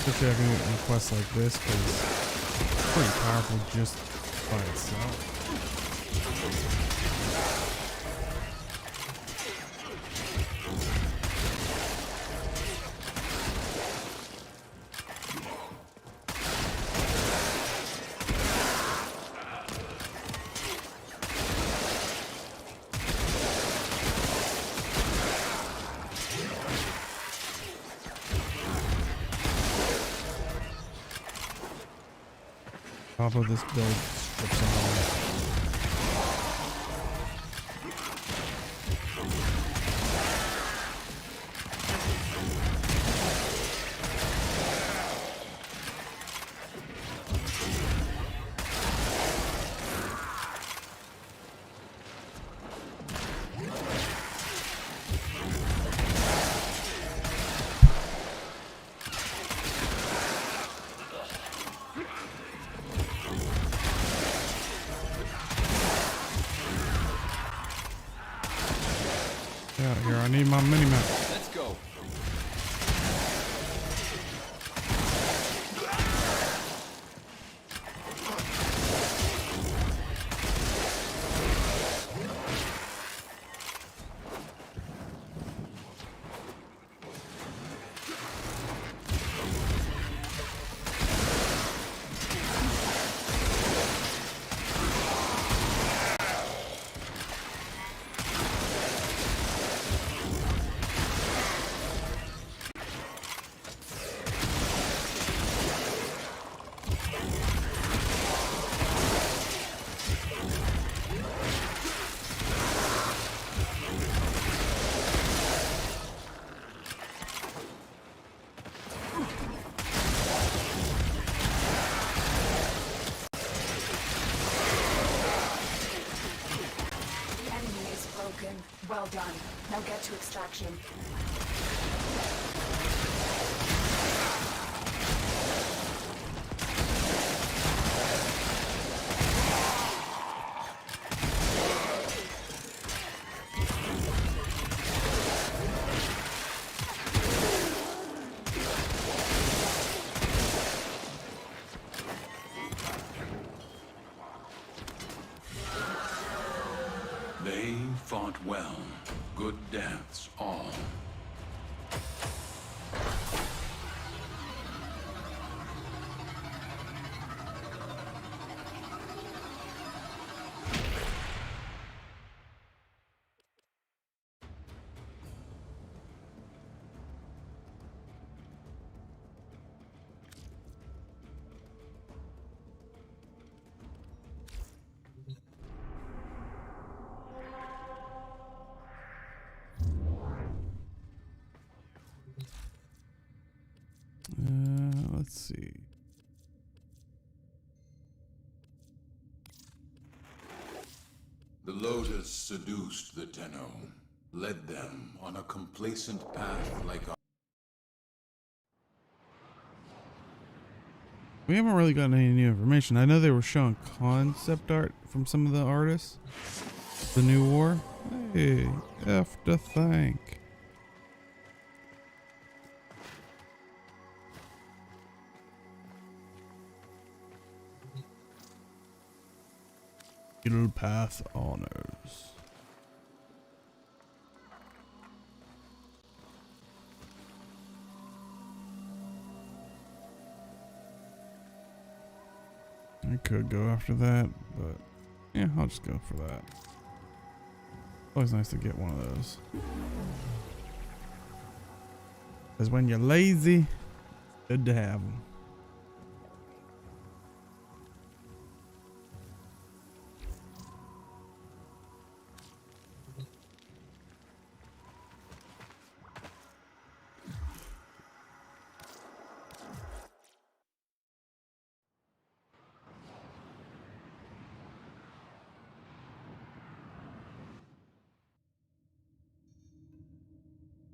Especially I can get quests like this because it's pretty powerful just by itself. Top of this build strips off. Get out of here, I need my mini-map. Let's go. Well done. Now get to extraction. They fought well. Good deaths, all. Let's see. The Lotus seduced the Tenno, led them on a complacent path like a... We haven't really gotten any new information. I know they were showing concept art from some of the artists. The new war. Hey, F to thank. Fatal Path honors. I could go after that, but yeah, I'll just go for that. Always nice to get one of those. Because when you're lazy, it's good to have them.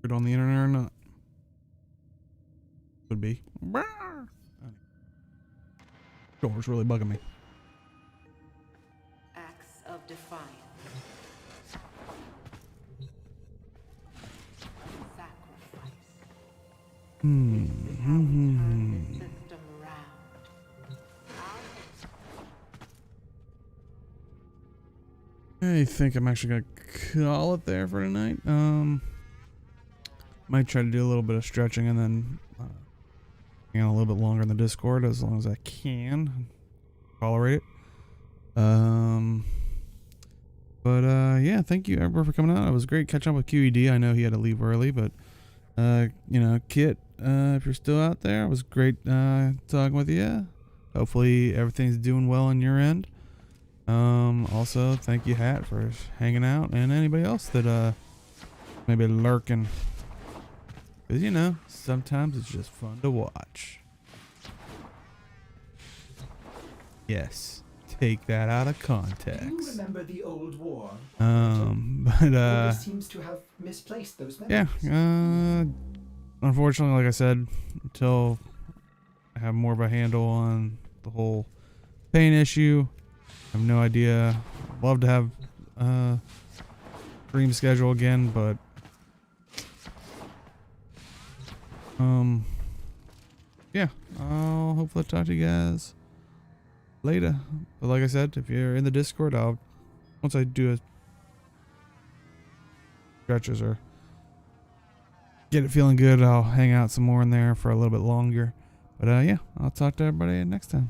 On the internet or not? Could be. Door's really bugging me. Acts of defiance. Sacrifice. System around. I think I'm actually gonna call it there for tonight. Might try to do a little bit of stretching and then hang out a little bit longer in the Discord as long as I can tolerate it. Yeah, thank you everyone for coming out. It was great catching up with QED. I know he had to leave early, but you know, Kit, if you're still out there, it was great talking with you. Hopefully everything's doing well on your end. Also, thank you, Hat, for hanging out, and anybody else that maybe lurking. Because, you know, sometimes it's just fun to watch. Yes, take that out of context. Do you remember the old war? But seems to have misplaced those memories. yeah, unfortunately, like I said, until I have more of a handle on the whole pain issue, I have no idea. I'd love to have dream schedule again, but yeah, I'll hopefully talk to you guys later. But like I said, if you're in the Discord, once I do a stretches or get it feeling good, I'll hang out some more in there for a little bit longer. But yeah, I'll talk to everybody next time.